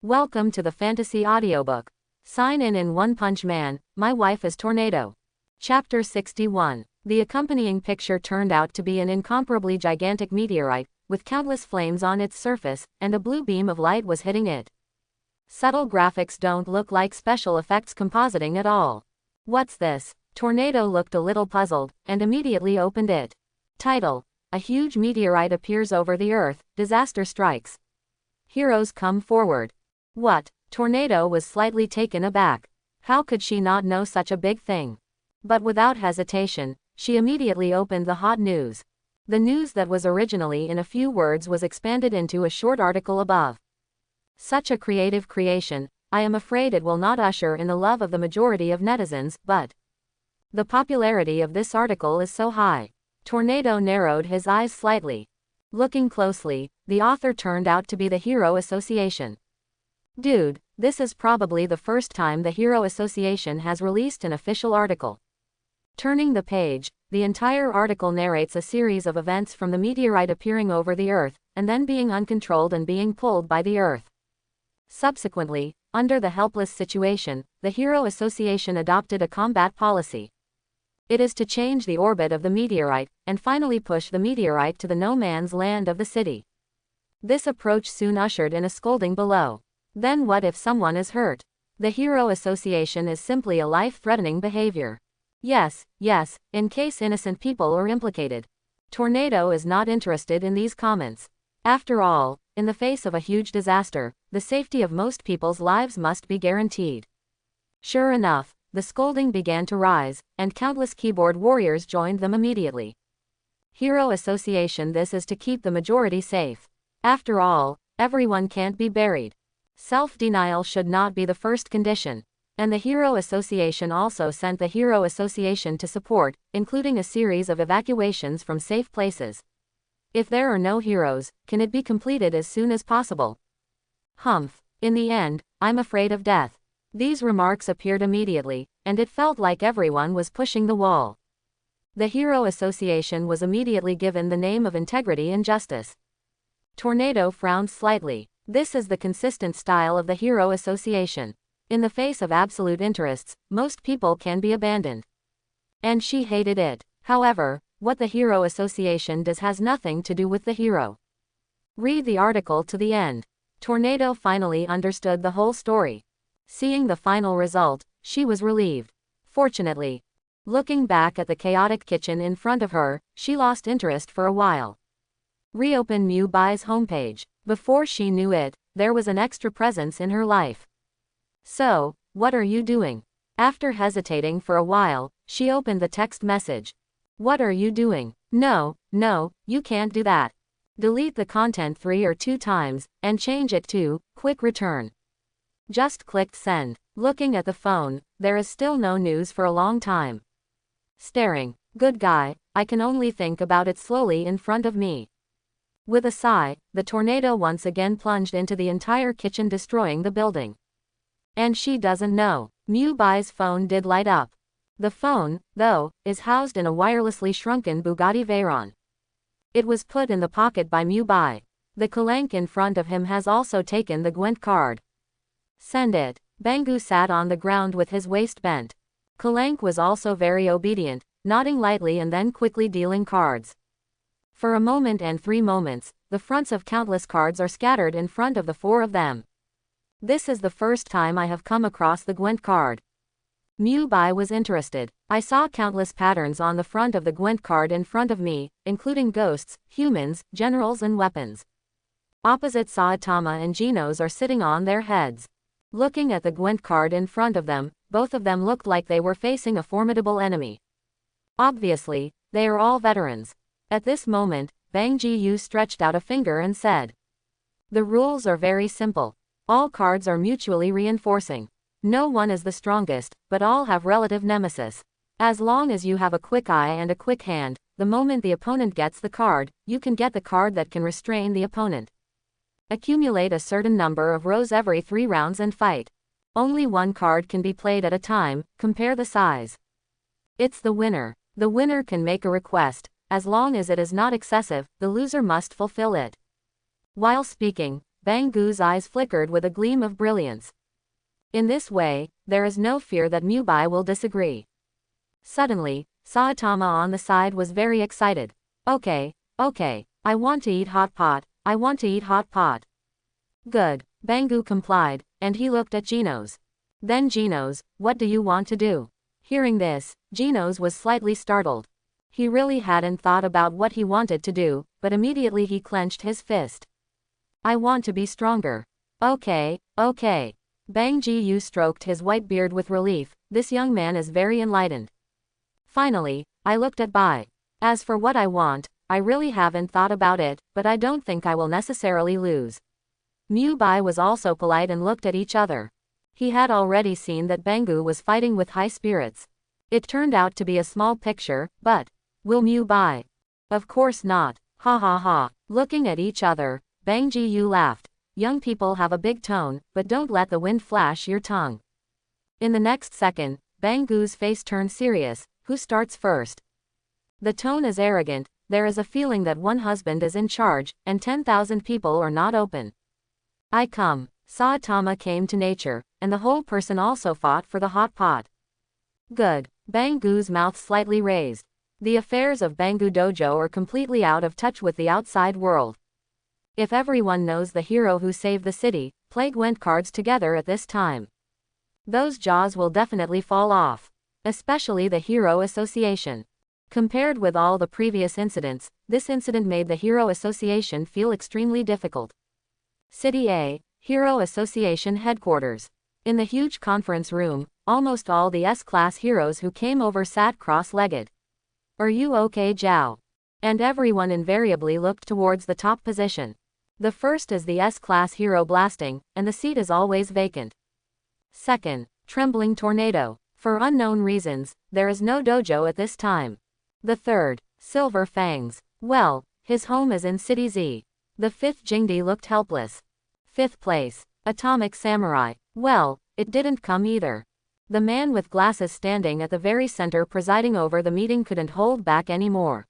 Welcome to the fantasy audiobook. Sign in One Punch Man, My Wife is Tornado. Chapter 61. The accompanying picture turned out to be an incomparably gigantic meteorite, with countless flames on its surface, and a blue beam of light was hitting it. Subtle graphics don't look like special effects compositing at all. What's this? Tornado looked a little puzzled, and immediately opened it. Title: A huge meteorite appears over the Earth, disaster strikes. Heroes come forward. What? Tornado was slightly taken aback. How could she not know such a big thing? But without hesitation, she immediately opened the hot news. The news that was originally in a few words was expanded into a short article above. Such a creative creation, I am afraid it will not usher in the love of the majority of netizens, but the popularity of this article is so high. Tornado narrowed his eyes slightly. Looking closely, the author turned out to be the Hero Association. Dude, this is probably the first time the Hero Association has released an official article. Turning the page, the entire article narrates a series of events from the meteorite appearing over the Earth, and then being uncontrolled and being pulled by the Earth. Subsequently, under the helpless situation, the Hero Association adopted a combat policy. It is to change the orbit of the meteorite, and finally push the meteorite to the no man's land of the city. This approach soon ushered in a scolding below. Then what if someone is hurt? The Hero Association is simply a life-threatening behavior. Yes, in case innocent people are implicated. Tornado is not interested in these comments. After all, in the face of a huge disaster, the safety of most people's lives must be guaranteed. Sure enough, the scolding began to rise, and countless keyboard warriors joined them immediately. Hero Association, this is to keep the majority safe. After all, everyone can't be buried. Self-denial should not be the first condition. And the Hero Association also sent the Hero Association to support, including a series of evacuations from safe places. If there are no heroes, can it be completed as soon as possible? Humph. In the end, I'm afraid of death. These remarks appeared immediately, and it felt like everyone was pushing the wall. The Hero Association was immediately given the name of Integrity and Justice. Tornado frowned slightly. This is the consistent style of the Hero Association. In the face of absolute interests, most people can be abandoned. And she hated it. However, what the Hero Association does has nothing to do with the hero. Read the article to the end. Tornado finally understood the whole story. Seeing the final result, she was relieved. Fortunately, looking back at the chaotic kitchen in front of her, she lost interest for a while. Reopen Mubai's homepage. Before she knew it, there was an extra presence in her life. So, what are you doing? After hesitating for a while, she opened the text message. What are you doing? No, you can't do that. Delete the content 3 or 2 times, and change it to quick return. Just clicked send. Looking at the phone, there is still no news for a long time. Staring. Good guy, I can only think about it slowly in front of me. With a sigh, the tornado once again plunged into the entire kitchen, destroying the building. And she doesn't know. Mubai's phone did light up. The phone, though, is housed in a wirelessly shrunken Bugatti Veyron. It was put in the pocket by Mubai. The Kalank in front of him has also taken the Gwent card. Send it. Bangu sat on the ground with his waist bent. Kalank was also very obedient, nodding lightly and then quickly dealing cards. For a moment and 3 moments, the fronts of countless cards are scattered in front of the 4 of them. This is the first time I have come across the Gwent card. Mubai was interested. I saw countless patterns on the front of the Gwent card in front of me, including ghosts, humans, generals and weapons. Opposite Saitama and Genos are sitting on their heads. Looking at the Gwent card in front of them, both of them looked like they were facing a formidable enemy. Obviously, they are all veterans. At this moment, Bangu stretched out a finger and said, "The rules are very simple. All cards are mutually reinforcing. No one is the strongest, but all have relative nemesis. As long as you have a quick eye and a quick hand, the moment the opponent gets the card, you can get the card that can restrain the opponent. Accumulate a certain number of rows every 3 rounds and fight. Only 1 card can be played at a time, compare the size. It's the winner. The winner can make a request. As long as it is not excessive, the loser must fulfill it." While speaking, Bangu's eyes flickered with a gleam of brilliance. In this way, there is no fear that Mubai will disagree. Suddenly, Saitama on the side was very excited. Okay, I want to eat hot pot, I want to eat hot pot. Good, Bangu complied, and he looked at Genos. Then Genos, what do you want to do? Hearing this, Genos was slightly startled. He really hadn't thought about what he wanted to do, but immediately he clenched his fist. I want to be stronger. Okay. Bang Ji-yu stroked his white beard with relief. This young man is very enlightened. Finally, I looked at Bai. As for what I want, I really haven't thought about it, but I don't think I will necessarily lose. Mubai was also polite and looked at each other. He had already seen that Bangu was fighting with high spirits. It turned out to be a small picture, but will Mubai? Of course not. Ha ha ha. Looking at each other, Bang Ji-yu laughed. Young people have a big tone, but don't let the wind flash your tongue. In the next second, Bangu's face turned serious. Who starts first? The tone is arrogant. There is a feeling that one husband is in charge, and 10,000 people are not open. I come. Saitama came to nature, and the whole person also fought for the hot pot. Good. Bangu's mouth slightly raised. The affairs of Bangu Dojo are completely out of touch with the outside world. If everyone knows the hero who saved the city, play Gwent cards together at this time. Those jaws will definitely fall off. Especially the Hero Association. Compared with all the previous incidents, this incident made the Hero Association feel extremely difficult. City A, Hero Association Headquarters. In the huge conference room, almost all the S-class heroes who came over sat cross-legged. Are you okay, Zhao? And everyone invariably looked towards the top position. The first is the S-class hero blasting, and the seat is always vacant. Second, Trembling Tornado. For unknown reasons, there is no dojo at this time. The third, Silver Fangs. Well, his home is in City Z. The fifth Jingdi looked helpless. Fifth place, Atomic Samurai. Well, it didn't come either. The man with glasses standing at the very center presiding over the meeting couldn't hold back anymore.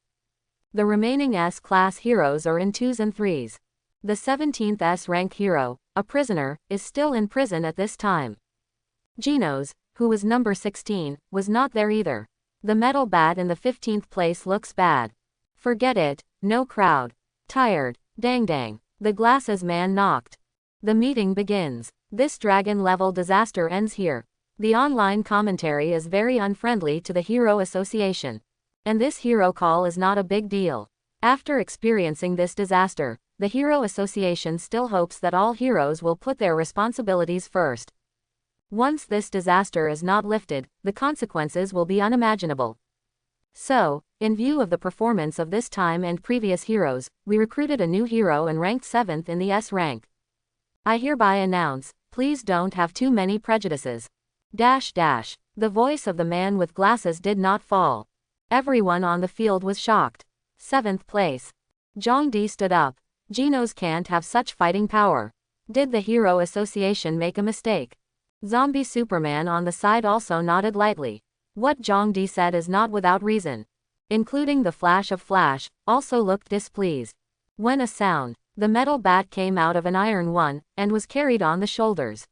The remaining S-class heroes are in 2s and 3s. The 17th S-rank hero, a prisoner, is still in prison at this time. Genos, who was number 16, was not there either. The metal bat in the 15th place looks bad. Forget it, no crowd. Tired, dang. The glasses man knocked. The meeting begins. This dragon-level disaster ends here. The online commentary is very unfriendly to the Hero Association. And this hero call is not a big deal. After experiencing this disaster, the Hero Association still hopes that all heroes will put their responsibilities first. Once this disaster is not lifted, the consequences will be unimaginable. So, in view of the performance of this time and previous heroes, we recruited a new hero and ranked 7th in the S rank. I hereby announce, please don't have too many prejudices. The voice of the man with glasses did not fall. Everyone on the field was shocked. 7th place. Zhongdi stood up. Genos can't have such fighting power. Did the Hero Association make a mistake? Zombie Superman on the side also nodded lightly. What Zhongdi said is not without reason. Including the Flash of Flash, also looked displeased. When a sound, the metal bat came out of an iron one, and was carried on the shoulders.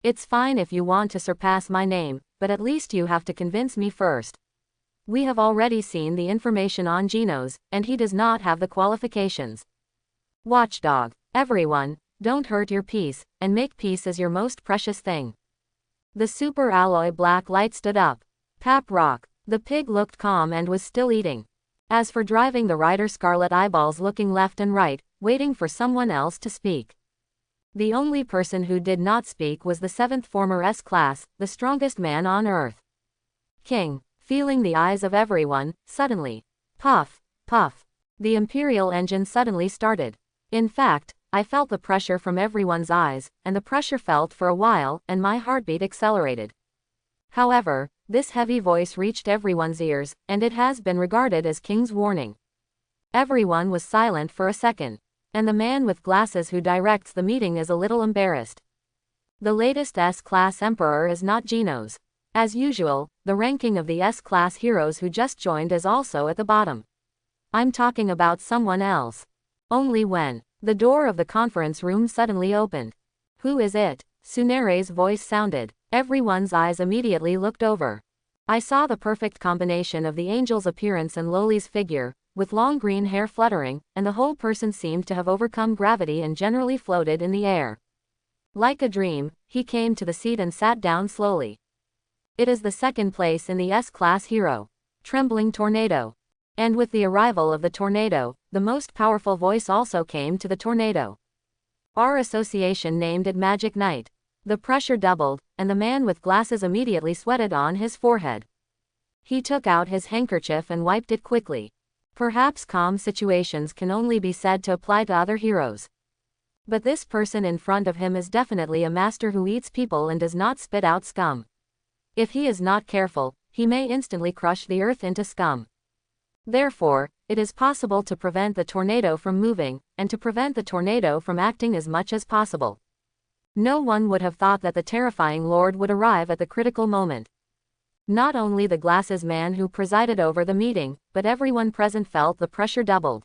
It's fine if you want to surpass my name, but at least you have to convince me first. We have already seen the information on Genos, and he does not have the qualifications. Watchdog, everyone, don't hurt your peace, and make peace as your most precious thing. The super alloy black light stood up. Pap Rock, the pig looked calm and was still eating. As for driving the rider Scarlet Eyeballs looking left and right, waiting for someone else to speak. The only person who did not speak was the 7th former S-class, the strongest man on Earth. King, feeling the eyes of everyone, suddenly. Puff. The Imperial engine suddenly started. In fact, I felt the pressure from everyone's eyes, and the pressure felt for a while, and my heartbeat accelerated. However, this heavy voice reached everyone's ears, and it has been regarded as King's warning. Everyone was silent for a second, and the man with glasses who directs the meeting is a little embarrassed. The latest S-class emperor is not Genos. As usual, the ranking of the S-class heroes who just joined is also at the bottom. I'm talking about someone else. Only when The door of the conference room suddenly opened. Who is it? Tsunere's voice sounded. Everyone's eyes immediately looked over. I saw the perfect combination of the angel's appearance and Loli's figure, with long green hair fluttering, and the whole person seemed to have overcome gravity and generally floated in the air. Like a dream, he came to the seat and sat down slowly. It is the second place in the S-class hero. Trembling Tornado. And with the arrival of the tornado, the most powerful voice also came to the tornado. Our association named it Magic Knight. The pressure doubled, and the man with glasses immediately sweated on his forehead. He took out his handkerchief and wiped it quickly. Perhaps calm situations can only be said to apply to other heroes. But this person in front of him is definitely a master who eats people and does not spit out scum. If he is not careful, he may instantly crush the earth into scum. Therefore, it is possible to prevent the tornado from moving, and to prevent the tornado from acting as much as possible. No one would have thought that the terrifying Lord would arrive at the critical moment. Not only the glasses man who presided over the meeting, but everyone present felt the pressure doubled.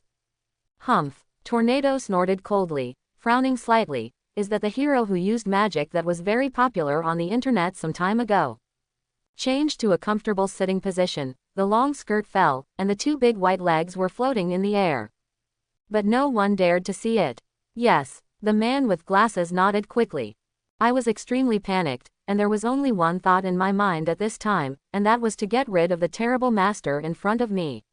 Humph! Tornado snorted coldly, frowning slightly. Is that the hero who used magic that was very popular on the internet some time ago? Changed to a comfortable sitting position, the long skirt fell, and the two big white legs were floating in the air. But no one dared to see it. Yes, the man with glasses nodded quickly. I was extremely panicked, and there was only one thought in my mind at this time, and that was to get rid of the terrible master in front of me.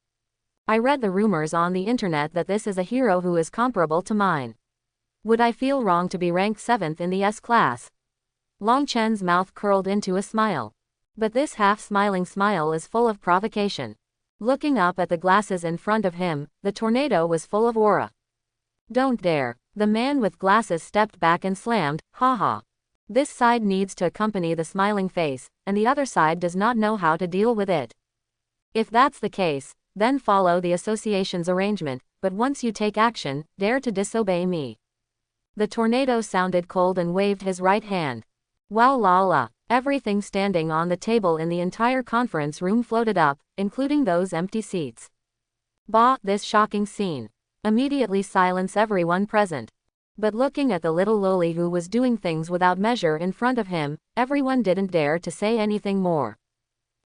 I read the rumors on the internet that this is a hero who is comparable to mine. Would I feel wrong to be ranked 7th in the S-class? Longchen's mouth curled into a smile. But this half-smiling smile is full of provocation. Looking up at the glasses in front of him, the tornado was full of aura. Don't dare. The man with glasses stepped back and slammed, haha. This side needs to accompany the smiling face, and the other side does not know how to deal with it. If that's the case, then follow the association's arrangement, but once you take action, dare to disobey me. The tornado sounded cold and waved his right hand. Wow la la. Everything standing on the table in the entire conference room floated up, including those empty seats. Bah, this shocking scene. Immediately silence everyone present. But looking at the little loli who was doing things without measure in front of him, everyone didn't dare to say anything more.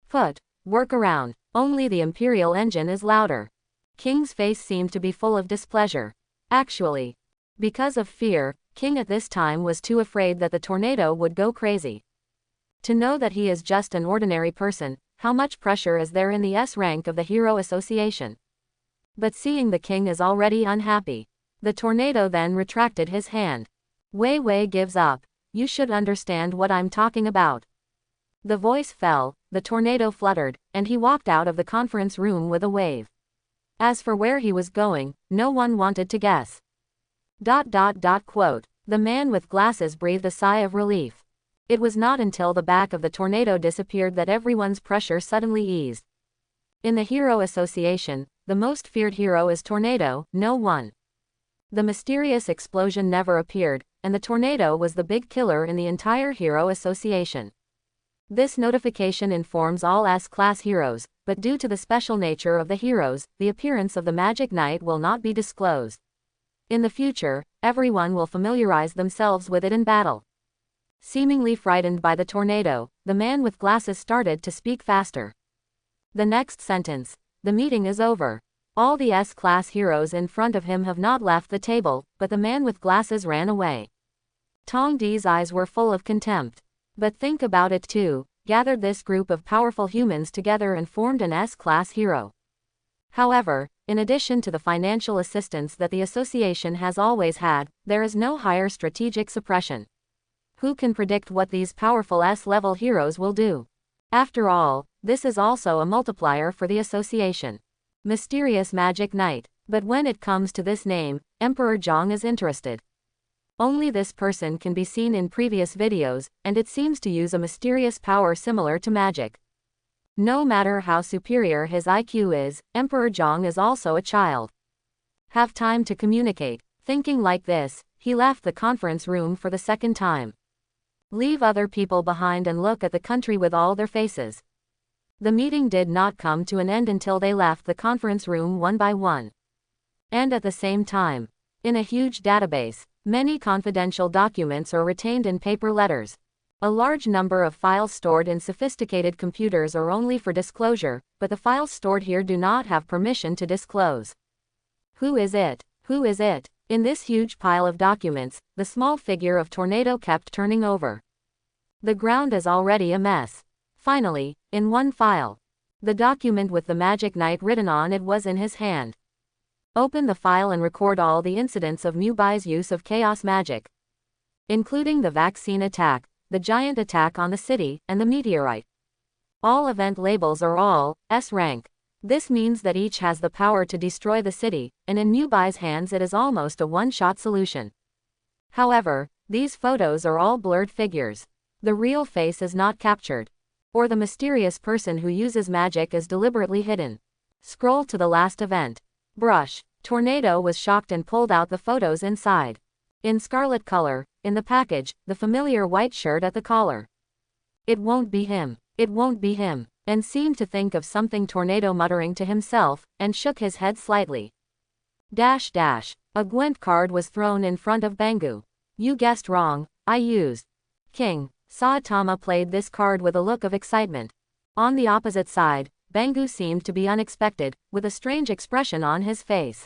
Put, work around. Only the Imperial engine is louder. King's face seemed to be full of displeasure. Actually, because of fear, King at this time was too afraid that the tornado would go crazy. To know that he is just an ordinary person, how much pressure is there in the S rank of the Hero Association? But seeing the king is already unhappy, the tornado then retracted his hand. Wei Wei gives up. You should understand what I'm talking about. The voice fell, the tornado fluttered, and he walked out of the conference room with a wave. As for where he was going, no one wanted to guess. Quote. The man with glasses breathed a sigh of relief. It was not until the back of the tornado disappeared that everyone's pressure suddenly eased. In the Hero Association, the most feared hero is Tornado, no one. The mysterious explosion never appeared, and the tornado was the big killer in the entire Hero Association. This notification informs all S-class heroes, but due to the special nature of the heroes, the appearance of the Magic Knight will not be disclosed. In the future, everyone will familiarize themselves with it in battle. Seemingly frightened by the tornado, the man with glasses started to speak faster. The next sentence. The meeting is over. All the S-class heroes in front of him have not left the table, but the man with glasses ran away. Tong Di's eyes were full of contempt. But think about it too, gathered this group of powerful humans together and formed an S-class hero. However, in addition to the financial assistance that the association has always had, there is no higher strategic suppression. Who can predict what these powerful S-level heroes will do? After all, this is also a multiplier for the association. Mysterious Magic Knight. But when it comes to this name, Emperor Zhang is interested. Only this person can be seen in previous videos, and it seems to use a mysterious power similar to magic. No matter how superior his IQ is, Emperor Zhang is also a child. Have time to communicate. Thinking like this, he left the conference room for the second time. Leave other people behind and look at the country with all their faces. The meeting did not come to an end until they left the conference room one by one. And at the same time, In a huge database, many confidential documents are retained in paper letters. A large number of files stored in sophisticated computers are only for disclosure, but the files stored here do not have permission to disclose. Who is it? Who is it? In this huge pile of documents, the small figure of Tornado kept turning over. The ground is already a mess. Finally, in one file, the document with the magic night written on it was in his hand. Open the file and record all the incidents of Mubai's use of chaos magic, including the vaccine attack, the giant attack on the city, and the meteorite. All event labels are all S rank. This means that each has the power to destroy the city, and in Mubai's hands it is almost a one-shot solution. However, these photos are all blurred figures. The real face is not captured, or the mysterious person who uses magic is deliberately hidden. Scroll to the last event. Brush. Tornado was shocked and pulled out the photos inside. In scarlet color, in the package, the familiar white shirt at the collar. It won't be him. It won't be him. And seemed to think of something, Tornado muttering to himself, and shook his head slightly. A Gwent card was thrown in front of Bangu. You guessed wrong, I used King. Saitama played this card with a look of excitement. On the opposite side, Bangu seemed to be unexpected, with a strange expression on his face,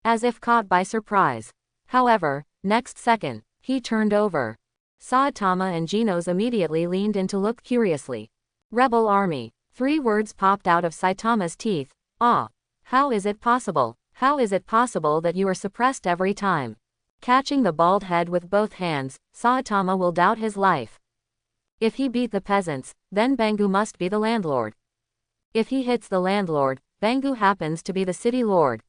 as if caught by surprise. However, next second, he turned over. Saitama and Genos immediately leaned in to look curiously. Rebel Army. 3 words popped out of Saitama's teeth. Ah. How is it possible? How is it possible that you are suppressed every time? Catching the bald head with both hands, Saitama will doubt his life. If he beat the peasants, then Bangu must be the landlord. If he hits the landlord, Bangu happens to be the city lord.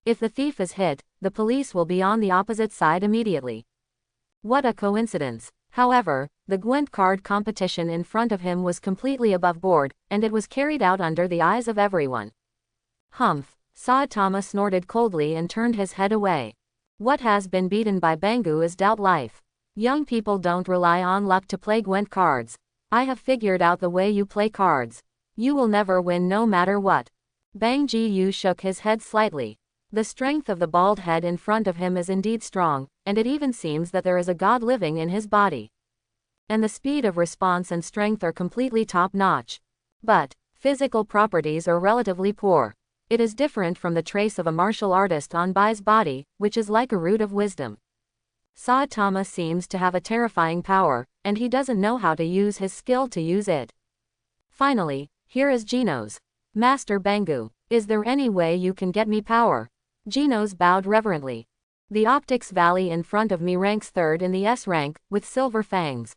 If the thief is hit, the police will be on the opposite side immediately. What a coincidence. However, the Gwent card competition in front of him was completely above board, and it was carried out under the eyes of everyone. Humph. Saitama snorted coldly and turned his head away. What has been beaten by Bangu is doubt life. Young people don't rely on luck to play Gwent cards. I have figured out the way you play cards. You will never win no matter what. Bang Ji-yu shook his head slightly. The strength of the bald head in front of him is indeed strong, and it even seems that there is a god living in his body. And the speed of response and strength are completely top-notch. But physical properties are relatively poor. It is different from the trace of a martial artist on Bai's body, which is like a root of wisdom. Saitama seems to have a terrifying power, and he doesn't know how to use his skill to use it. Finally, here is Genos. Master Bangu, is there any way you can get me power? Genos bowed reverently. The Optics Valley in front of me ranks 3rd in the S rank, with silver fangs.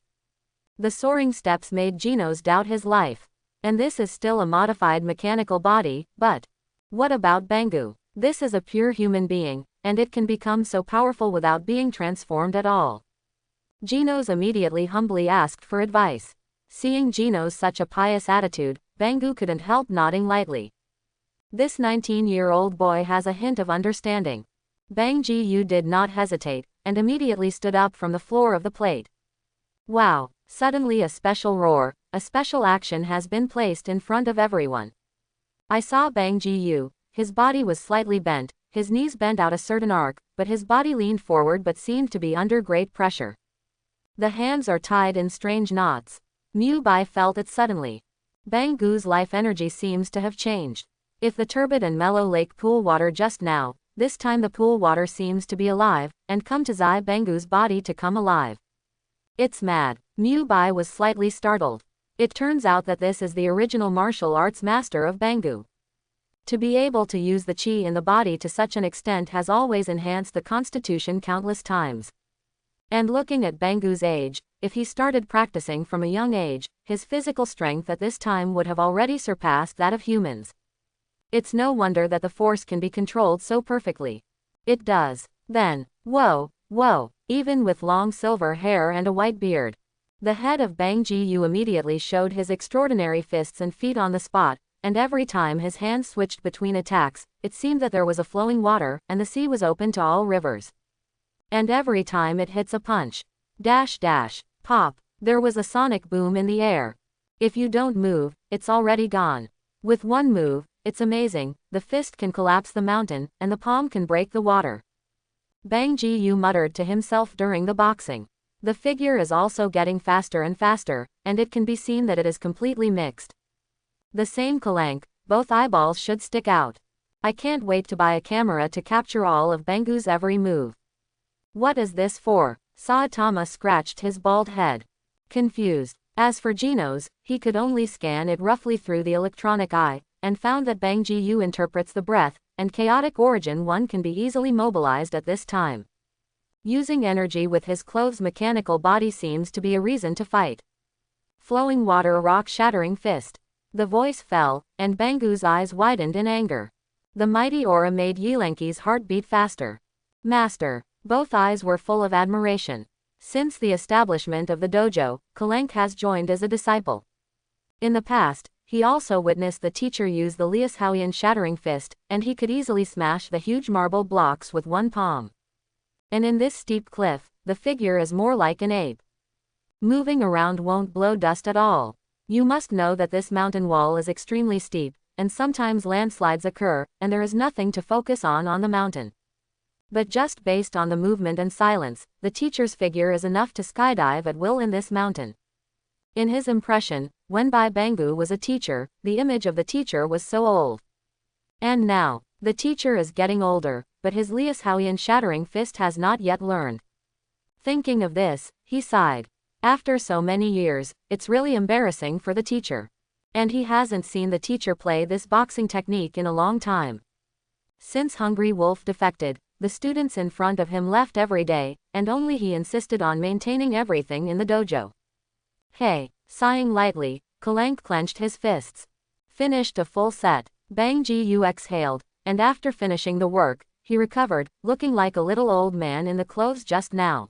The soaring steps made Genos doubt his life. And this is still a modified mechanical body, but what about Bangu? This is a pure human being, and it can become so powerful without being transformed at all. Genos immediately humbly asked for advice. Seeing Genos' such a pious attitude, Bangu couldn't help nodding lightly. This 19-year-old boy has a hint of understanding. Bang Ji-yu did not hesitate, and immediately stood up from the floor of the plate. Wow! Suddenly a special roar, a special action has been placed in front of everyone. I saw Bang Ji-yu. His body was slightly bent, his knees bent out a certain arc, but his body leaned forward but seemed to be under great pressure. The hands are tied in strange knots. Mubai felt it suddenly. Bangu's life energy seems to have changed. If the turbid and mellow lake pool water just now, this time the pool water seems to be alive, and come to Zai Bangu's body to come alive. It's mad. Mubai was slightly startled. It turns out that this is the original martial arts master of Bangu. To be able to use the chi in the body to such an extent has always enhanced the constitution countless times. And looking at Bangu's age, if he started practicing from a young age, his physical strength at this time would have already surpassed that of humans. It's no wonder that the force can be controlled so perfectly. It does. Then, whoa, even with long silver hair and a white beard. The head of Bang Ji-yu immediately showed his extraordinary fists and feet on the spot, and every time his hands switched between attacks, it seemed that there was a flowing water, and the sea was open to all rivers. And every time it hits a punch. Pop. There was a sonic boom in the air. If you don't move, it's already gone. With one move, it's amazing, the fist can collapse the mountain, and the palm can break the water. Bangu muttered to himself during the boxing. The figure is also getting faster and faster, and it can be seen that it is completely mixed. The same Kalank, both eyeballs should stick out. I can't wait to buy a camera to capture all of Bangu's every move. What is this for? Saitama scratched his bald head. Confused. As for Geno's, he could only scan it roughly through the electronic eye, and found that Bangu interprets the breath, and chaotic origin one can be easily mobilized at this time. Using energy with his clothes' mechanical body seems to be a reason to fight. Flowing water, a rock-shattering fist. The voice fell, and Bangu's eyes widened in anger. The mighty aura made Yelenki's heart beat faster. Master. Both eyes were full of admiration. Since the establishment of the dojo, Kalank has joined as a disciple. In the past, he also witnessed the teacher use the Liushaoyan shattering fist, and he could easily smash the huge marble blocks with one palm. And in this steep cliff, the figure is more like an ape. Moving around won't blow dust at all. You must know that this mountain wall is extremely steep, and sometimes landslides occur, and there is nothing to focus on the mountain. But just based on the movement and silence, the teacher's figure is enough to skydive at will in this mountain. In his impression, when Bangu was a teacher, the image of the teacher was so old. And now, the teacher is getting older, but his Liushaoyan shattering fist has not yet learned. Thinking of this, he sighed. After so many years, it's really embarrassing for the teacher. And he hasn't seen the teacher play this boxing technique in a long time. Since Hungry Wolf defected, the students in front of him left every day, and only he insisted on maintaining everything in the dojo. Hey, sighing lightly, Kalank clenched his fists. Finished a full set. Bangu exhaled, and after finishing the work, he recovered, looking like a little old man in the clothes just now.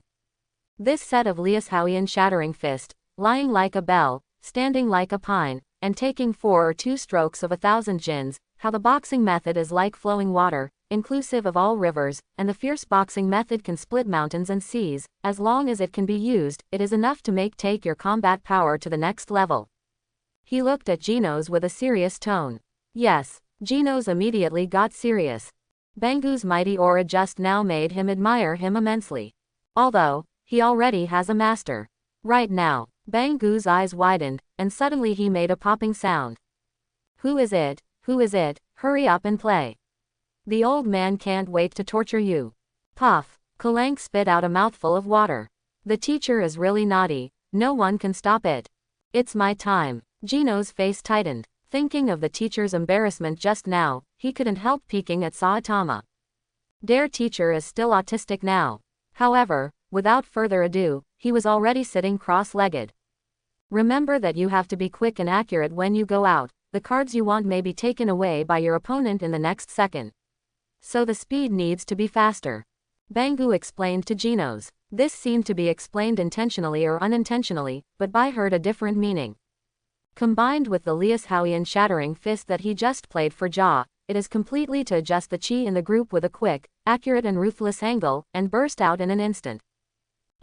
This set of Liushaoyan shattering fist, lying like a bell, standing like a pine, and taking 4 or 2 strokes of 1,000 jins, how the boxing method is like flowing water, inclusive of all rivers, and the fierce boxing method can split mountains and seas. As long as it can be used, it is enough to take your combat power to the next level. He looked at Geno's with a serious tone. Yes, Geno's immediately got serious. Bangu's mighty aura just now made him admire him immensely. Although, he already has a master. Right now, Bangu's eyes widened, and suddenly he made a popping sound. Who is it? Who is it? Hurry up and play. The old man can't wait to torture you. Puff. Kalank spit out a mouthful of water. The teacher is really naughty. No one can stop it. It's my time. Geno's face tightened. Thinking of the teacher's embarrassment just now, he couldn't help peeking at Saitama. Their teacher is still autistic now. However, without further ado, he was already sitting cross-legged. Remember that you have to be quick and accurate when you go out. The cards you want may be taken away by your opponent in the next second. So the speed needs to be faster. Bangu explained to Geno's. This seemed to be explained intentionally or unintentionally, but Bai heard a different meaning. Combined with the Liushaoyan shattering fist that he just played for Ja, it is completely to adjust the chi in the group with a quick, accurate and ruthless angle, and burst out in an instant.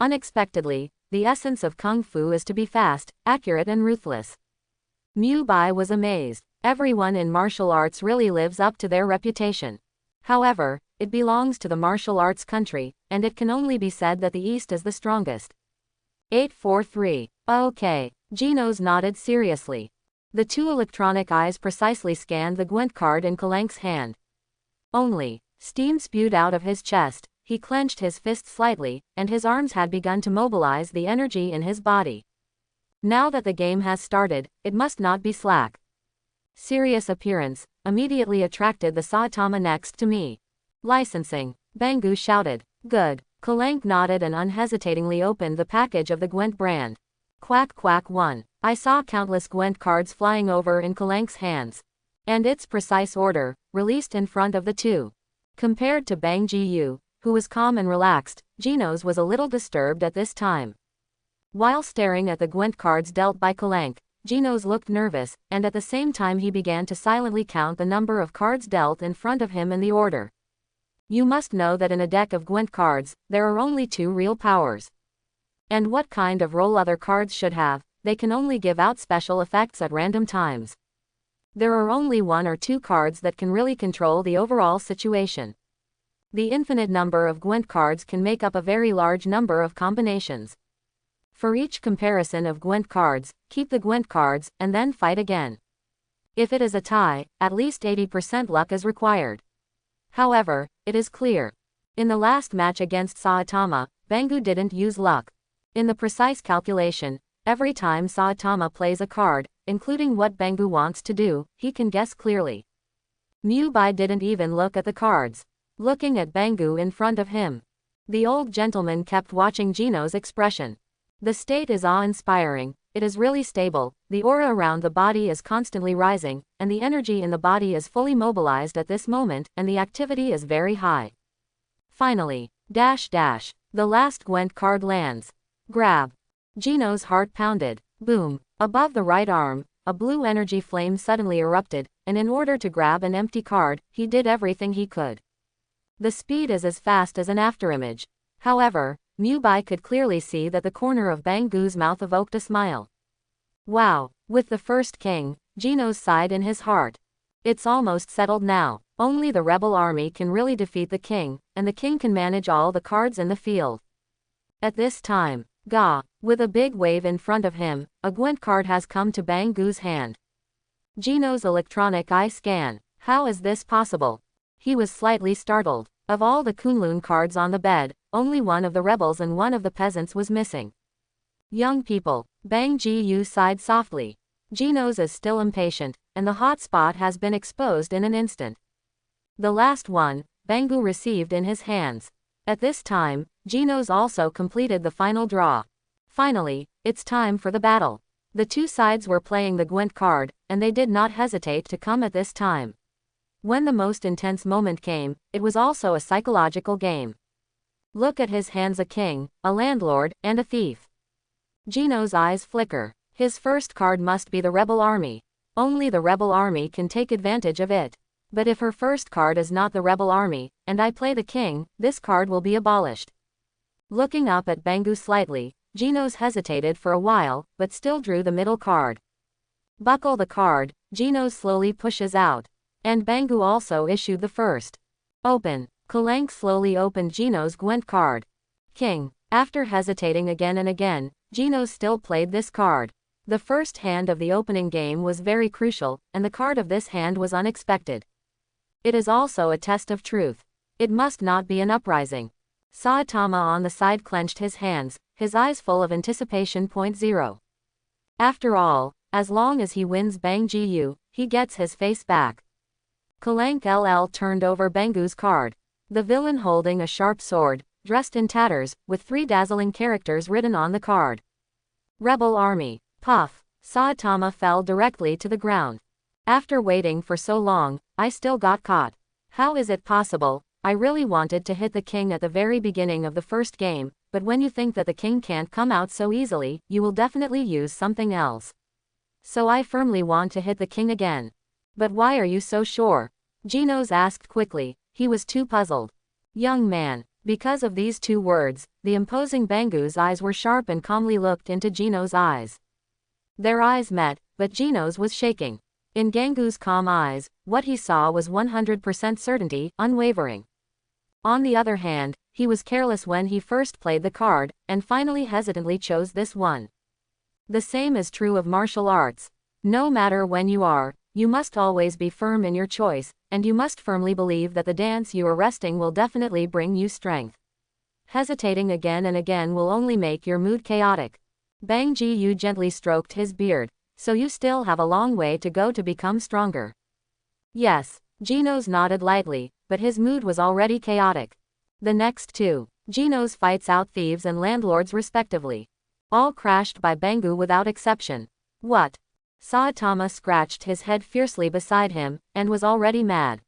Unexpectedly, the essence of Kung Fu is to be fast, accurate and ruthless. Mubai was amazed. Everyone in martial arts really lives up to their reputation. However, it belongs to the martial arts country, and it can only be said that the East is the strongest. 843. Okay. Geno's nodded seriously. The 2 electronic eyes precisely scanned the Gwent card in Kalank's hand. Only, steam spewed out of his chest, he clenched his fist slightly, and his arms had begun to mobilize the energy in his body. Now that the game has started, it must not be slack. Serious appearance, immediately attracted the Saitama next to me. Licensing. Bangu shouted. Good. Kalank nodded and unhesitatingly opened the package of the Gwent brand. Quack quack 1. I saw countless Gwent cards flying over in Kalank's hands. And its precise order, released in front of the 2. Compared to Bangu, who was calm and relaxed, Geno's was a little disturbed at this time. While staring at the Gwent cards dealt by Kalank, Geno's looked nervous, and at the same time he began to silently count the number of cards dealt in front of him in the order. You must know that in a deck of Gwent cards, there are only 2 real powers. And what kind of role other cards should have, they can only give out special effects at random times. There are only 1 or 2 cards that can really control the overall situation. The infinite number of Gwent cards can make up a very large number of combinations. For each comparison of Gwent cards, keep the Gwent cards, and then fight again. If it is a tie, at least 80% luck is required. However, it is clear. In the last match against Saitama, Bangu didn't use luck. In the precise calculation, every time Saitama plays a card, including what Bangu wants to do, he can guess clearly. Mubai didn't even look at the cards, looking at Bangu in front of him. The old gentleman kept watching Gino's expression. The state is awe-inspiring, it is really stable, the aura around the body is constantly rising, and the energy in the body is fully mobilized at this moment, and the activity is very high. Finally, the last Gwent card lands. Grab. Gino's heart pounded. Boom. Above the right arm, a blue energy flame suddenly erupted, and in order to grab an empty card, he did everything he could. The speed is as fast as an afterimage. However, Mubai could clearly see that the corner of Bangu's mouth evoked a smile. Wow, with the first king, Gino's sighed in his heart. It's almost settled now. Only the rebel army can really defeat the king, and the king can manage all the cards in the field. At this time, with a big wave in front of him, a Gwent card has come to Bangu's hand. Gino's electronic eye scan. How is this possible? He was slightly startled. Of all the Kunlun cards on the bed, only one of the rebels and one of the peasants was missing. Young people, Bang Ji-yu sighed softly. Gino's is still impatient, and the hot spot has been exposed in an instant. The last one, Bangu received in his hands. At this time, Gino's also completed the final draw. Finally, it's time for the battle. The two sides were playing the Gwent card, and they did not hesitate to come at this time. When the most intense moment came, it was also a psychological game. Look at his hands, a king, a landlord, and a thief. Gino's eyes flicker. His first card must be the rebel army. Only the rebel army can take advantage of it. But if her first card is not the rebel army, and I play the king, this card will be abolished. Looking up at Bangu slightly, Gino's hesitated for a while, but still drew the middle card. Buckle the card, Gino's slowly pushes out. And Bangu also issued the first. Open. Kalank slowly opened Gino's Gwent card. King. After hesitating again and again, Gino still played this card. The first hand of the opening game was very crucial, and the card of this hand was unexpected. It is also a test of truth. It must not be an uprising. Saitama on the side clenched his hands, his eyes full of anticipation. 0. After all, as long as he wins Bang Ji-yu, he gets his face back. Kalank LL turned over Bangu's card. The villain holding a sharp sword, dressed in tatters, with 3 dazzling characters written on the card. Rebel Army. Puff. Saitama fell directly to the ground. After waiting for so long, I still got caught. How is it possible? I really wanted to hit the king at the very beginning of the first game, but when you think that the king can't come out so easily, you will definitely use something else. So I firmly want to hit the king again. But why are you so sure? Gino's asked quickly. He was too puzzled. Young man. Because of these 2 words, the imposing Bangu's eyes were sharp and calmly looked into Gino's eyes. Their eyes met, but Gino's was shaking. In Gangu's calm eyes, what he saw was 100% certainty, unwavering. On the other hand, he was careless when he first played the card, and finally hesitantly chose this one. The same is true of martial arts. No matter when you are, you must always be firm in your choice, and you must firmly believe that the dance you are resting will definitely bring you strength. Hesitating again and again will only make your mood chaotic. Bang Ji-yu gently stroked his beard. So you still have a long way to go to become stronger. Yes, Gino's nodded lightly, but his mood was already chaotic. The next 2, Gino's fights out thieves and landlords respectively. All crashed by Bangu without exception. What? Saitama scratched his head fiercely beside him, and was already mad.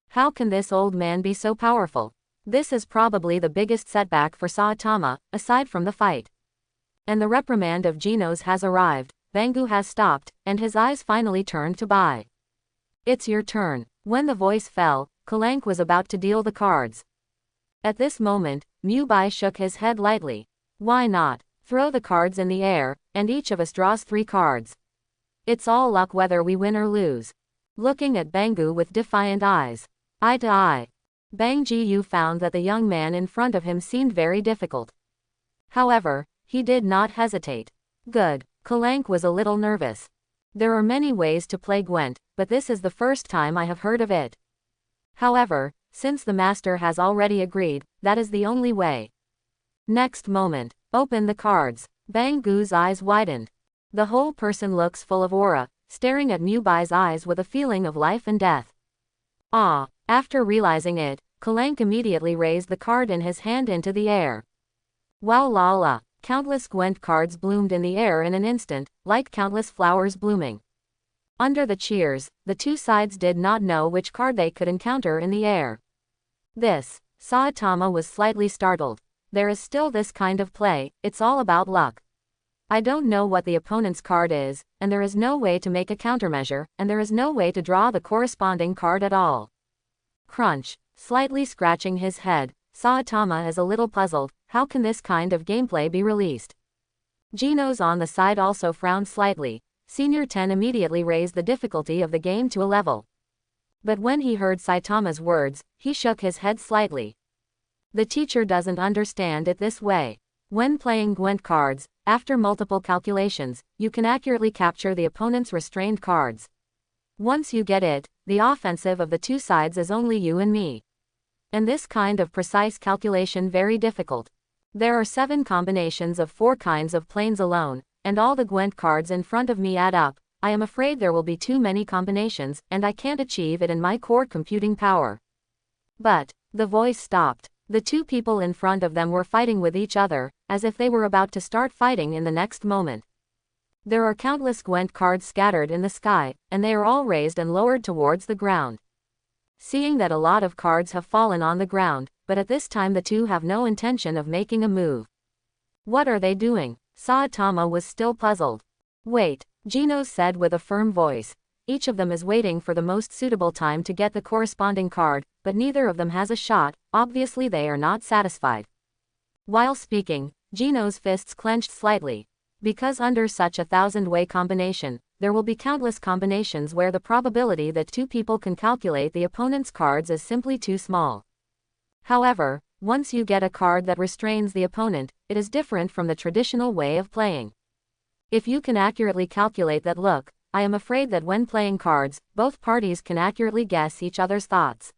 How can this old man be so powerful? This is probably the biggest setback for Saitama, aside from the fight. And the reprimand of Gino's has arrived. Bangu has stopped, and his eyes finally turned to Bai. It's your turn. When the voice fell, Kalank was about to deal the cards. At this moment, Mubai shook his head lightly. Why not? Throw the cards in the air, and each of us draws 3 cards. It's all luck whether we win or lose. Looking at Bangu with defiant eyes. Eye to eye. Bang Ji found that the young man in front of him seemed very difficult. However, he did not hesitate. Good. Kalank was a little nervous. There are many ways to play Gwent, but this is the first time I have heard of it. However, since the master has already agreed, that is the only way. Next moment, open the cards. Bangu's eyes widened. The whole person looks full of aura, staring at Mubai's eyes with a feeling of life and death. Ah! After realizing it, Kalank immediately raised the card in his hand into the air. Wow la la! Countless Gwent cards bloomed in the air in an instant, like countless flowers blooming. Under the cheers, the two sides did not know which card they could encounter in the air. Saitama was slightly startled. There is still this kind of play, it's all about luck. I don't know what the opponent's card is, and there is no way to make a countermeasure, and there is no way to draw the corresponding card at all. Crunch. Slightly scratching his head, Saitama is a little puzzled. How can this kind of gameplay be released? Genos on the side also frowned slightly. Senior 10 immediately raised the difficulty of the game to a level. But when he heard Saitama's words, he shook his head slightly. The teacher doesn't understand it this way. When playing Gwent cards, after multiple calculations, you can accurately capture the opponent's restrained cards. Once you get it, the offensive of the two sides is only you and me. And this kind of precise calculation very difficult. There are 7 combinations of 4 kinds of planes alone, and all the Gwent cards in front of me add up. I am afraid there will be too many combinations, and I can't achieve it in my core computing power. But, the voice stopped. The two people in front of them were fighting with each other, as if they were about to start fighting in the next moment. There are countless Gwent cards scattered in the sky, and they are all raised and lowered towards the ground. Seeing that a lot of cards have fallen on the ground, but at this time the two have no intention of making a move. What are they doing? Saitama was still puzzled. Wait, Genos said with a firm voice. Each of them is waiting for the most suitable time to get the corresponding card, but neither of them has a shot. Obviously they are not satisfied. While speaking, Genos' fists clenched slightly. Because under such a 1000-way combination, there will be countless combinations where the probability that two people can calculate the opponent's cards is simply too small. However, once you get a card that restrains the opponent, it is different from the traditional way of playing. If you can accurately calculate that look, I am afraid that when playing cards, both parties can accurately guess each other's thoughts.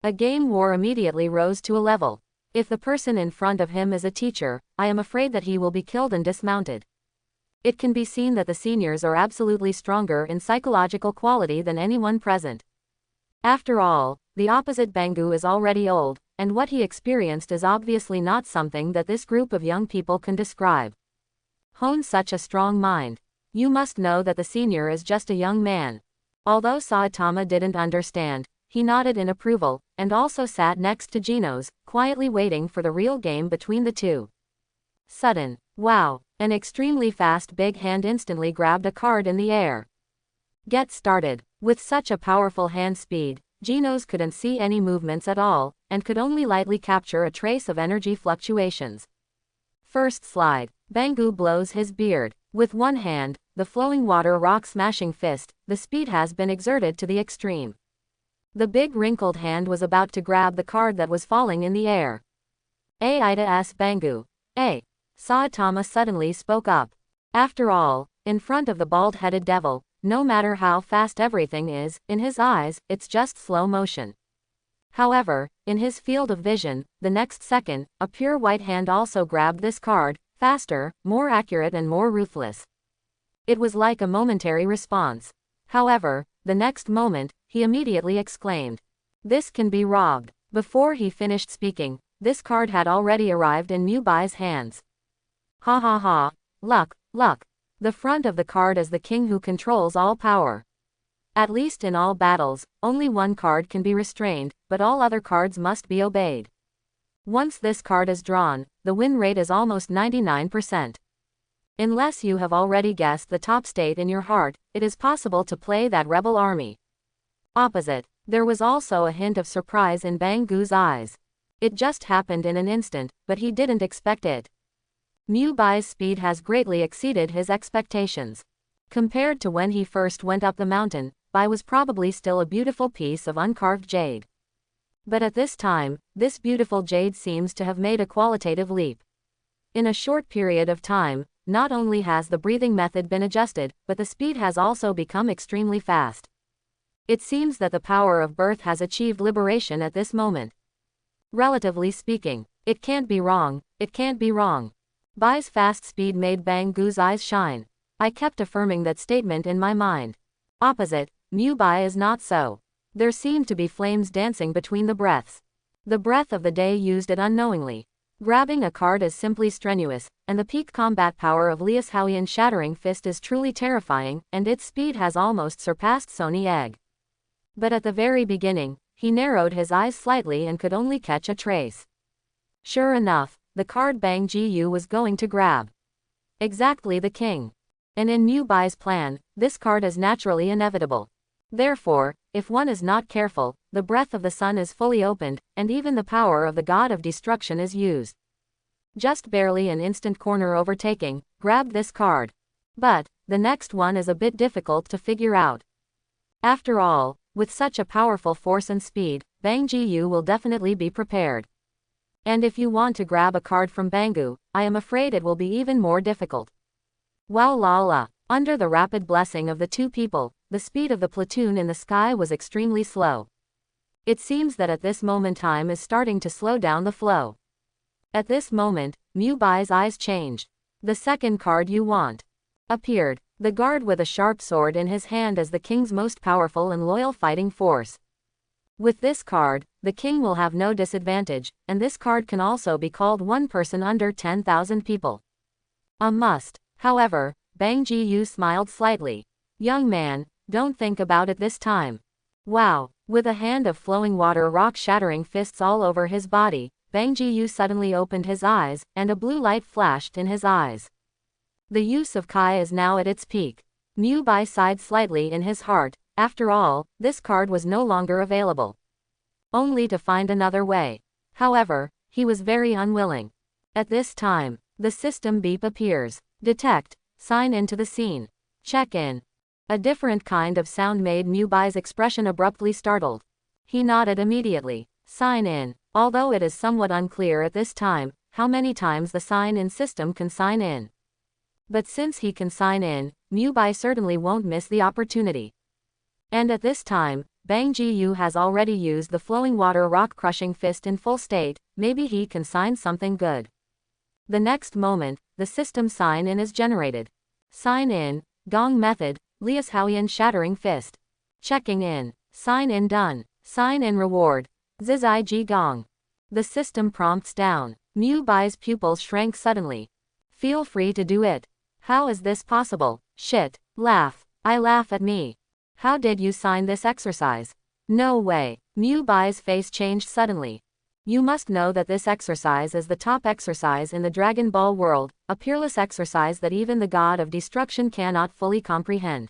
A game war immediately rose to a level. If the person in front of him is a teacher, I am afraid that he will be killed and dismounted. It can be seen that the seniors are absolutely stronger in psychological quality than anyone present. After all, the opposite Bangu is already old, and what he experienced is obviously not something that this group of young people can describe. Hone such a strong mind. You must know that the senior is just a young man. Although Saitama didn't understand, he nodded in approval, and also sat next to Genos, quietly waiting for the real game between the two. Sudden, wow, an extremely fast big hand instantly grabbed a card in the air. Get started. With such a powerful hand speed, Genos couldn't see any movements at all, and could only lightly capture a trace of energy fluctuations. First slide. Bangu blows his beard. With one hand, the flowing water rock-smashing fist, the speed has been exerted to the extreme. The big wrinkled hand was about to grab the card that was falling in the air. Ida S. Bangu. Saitama suddenly spoke up. After all, in front of the bald-headed devil, no matter how fast everything is, in his eyes, it's just slow motion. However, in his field of vision, the next second, a pure white hand also grabbed this card, faster, more accurate and more ruthless. It was like a momentary response. However, the next moment, he immediately exclaimed, "This can be robbed." Before he finished speaking, this card had already arrived in Mubai's hands. Ha ha ha. Luck, luck. The front of the card is the king who controls all power. At least in all battles, only one card can be restrained, but all other cards must be obeyed. Once this card is drawn, the win rate is almost 99%. Unless you have already guessed the top state in your heart, it is possible to play that rebel army. Opposite, there was also a hint of surprise in Bangu's eyes. It just happened in an instant, but he didn't expect it. Mubai's speed has greatly exceeded his expectations. Compared to when he first went up the mountain, Bai was probably still a beautiful piece of uncarved jade. But at this time, this beautiful jade seems to have made a qualitative leap. In a short period of time, not only has the breathing method been adjusted, but the speed has also become extremely fast. It seems that the power of birth has achieved liberation at this moment. Relatively speaking, it can't be wrong, it can't be wrong. Bai's fast speed made Bangu's eyes shine. I kept affirming that statement in my mind. Opposite, Mubai is not so. There seemed to be flames dancing between the breaths. The breath of the day used it unknowingly. Grabbing a card is simply strenuous, and the peak combat power of Lias Houyan's Shattering Fist is truly terrifying, and its speed has almost surpassed Sony Egg. But at the very beginning, he narrowed his eyes slightly and could only catch a trace. Sure enough, the card Bangu was going to grab. Exactly the king. And in Mubai's plan, this card is naturally inevitable. Therefore, if one is not careful, the breath of the sun is fully opened, and even the power of the god of destruction is used. Just barely an instant corner overtaking, grabbed this card. But, the next one is a bit difficult to figure out. After all, with such a powerful force and speed, Bangu will definitely be prepared. And if you want to grab a card from Bangu, I am afraid it will be even more difficult. Wow la la. Under the rapid blessing of the two people, the speed of the platoon in the sky was extremely slow. It seems that at this moment time is starting to slow down the flow. At this moment, Mubai's eyes changed. The second card you want appeared, the guard with a sharp sword in his hand as the king's most powerful and loyal fighting force. With this card, the king will have no disadvantage, and this card can also be called one person under 10,000 people. A must. However, Bangu smiled slightly. Young man, don't think about it this time. Wow. With a hand of flowing water rock shattering fists all over his body, Bangu suddenly opened his eyes, and a blue light flashed in his eyes. The use of Kai is now at its peak. Mubai sighed slightly in his heart. After all, this card was no longer available. Only to find another way. However, he was very unwilling. At this time, the system beep appears. Detect. Sign into the scene. Check in. A different kind of sound made Mubai's expression abruptly startled. He nodded immediately. Sign in. Although it is somewhat unclear at this time how many times the sign-in system can sign in. But since he can sign in, Mubai certainly won't miss the opportunity. And at this time, Bangu has already used the flowing water rock crushing fist in full state. Maybe he can sign something good. The next moment, the system sign-in is generated. Sign in, gong method, Lias Houyan's Shattering Fist. Checking in. Sign in done. Sign in reward. Zizig gong. The system prompts down. Mubai's pupils shrank suddenly. Feel free to do it. How is this possible? Shit. Laugh. I laugh at me. How did you sign this exercise? No way. Mubai's face changed suddenly. You must know that this exercise is the top exercise in the Dragon Ball world, a peerless exercise that even the God of Destruction cannot fully comprehend.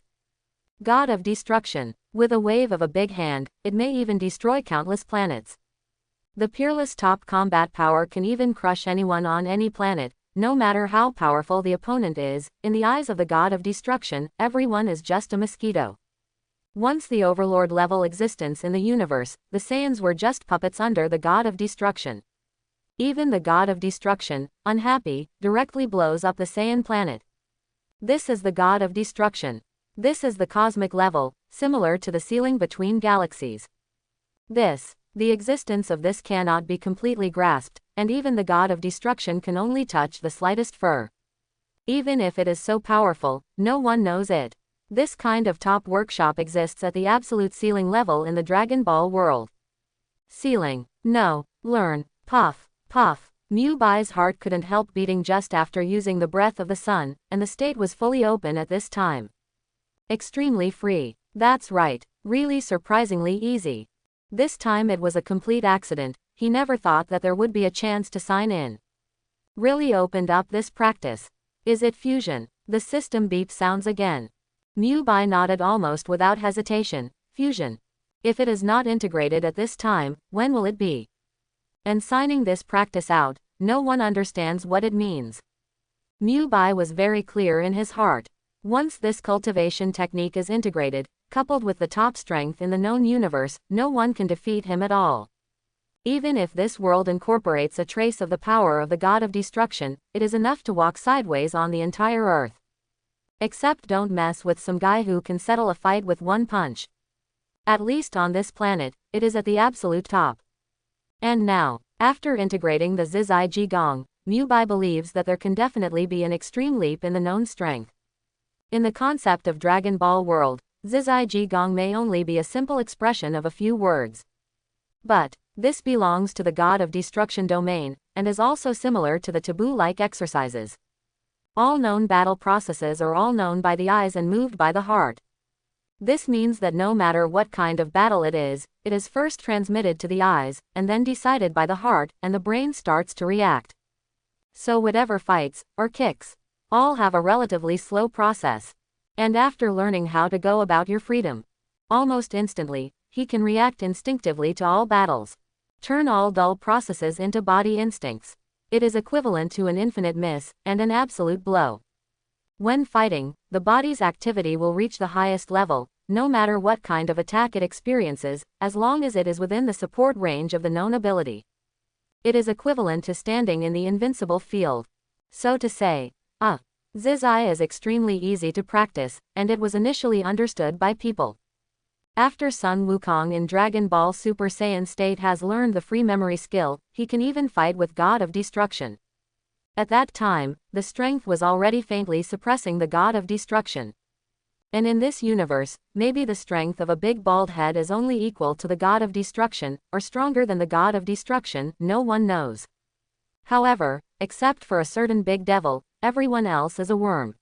God of Destruction. With a wave of a big hand, it may even destroy countless planets. The peerless top combat power can even crush anyone on any planet, no matter how powerful the opponent is. In the eyes of the God of Destruction, everyone is just a mosquito. Once the overlord level existence in the universe, the Saiyans were just puppets under the God of Destruction. Even the God of Destruction, unhappy, directly blows up the Saiyan planet. This is the God of Destruction. This is the cosmic level, similar to the ceiling between galaxies. The existence of this cannot be completely grasped, and even the God of Destruction can only touch the slightest fur. Even if it is so powerful, no one knows it. This kind of top workshop exists at the absolute ceiling level in the Dragon Ball world. Ceiling. No. Learn. Puff. Puff. Mubai's heart couldn't help beating just after using the breath of the sun, and the state was fully open at this time. Extremely free. That's right. Really surprisingly easy. This time it was a complete accident. He never thought that there would be a chance to sign in. Really opened up this practice. Is it fusion? The system beep sounds again. Mubai nodded almost without hesitation. Fusion. If it is not integrated at this time, when will it be? And signing this practice out, no one understands what it means. Mubai was very clear in his heart. Once this cultivation technique is integrated, coupled with the top strength in the known universe, no one can defeat him at all. Even if this world incorporates a trace of the power of the god of destruction, it is enough to walk sideways on the entire earth. Except don't mess with some guy who can settle a fight with one punch. At least on this planet, it is at the absolute top. And now, after integrating the Zizai Jigong, Mubai believes that there can definitely be an extreme leap in the known strength. In the concept of Dragon Ball world, Zizai Jigong may only be a simple expression of a few words. But this belongs to the god of destruction domain, and is also similar to the taboo-like exercises. All known battle processes are all known by the eyes and moved by the heart. This means that no matter what kind of battle it is first transmitted to the eyes, and then decided by the heart, and the brain starts to react. So whatever fights, or kicks, all have a relatively slow process. And after learning how to go about your freedom, almost instantly, he can react instinctively to all battles. Turn all dull processes into body instincts. It is equivalent to an infinite miss, and an absolute blow. When fighting, the body's activity will reach the highest level, no matter what kind of attack it experiences, as long as it is within the support range of the known ability. It is equivalent to standing in the invincible field. So to say, Zizai is extremely easy to practice, and it was initially understood by people. After Sun Wukong in Dragon Ball Super Saiyan state has learned the free memory skill, he can even fight with God of Destruction. At that time, the strength was already faintly suppressing the God of Destruction. And in this universe, maybe the strength of a big bald head is only equal to the God of Destruction, or stronger than the God of Destruction, no one knows. However, except for a certain big devil, everyone else is a worm.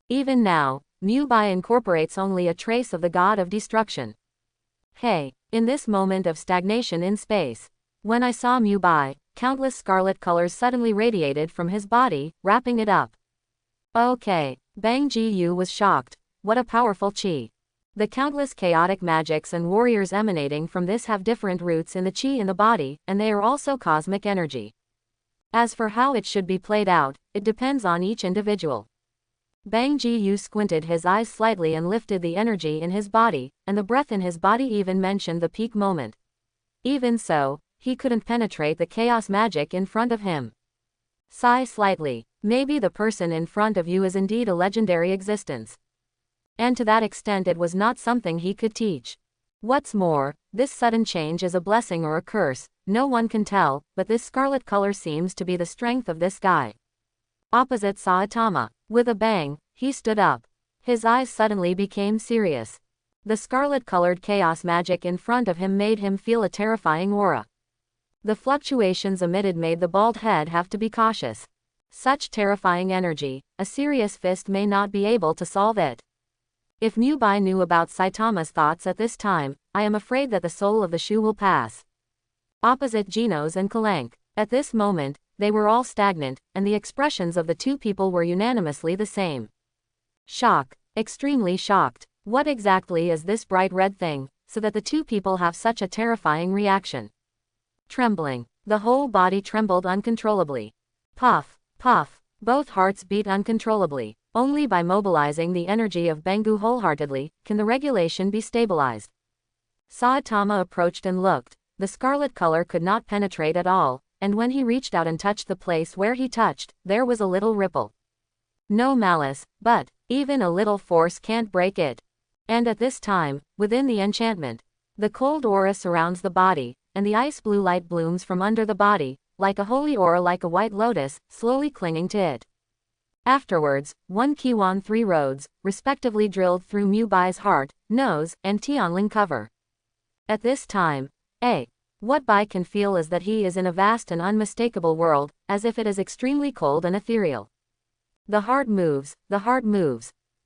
Even now, Mubai incorporates only a trace of the God of Destruction. Hey, in this moment of stagnation in space, when I saw Mubai, countless scarlet colors suddenly radiated from his body, wrapping it up. Okay, Bangu was shocked. What a powerful chi. The countless chaotic magics and warriors emanating from this have different roots in the chi in the body, and they are also cosmic energy. As for how it should be played out, it depends on each individual. Bangu squinted his eyes slightly and lifted the energy in his body, and the breath in his body even mentioned the peak moment. Even so, he couldn't penetrate the chaos magic in front of him. Sigh slightly. Maybe the person in front of you is indeed a legendary existence. And to that extent it was not something he could teach. What's more, this sudden change is a blessing or a curse, no one can tell, but this scarlet color seems to be the strength of this guy. Opposite Saitama. With a bang, he stood up. His eyes suddenly became serious. The scarlet-colored chaos magic in front of him made him feel a terrifying aura. The fluctuations emitted made the bald head have to be cautious. Such terrifying energy, a serious fist may not be able to solve it. If Mubai knew about Saitama's thoughts at this time, I am afraid that the soul of the shoe will pass. Opposite Genos and Kalank. At this moment, they were all stagnant, and the expressions of the two people were unanimously the same. Shock. Extremely shocked. What exactly is this bright red thing, so that the two people have such a terrifying reaction? Trembling. The whole body trembled uncontrollably. Puff, puff. Both hearts beat uncontrollably. Only by mobilizing the energy of Bangu wholeheartedly, can the regulation be stabilized. Saitama approached and looked. The scarlet color could not penetrate at all, and when he reached out and touched the place where he touched, there was a little ripple. No malice, but even a little force can't break it. And at this time, within the enchantment, the cold aura surrounds the body, and the ice blue light blooms from under the body, like a holy aura, like a white lotus, slowly clinging to it. Afterwards, 1 Kiwan 3 roads, respectively drilled through Mubai's heart, nose, and Tianling cover. At this time, what Bai can feel is that he is in a vast and unmistakable world, as if it is extremely cold and ethereal. The heart moves,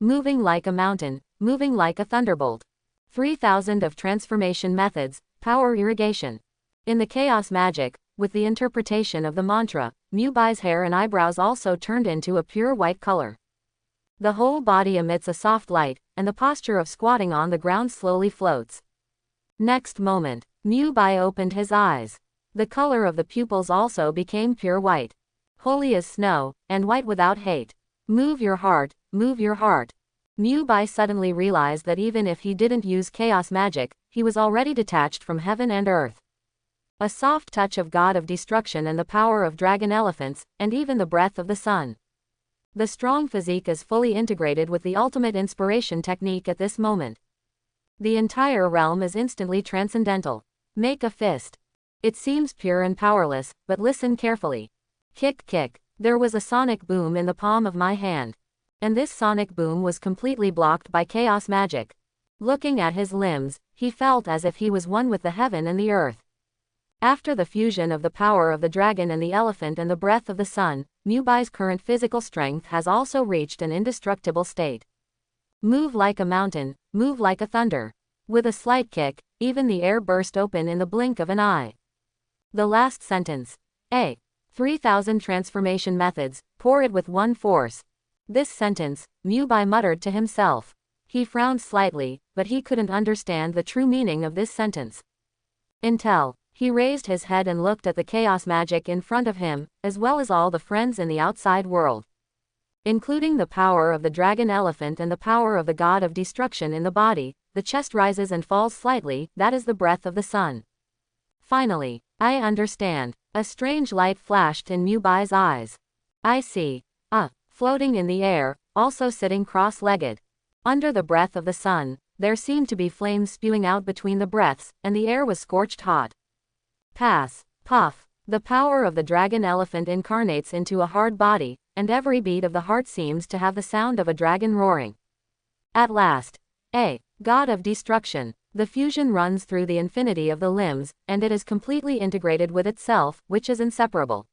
moving like a mountain, moving like a thunderbolt. 3,000 of transformation methods, power irrigation. In the chaos magic, with the interpretation of the mantra, Mubai's hair and eyebrows also turned into a pure white color. The whole body emits a soft light, and the posture of squatting on the ground slowly floats. Next moment, Mubai opened his eyes. The color of the pupils also became pure white. Holy as snow, and white without hate. Move your heart, move your heart. Mubai suddenly realized that even if he didn't use chaos magic, he was already detached from heaven and earth. A soft touch of God of Destruction and the power of dragon elephants, and even the breath of the sun. The strong physique is fully integrated with the ultimate inspiration technique at this moment. The entire realm is instantly transcendental. Make a fist. It seems pure and powerless, but listen carefully. Kick, kick. There was a sonic boom in the palm of my hand. And this sonic boom was completely blocked by chaos magic. Looking at his limbs, he felt as if he was one with the heaven and the earth. After the fusion of the power of the dragon and the elephant and the breath of the sun, Mubai's current physical strength has also reached an indestructible state. Move like a mountain, move like a thunder. With a slight kick, even the air burst open in the blink of an eye. The last sentence. 3,000 transformation methods, pour it with one force. This sentence, Mubai muttered to himself. He frowned slightly, but he couldn't understand the true meaning of this sentence. Until he raised his head and looked at the chaos magic in front of him, as well as all the friends in the outside world. Including the power of the dragon elephant and the power of the god of destruction in the body, the chest rises and falls slightly, that is the breath of the sun. Finally, I understand. A strange light flashed in Mubai's eyes. I see. Floating in the air, also sitting cross-legged. Under the breath of the sun, there seemed to be flames spewing out between the breaths, and the air was scorched hot. Pass. Puff. The power of the dragon elephant incarnates into a hard body, and every beat of the heart seems to have the sound of a dragon roaring. At last. God of destruction. The fusion runs through the infinity of the limbs, and it is completely integrated with itself, which is inseparable.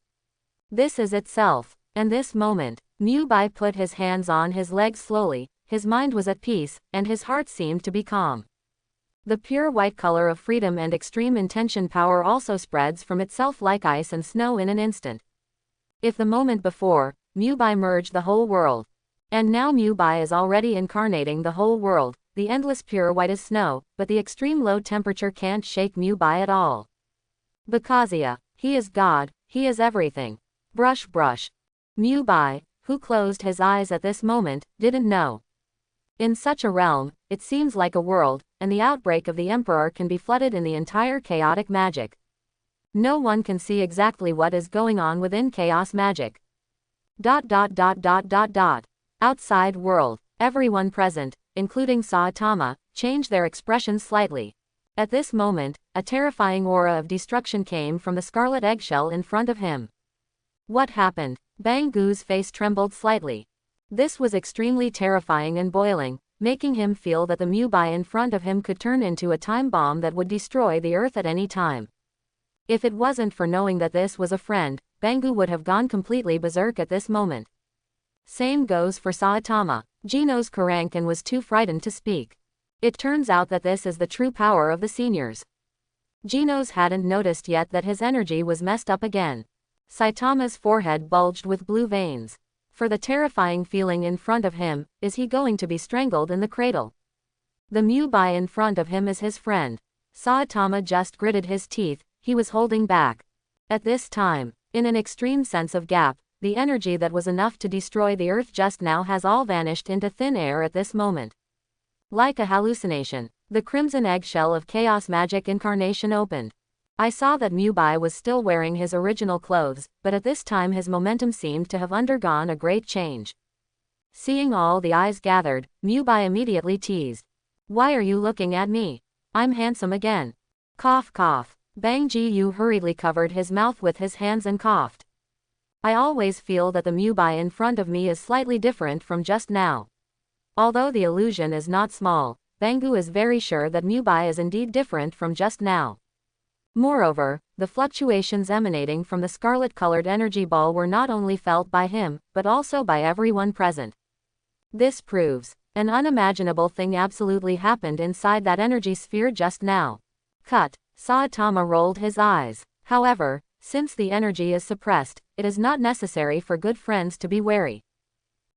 This is itself. And this moment, Mubai put his hands on his legs slowly, his mind was at peace, and his heart seemed to be calm. The pure white color of freedom and extreme intention power also spreads from itself like ice and snow in an instant. If the moment before, Mubai merged the whole world. And now Mubai is already incarnating the whole world. The endless pure white is snow, but the extreme low temperature can't shake Mubai at all. Bakasia, he is God, he is everything. Brush brush. Mubai, who closed his eyes at this moment, didn't know. In such a realm, it seems like a world, and the outbreak of the Emperor can be flooded in the entire chaotic magic. No one can see exactly what is going on within chaos magic. Outside world, everyone present, including Saitama, changed their expressions slightly. At this moment, a terrifying aura of destruction came from the scarlet eggshell in front of him. What happened? Bangu's face trembled slightly. This was extremely terrifying and boiling, making him feel that the Mubai in front of him could turn into a time bomb that would destroy the earth at any time. If it wasn't for knowing that this was a friend, Bangu would have gone completely berserk at this moment. Same goes for Saitama. Geno's Karankan was too frightened to speak. It turns out that this is the true power of the seniors. Geno's hadn't noticed yet that his energy was messed up again. Saitama's forehead bulged with blue veins. For the terrifying feeling in front of him, is he going to be strangled in the cradle? The Mubai in front of him is his friend. Saitama just gritted his teeth, he was holding back. At this time, in an extreme sense of gap, the energy that was enough to destroy the earth just now has all vanished into thin air at this moment. Like a hallucination, the crimson eggshell of chaos magic incarnation opened. I saw that Mubai was still wearing his original clothes, but at this time his momentum seemed to have undergone a great change. Seeing all the eyes gathered, Mubai immediately teased. Why are you looking at me? I'm handsome again. Cough cough. Bang Ji-yu hurriedly covered his mouth with his hands and coughed. I always feel that the Mubai in front of me is slightly different from just now. Although the illusion is not small, Bangu is very sure that Mubai is indeed different from just now. Moreover, the fluctuations emanating from the scarlet-colored energy ball were not only felt by him, but also by everyone present. This proves, an unimaginable thing absolutely happened inside that energy sphere just now. Cut. Saitama rolled his eyes. However, since the energy is suppressed, it is not necessary for good friends to be wary.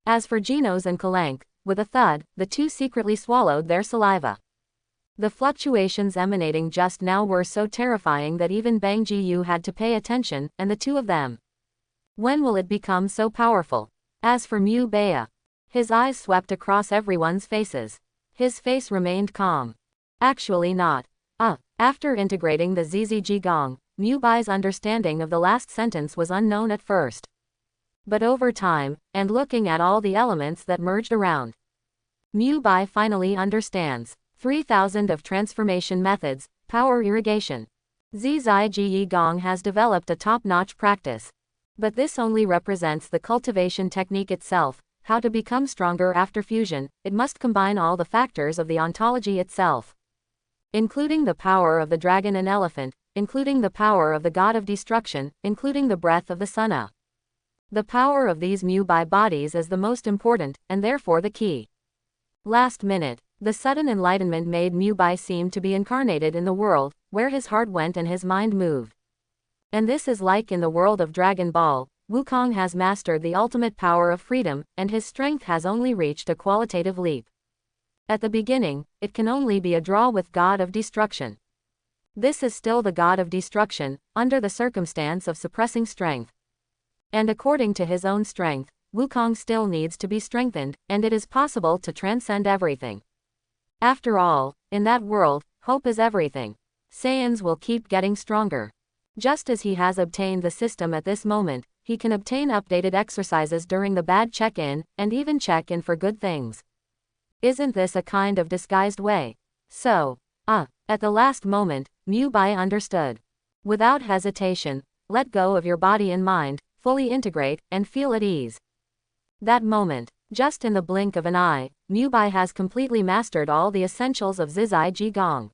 As for Genos and Kalank, with a thud, the two secretly swallowed their saliva. The fluctuations emanating just now were so terrifying that even Bang Ji-yu had to pay attention, and the two of them. When will it become so powerful? As for Mubai, his eyes swept across everyone's faces. His face remained calm. Actually not. After integrating the ZZG Gong, Mubai's understanding of the last sentence was unknown at first. But over time, and looking at all the elements that merged around, Mubai finally understands. 3000 of transformation methods, power irrigation. Zhi Gong has developed a top-notch practice. But this only represents the cultivation technique itself. How to become stronger after fusion, it must combine all the factors of the ontology itself, including the power of the dragon and elephant, including the power of the god of destruction, including the breath of the sun. The power of these Mubai bodies is the most important, and therefore the key. Last minute, the sudden enlightenment made Mubai seem to be incarnated in the world, where his heart went and his mind moved. And this is like in the world of Dragon Ball, Wukong has mastered the ultimate power of freedom, and his strength has only reached a qualitative leap. At the beginning, it can only be a draw with God of Destruction. This is still the God of Destruction, under the circumstance of suppressing strength. And according to his own strength, Wukong still needs to be strengthened, and it is possible to transcend everything. After all, in that world, hope is everything. Saiyans will keep getting stronger. Just as he has obtained the system at this moment, he can obtain updated exercises during the bad check-in, and even check-in for good things. Isn't this a kind of disguised way? So, at the last moment, Mubai understood. Without hesitation, let go of your body and mind, fully integrate, and feel at ease. That moment, just in the blink of an eye, Mubai has completely mastered all the essentials of Zhi Gong.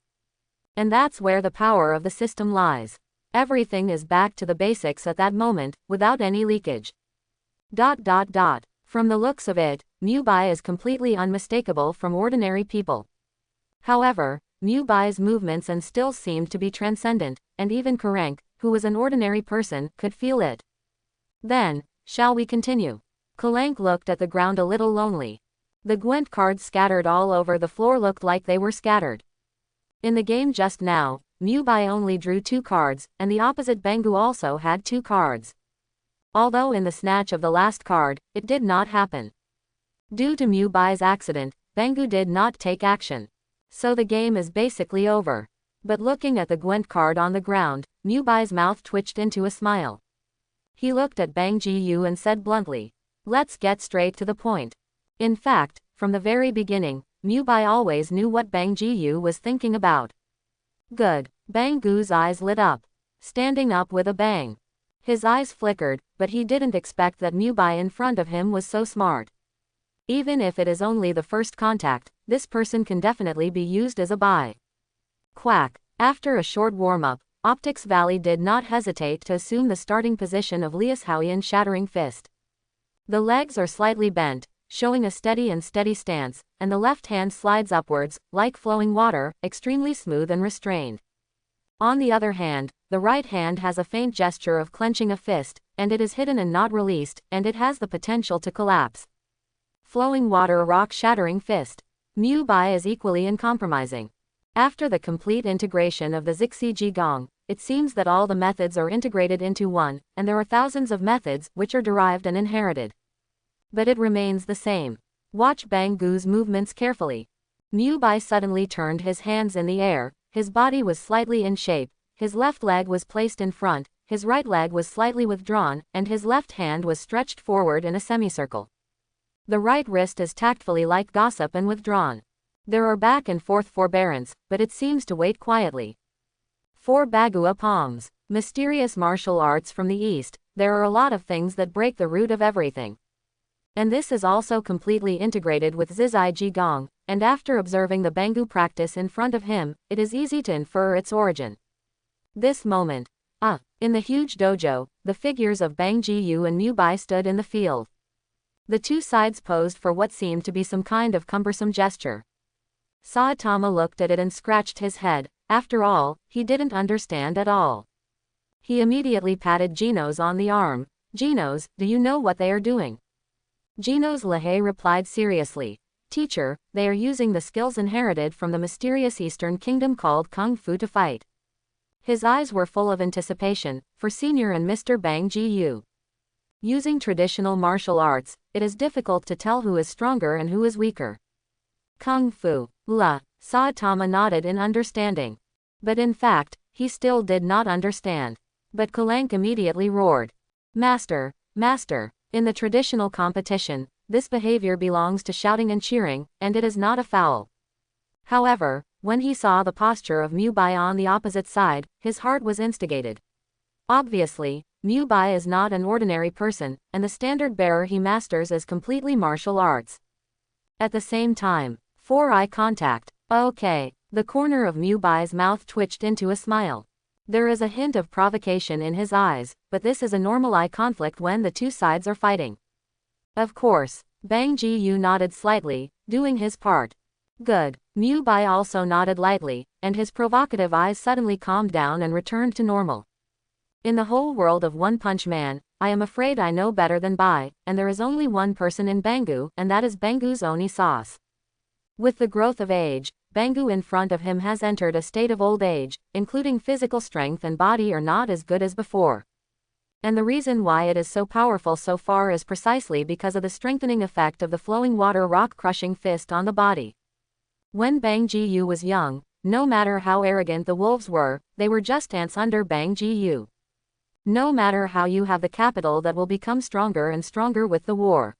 And that's where the power of the system lies. Everything is back to the basics at that moment, without any leakage. From the looks of it, Mubai is completely unmistakable from ordinary people. However, Mubai's movements and still seemed to be transcendent, and even Karenk, who was an ordinary person, could feel it. Then, shall we continue? Kalenk looked at the ground a little lonely. The Gwent cards scattered all over the floor looked like they were scattered. In the game just now, Mubai only drew 2 cards, and the opposite Bangu also had 2 cards. Although in the snatch of the last card, it did not happen. Due to Mubai's accident, Bangu did not take action. So the game is basically over. But looking at the Gwent card on the ground, Mubai's mouth twitched into a smile. He looked at Bang Ji-yu and said bluntly, "Let's get straight to the point." In fact, from the very beginning, Mubai always knew what Bang Ji-yu was thinking about. Good. Bangu's eyes lit up, standing up with a bang. His eyes flickered, but he didn't expect that Mubai in front of him was so smart. Even if it is only the first contact, this person can definitely be used as a buy. Quack. After a short warm-up, Optics Valley did not hesitate to assume the starting position of Lias Haoyan Shattering Fist. The legs are slightly bent, showing a steady stance, and the left hand slides upwards, like flowing water, extremely smooth and restrained. On the other hand, the right hand has a faint gesture of clenching a fist, and it is hidden and not released, and it has the potential to collapse. Flowing water rock shattering fist. Mubai is equally uncompromising. After the complete integration of the Zhi Gong, it seems that all the methods are integrated into one, and there are thousands of methods which are derived and inherited. But it remains the same. Watch Bangu's movements carefully. Mubai suddenly turned his hands in the air, his body was slightly in shape, his left leg was placed in front, his right leg was slightly withdrawn, and his left hand was stretched forward in a semicircle. The right wrist is tactfully like gossip and withdrawn. There are back and forth forbearance, but it seems to wait quietly. 4 Bagua palms. Mysterious martial arts from the East, there are a lot of things that break the root of everything. And this is also completely integrated with Zhi Gong, and after observing the Bangu practice in front of him, it is easy to infer its origin. This moment. In the huge dojo, the figures of Bang Ji-yu and Mubai stood in the field. The two sides posed for what seemed to be some kind of cumbersome gesture. Saitama looked at it and scratched his head. After all, he didn't understand at all. He immediately patted Genos on the arm. "Genos, do you know what they are doing?" Genos Lahey replied seriously. "Teacher, they are using the skills inherited from the mysterious Eastern kingdom called Kung Fu to fight." His eyes were full of anticipation, for Senior and Mr. Bang Ji-yu. Using traditional martial arts, it is difficult to tell who is stronger and who is weaker. Kung Fu. Saitama nodded in understanding. But in fact, he still did not understand. But Kalank immediately roared. Master, master, in the traditional competition, this behavior belongs to shouting and cheering, and it is not a foul. However, when he saw the posture of Mubai on the opposite side, his heart was instigated. Obviously, Mubai is not an ordinary person, and the standard bearer he masters is completely martial arts. At the same time, 4-eye contact. Okay. The corner of Mubai's mouth twitched into a smile. There is a hint of provocation in his eyes, but this is a normal eye conflict when the two sides are fighting. Of course, Bangu nodded slightly, doing his part. Good. Mubai also nodded lightly, and his provocative eyes suddenly calmed down and returned to normal. In the whole world of One Punch Man, I am afraid I know better than Bai, and there is only one person in Bangu, and that is Bangu's Oni sauce. With the growth of age, Bangu in front of him has entered a state of old age, including physical strength and body are not as good as before. And the reason why it is so powerful so far is precisely because of the strengthening effect of the flowing water rock-crushing fist on the body. When Bangu was young, no matter how arrogant the wolves were, they were just ants under Bangu. No matter how you have the capital that will become stronger and stronger with the war.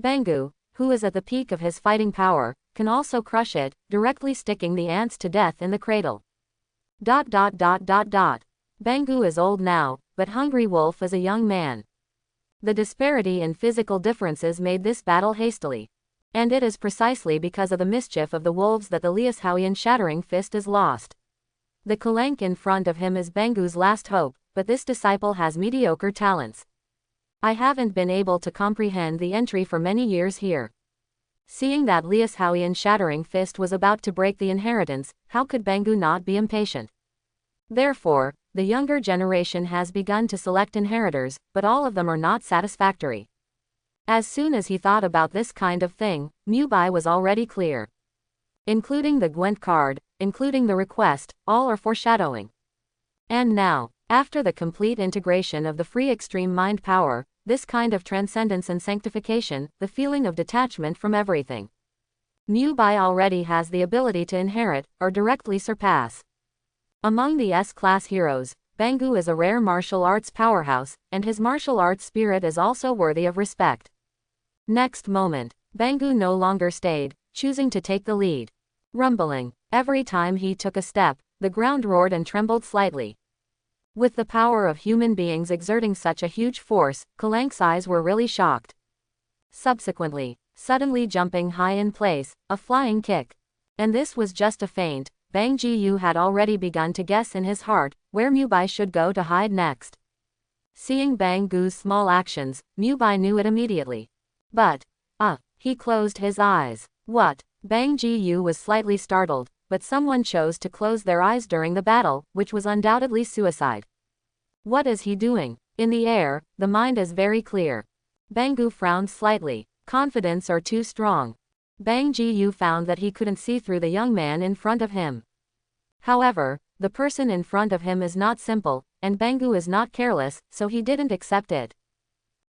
Bangu, who is at the peak of his fighting power, can also crush it, directly sticking the ants to death in the cradle. Bangu is old now, but Hungry Wolf is a young man. The disparity in physical differences made this battle hastily. And it is precisely because of the mischief of the wolves that the Liashowian Shattering Fist is lost. The Kalank in front of him is Bangu's last hope, but this disciple has mediocre talents. I haven't been able to comprehend the entry for many years here. Seeing that Liashowian Shattering Fist was about to break the inheritance, how could Bangu not be impatient? Therefore, the younger generation has begun to select inheritors, but all of them are not satisfactory. As soon as he thought about this kind of thing, Mubai was already clear. Including the Gwent card, including the request, all are foreshadowing. And now, after the complete integration of the free extreme mind power, this kind of transcendence and sanctification, the feeling of detachment from everything. Mubai already has the ability to inherit, or directly surpass. Among the S-class heroes, Bangu is a rare martial arts powerhouse, and his martial arts spirit is also worthy of respect. Next moment, Bangu no longer stayed, choosing to take the lead. Rumbling, every time he took a step, the ground roared and trembled slightly. With the power of human beings exerting such a huge force, Kalank's eyes were really shocked. Subsequently, suddenly jumping high in place, a flying kick. And this was just a feint. Bangu had already begun to guess in his heart where Mubai should go to hide next. Seeing Bangu's small actions, Mubai knew it immediately. But, he closed his eyes. What? Bangu was slightly startled, but someone chose to close their eyes during the battle, which was undoubtedly suicide. What is he doing? In the air, the mind is very clear. Bangu frowned slightly. Confidence or too strong. Bangu found that he couldn't see through the young man in front of him. However, the person in front of him is not simple, and Bangu is not careless, so he didn't accept it.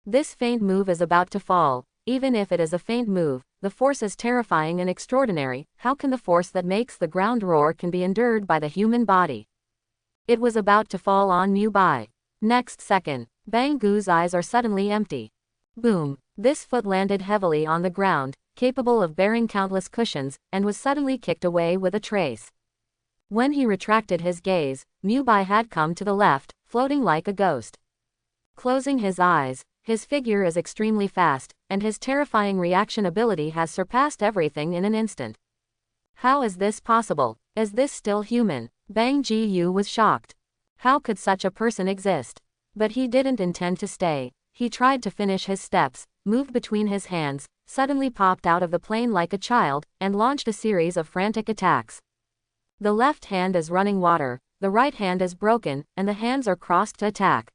This feint move is about to fall. Even if it is a feint move, the force is terrifying and extraordinary. How can the force that makes the ground roar can be endured by the human body? It was about to fall on Mubai. Next second, Bangu's eyes are suddenly empty. Boom! This foot landed heavily on the ground, capable of bearing countless cushions, and was suddenly kicked away with a trace. When he retracted his gaze, Mubai had come to the left, floating like a ghost. Closing his eyes, his figure is extremely fast, and his terrifying reaction ability has surpassed everything in an instant. How is this possible? Is this still human? Bangu was shocked. How could such a person exist? But he didn't intend to stay. He tried to finish his steps, moved between his hands, suddenly popped out of the plane like a child, and launched a series of frantic attacks. The left hand is running water, the right hand is broken, and the hands are crossed to attack.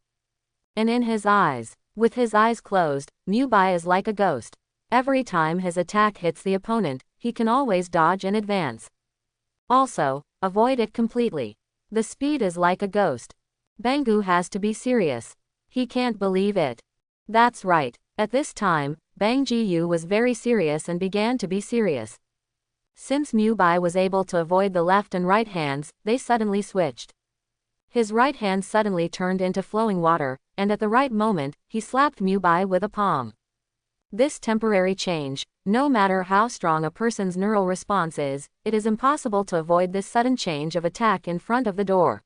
And in his eyes, with his eyes closed, Mubai is like a ghost. Every time his attack hits the opponent, he can always dodge and advance. Also, avoid it completely. The speed is like a ghost. Bangu has to be serious. He can't believe it. That's right. At this time, Bangu was very serious and began to be serious. Since Mubai was able to avoid the left and right hands, they suddenly switched. His right hand suddenly turned into flowing water, and at the right moment, he slapped Mubai with a palm. This temporary change, no matter how strong a person's neural response is, it is impossible to avoid this sudden change of attack in front of the door.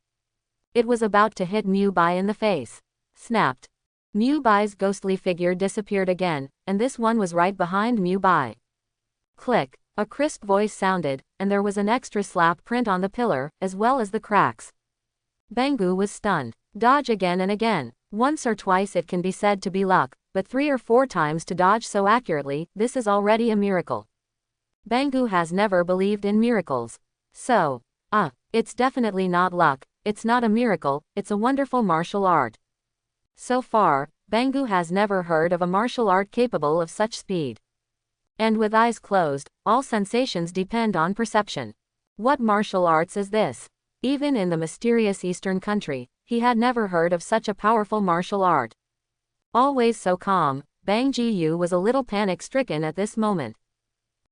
It was about to hit Mubai in the face. Snapped. Mubai's ghostly figure disappeared again, and this one was right behind Mubai. Click. A crisp voice sounded, and there was an extra slap print on the pillar, as well as the cracks. Bangu was stunned. Dodge again and again. Once or twice it can be said to be luck, but 3 or 4 times to dodge so accurately, this is already a miracle. Bangu has never believed in miracles. So, it's definitely not luck, it's not a miracle, it's a wonderful martial art. So far, Bangu has never heard of a martial art capable of such speed. And with eyes closed, all sensations depend on perception. What martial arts is this? Even in the mysterious Eastern country, he had never heard of such a powerful martial art. Always so calm, Bang Ji-yu was a little panic-stricken at this moment.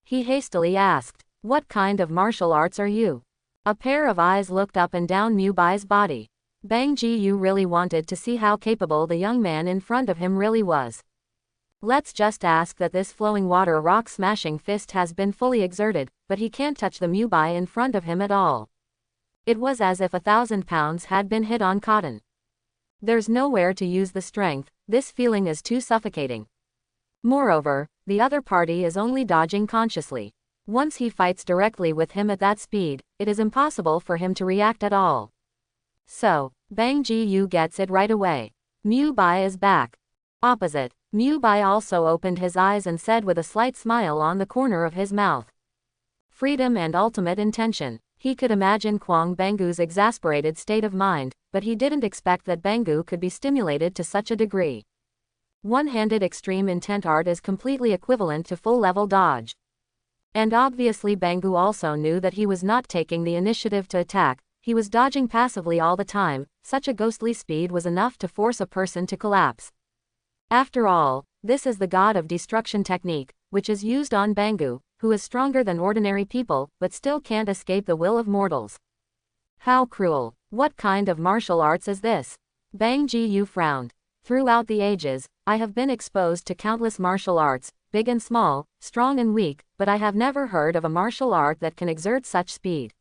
He hastily asked, "What kind of martial arts are you?" A pair of eyes looked up and down Mubai's body. Bang Ji-yu really wanted to see how capable the young man in front of him really was. Let's just ask that this flowing water rock-smashing fist has been fully exerted, but he can't touch the Mubai in front of him at all. It was as if 1,000 pounds had been hit on cotton. There's nowhere to use the strength, this feeling is too suffocating. Moreover, the other party is only dodging consciously. Once he fights directly with him at that speed, it is impossible for him to react at all. So, Bang Ji-yu gets it right away. Mubai is back. Opposite, Mubai also opened his eyes and said with a slight smile on the corner of his mouth. Freedom and ultimate intention. He could imagine Kwang Bangu's exasperated state of mind, but he didn't expect that Bangu could be stimulated to such a degree. One-handed extreme intent art is completely equivalent to full-level dodge. And obviously Bangu also knew that he was not taking the initiative to attack, he was dodging passively all the time, such a ghostly speed was enough to force a person to collapse. After all, this is the god of destruction technique, which is used on Bangu, who is stronger than ordinary people, but still can't escape the will of mortals. How cruel. What kind of martial arts is this? Bang Ji-yu frowned. Throughout the ages, I have been exposed to countless martial arts, big and small, strong and weak, but I have never heard of a martial art that can exert such speed.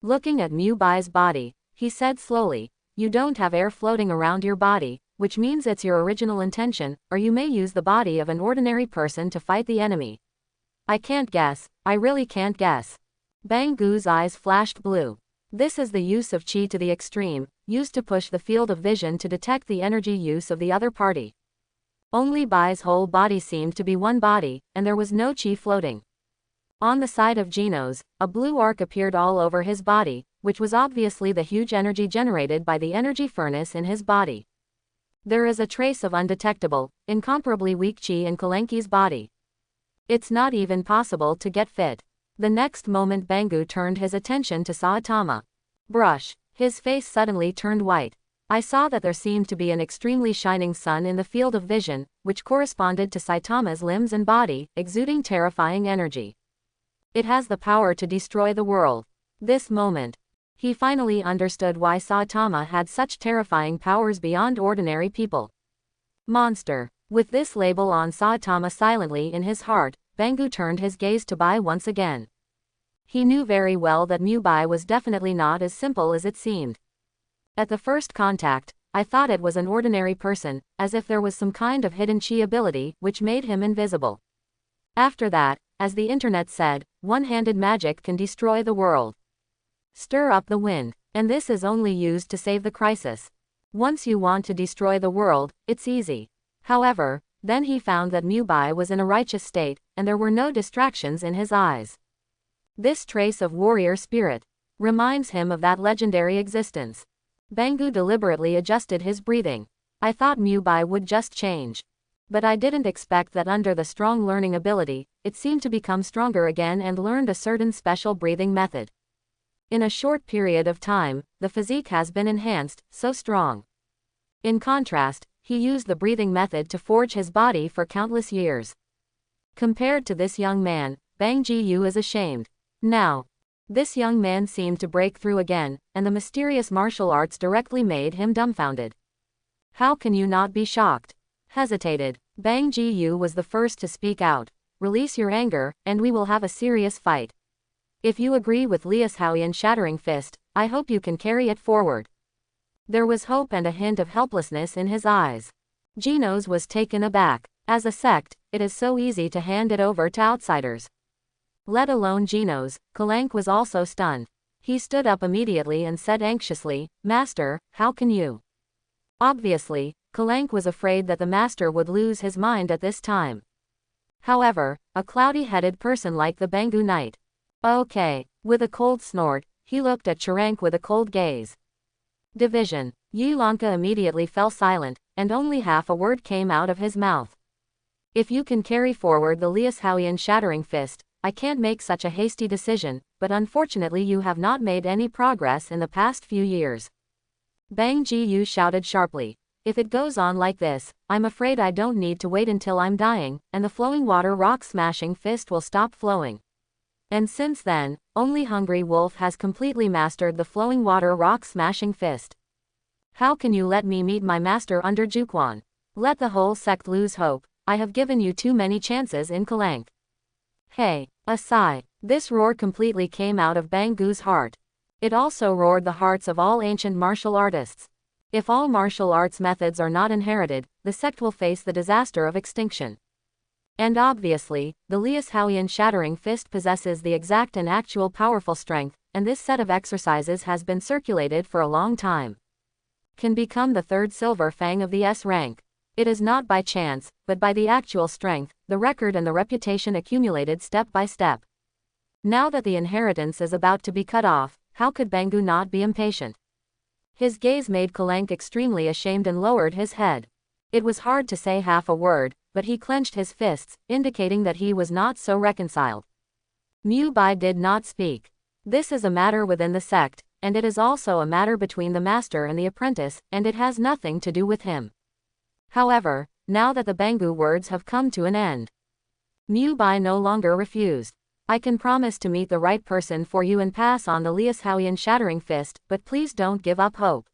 Looking at Mubai's body, he said slowly, "You don't have air floating around your body, which means it's your original intention, or you may use the body of an ordinary person to fight the enemy." I can't guess, I really can't guess. Bangu's eyes flashed blue. This is the use of chi to the extreme, used to push the field of vision to detect the energy use of the other party. Only Bai's whole body seemed to be one body, and there was no chi floating. On the side of Geno's, a blue arc appeared all over his body, which was obviously the huge energy generated by the energy furnace in his body. There is a trace of undetectable, incomparably weak chi in Kalenki's body. It's not even possible to get fit. The next moment Bangu turned his attention to Saitama. Brush. His face suddenly turned white. I saw that there seemed to be an extremely shining sun in the field of vision, which corresponded to Saitama's limbs and body, exuding terrifying energy. It has the power to destroy the world. This moment, he finally understood why Saitama had such terrifying powers beyond ordinary people. Monster. With this label on Saitama silently in his heart, Bangu turned his gaze to Bai once again. He knew very well that Mubai was definitely not as simple as it seemed. At the first contact, I thought it was an ordinary person, as if there was some kind of hidden chi ability which made him invisible. After that, as the internet said, one-handed magic can destroy the world. Stir up the wind, and this is only used to save the crisis. Once you want to destroy the world, it's easy. However, then he found that Mubai was in a righteous state, and there were no distractions in his eyes. This trace of warrior spirit reminds him of that legendary existence. Bangu deliberately adjusted his breathing. I thought Mubai would just change. But I didn't expect that under the strong learning ability, it seemed to become stronger again and learned a certain special breathing method. In a short period of time, the physique has been enhanced, so strong. In contrast, he used the breathing method to forge his body for countless years. Compared to this young man, Bang Ji-yu is ashamed. Now, This young man seemed to break through again, and the mysterious martial arts directly made him dumbfounded. How can you not be shocked? Hesitated. Bang Ji-yu was the first to speak out. Release your anger, and we will have a serious fight. If you agree with Lias Haoyan Shattering Fist, I hope you can carry it forward. There was hope and a hint of helplessness in his eyes. Genos was taken aback. As a sect, it is so easy to hand it over to outsiders. Let alone Genos, Kalank was also stunned. He stood up immediately and said anxiously, Master, how can you? Obviously, Kalank was afraid that the master would lose his mind at this time. However, a cloudy-headed person like the Bangu Knight. Okay. With a cold snort, he looked at Chirank with a cold gaze. Division. Yi Lanka immediately fell silent, and only half a word came out of his mouth. If you can carry forward the Lias Haoyan Shattering Fist, I can't make such a hasty decision, but unfortunately you have not made any progress in the past few years. Bang Ji-yu shouted sharply. If it goes on like this, I'm afraid I don't need to wait until I'm dying, and the flowing water rock smashing fist will stop flowing. And since then, only Hungry Wolf has completely mastered the flowing water rock smashing fist. How can you let me meet my master under Juquan? Let the whole sect lose hope. I have given you too many chances in Kalank. Hey, a sigh. This roar completely came out of Bangu's heart. It also roared the hearts of all ancient martial artists. If all martial arts methods are not inherited, the sect will face the disaster of extinction. And obviously, the Lias Haoyan Shattering Fist possesses the exact and actual powerful strength, and this set of exercises has been circulated for a long time. Can become the third Silver Fang of the S rank. It is not by chance, but by the actual strength, the record and the reputation accumulated step by step. Now that the inheritance is about to be cut off, how could Bangu not be impatient? His gaze made Kalank extremely ashamed and lowered his head. It was hard to say half a word, but he clenched his fists, indicating that he was not so reconciled. Mubai did not speak. This is a matter within the sect, and it is also a matter between the master and the apprentice, and it has nothing to do with him. However, now that the Bangu words have come to an end, Mubai no longer refused. I can promise to meet the right person for you and pass on the Lias Haoyan Shattering Fist, but please don't give up hope.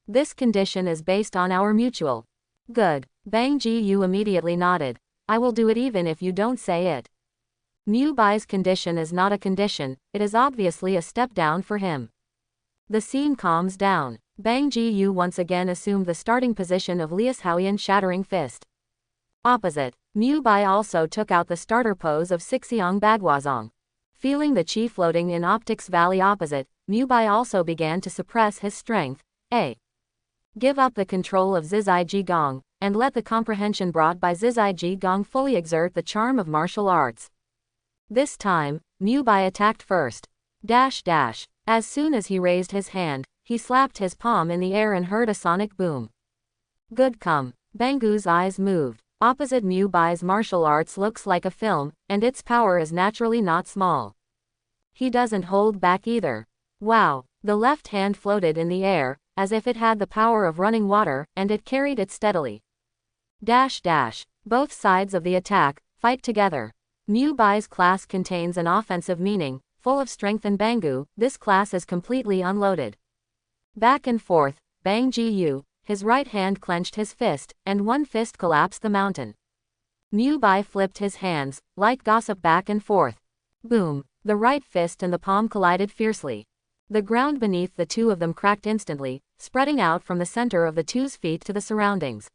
This condition is based on our mutual. Good. Bang Ji-yu immediately nodded. I will do it even if you don't say it. Mubai's condition is not a condition, it is obviously a step down for him. The scene calms down. Bang Ji-yu once again assumed the starting position of Lias Haoyan Shattering Fist. Opposite, Mubai also took out the starter pose of Sixiong Bagwazong. Feeling the chi floating in Optics Valley opposite, Mubai also began to suppress his strength. Give up the control of Zizai Jigong, and let the comprehension brought by Zizai Jigong fully exert the charm of martial arts. This time, Mubai attacked first. As soon as he raised his hand, he slapped his palm in the air and heard a sonic boom. Good come. Bangu's eyes moved. Opposite Mubai's martial arts looks like a film, and its power is naturally not small. He doesn't hold back either. Wow, the left hand floated in the air, as if it had the power of running water, and it carried it steadily. Both sides of the attack fight together. Mubai's class contains an offensive meaning, full of strength, and Bangu, this class is completely unloaded. Back and forth, Bang Ji-yu, his right hand clenched his fist, and one fist collapsed the mountain. Mubai flipped his hands, like gossip, back and forth. Boom, the right fist and the palm collided fiercely. The ground beneath the two of them cracked instantly, spreading out from the center of the two's feet to the surroundings.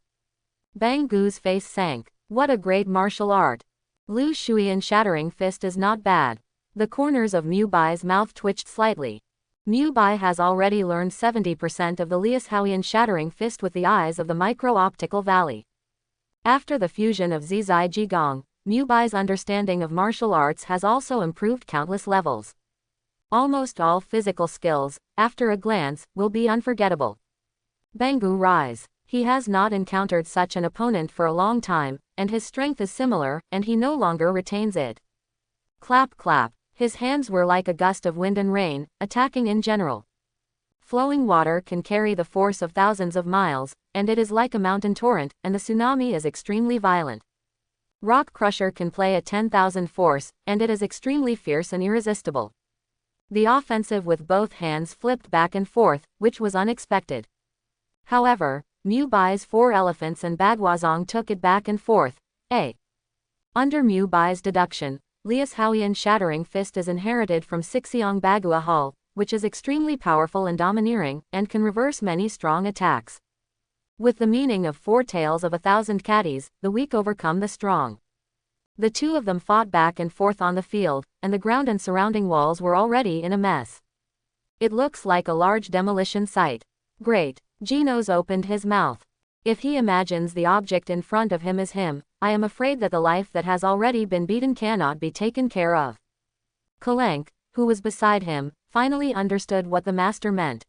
Bangu's face sank. What a great martial art. Lu Shuiyan Shattering Fist is not bad. The corners of Mubai's mouth twitched slightly. Mubai has already learned 70% of the Lias Haoyan Shattering Fist with the eyes of the micro-optical valley. After the fusion of Zizai Jigong, Mubai's understanding of martial arts has also improved countless levels. Almost all physical skills, after a glance, will be unforgettable. Bangu rise. He has not encountered such an opponent for a long time, and his strength is similar, and he no longer retains it. Clap clap. His hands were like a gust of wind and rain, attacking in general. Flowing water can carry the force of thousands of miles, and it is like a mountain torrent, and the tsunami is extremely violent. Rock Crusher can play a 10,000 force, and it is extremely fierce and irresistible. The offensive with both hands flipped back and forth, which was unexpected. However, Mubai's 4 elephants and Bagwazong took it back and forth. Under Mubai's deduction, Lias Houyan Shattering Fist is inherited from Sixiong Bagua Hall, which is extremely powerful and domineering, and can reverse many strong attacks. With the meaning of 4 tails of 1,000 caddies, the weak overcome the strong. The two of them fought back and forth on the field, and the ground and surrounding walls were already in a mess. It looks like a large demolition site. Great. Genos opened his mouth. If he imagines the object in front of him is him, I am afraid that the life that has already been beaten cannot be taken care of. Kalenk, who was beside him, finally understood what the master meant.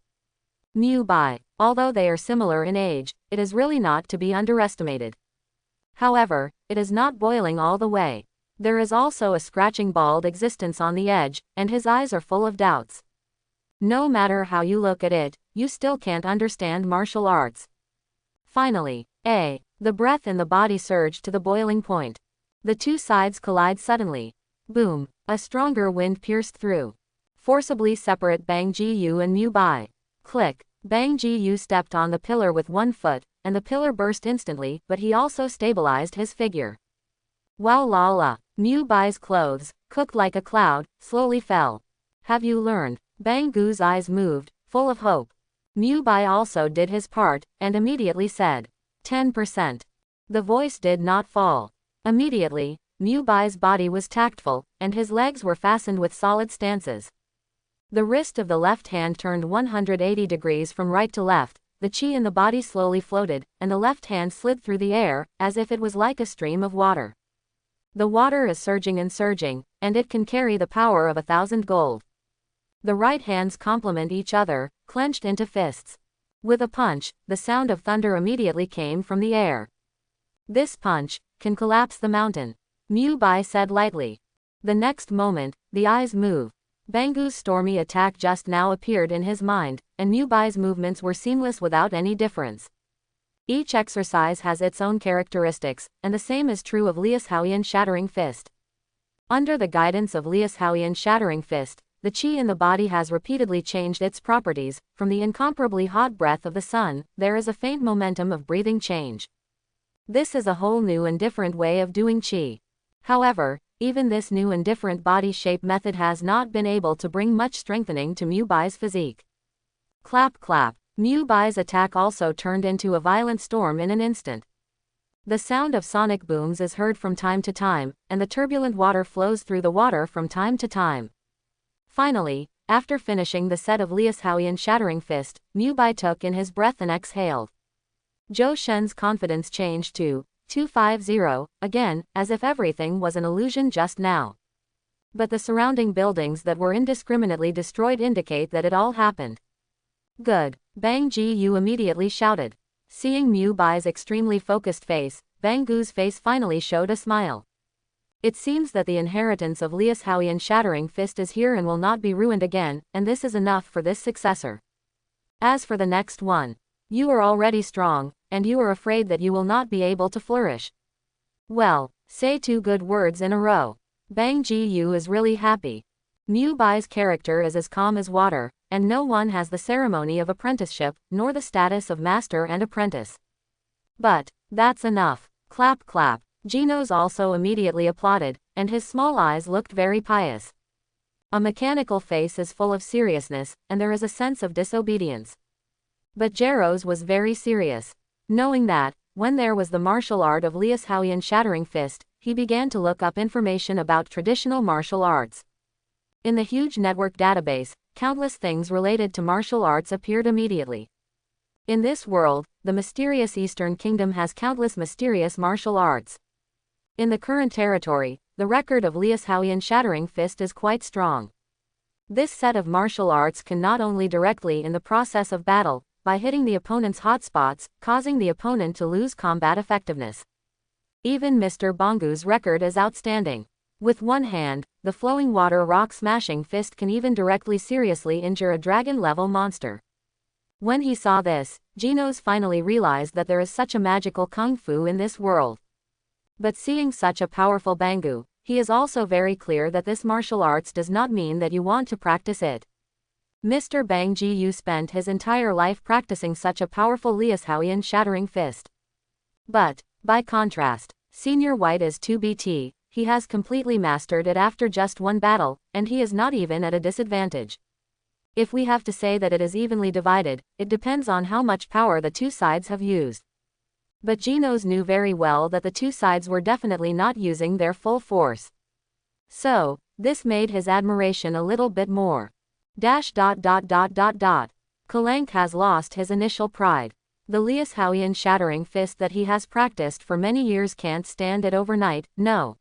Mubai, although they are similar in age, it is really not to be underestimated. However, it is not boiling all the way. There is also a scratching bald existence on the edge, and his eyes are full of doubts. No matter how you look at it, you still can't understand martial arts. Finally, the breath in the body surged to the boiling point. The two sides collide suddenly. Boom, a stronger wind pierced through. Forcibly separate Bang Ji-yu and Mubai. Click, Bang Ji-yu stepped on the pillar with one foot, and the pillar burst instantly, but he also stabilized his figure. Wow la la, Mubai's clothes, cooked like a cloud, slowly fell. Have you learned? Bangu's eyes moved, full of hope. Mubai also did his part, and immediately said, 10%. The voice did not fall. Immediately, Mubai's body was tactful, and his legs were fastened with solid stances. The wrist of the left hand turned 180 degrees from right to left, the chi in the body slowly floated, and the left hand slid through the air, as if it was like a stream of water. The water is surging, and it can carry the power of 1,000 gold. The right hands complement each other, clenched into fists. With a punch, the sound of thunder immediately came from the air. This punch can collapse the mountain, Mubai said lightly. The next moment, the eyes move. Bangu's stormy attack just now appeared in his mind, and Mubai's movements were seamless without any difference. Each exercise has its own characteristics, and the same is true of Lias Houyan Shattering Fist. Under the guidance of Lias Houyan Shattering Fist, the chi in the body has repeatedly changed its properties. From the incomparably hot breath of the sun, there is a faint momentum of breathing change. This is a whole new and different way of doing chi. However, even this new and different body shape method has not been able to bring much strengthening to Mubai's physique. Clap clap. Mubai's attack also turned into a violent storm in an instant. The sound of sonic booms is heard from time to time, and the turbulent water flows through the water from time to time. Finally, after finishing the set of Lias Houyan Shattering Fist, Mubai took in his breath and exhaled. Zhou Shen's confidence changed to 250, again, as if everything was an illusion just now. But the surrounding buildings that were indiscriminately destroyed indicate that it all happened. Good, Bang Ji-yu immediately shouted. Seeing Mubai's extremely focused face, Bangu's face finally showed a smile. It seems that the inheritance of Lias Houyan Shattering Fist is here and will not be ruined again, and this is enough for this successor. As for the next one, you are already strong, and you are afraid that you will not be able to flourish. Well, say 2 good words in a row. Bang Ji-yu is really happy. Mubai's character is as calm as water, and no one has the ceremony of apprenticeship, nor the status of master and apprentice. But, that's enough. Clap clap. Genos also immediately applauded, and his small eyes looked very pious. A mechanical face is full of seriousness, and there is a sense of disobedience. But Jeros was very serious. Knowing that, when there was the martial art of Lias Houyan Shattering Fist, he began to look up information about traditional martial arts. In the huge network database, countless things related to martial arts appeared immediately. In this world, the mysterious Eastern Kingdom has countless mysterious martial arts. In the current territory, the record of Lias Houyan Shattering Fist is quite strong. This set of martial arts can not only directly in the process of battle, by hitting the opponent's hotspots, causing the opponent to lose combat effectiveness. Even Mr. Bangu's record is outstanding. With one hand, the flowing water rock-smashing fist can even directly seriously injure a dragon-level monster. When he saw this, Genos finally realized that there is such a magical kung fu in this world. But seeing such a powerful Bangu, he is also very clear that this martial arts does not mean that you want to practice it. Mr. Bangu spent his entire life practicing such a powerful Liushowian shattering fist. But, by contrast, Senior White is 2BT, he has completely mastered it after just one battle, and he is not even at a disadvantage. If we have to say that it is evenly divided, it depends on how much power the two sides have used. But Genos knew very well that the two sides were definitely not using their full force. So, this made his admiration a little bit more. Kalank has lost his initial pride. The Liushowian shattering fist that he has practiced for many years can't stand it overnight, no.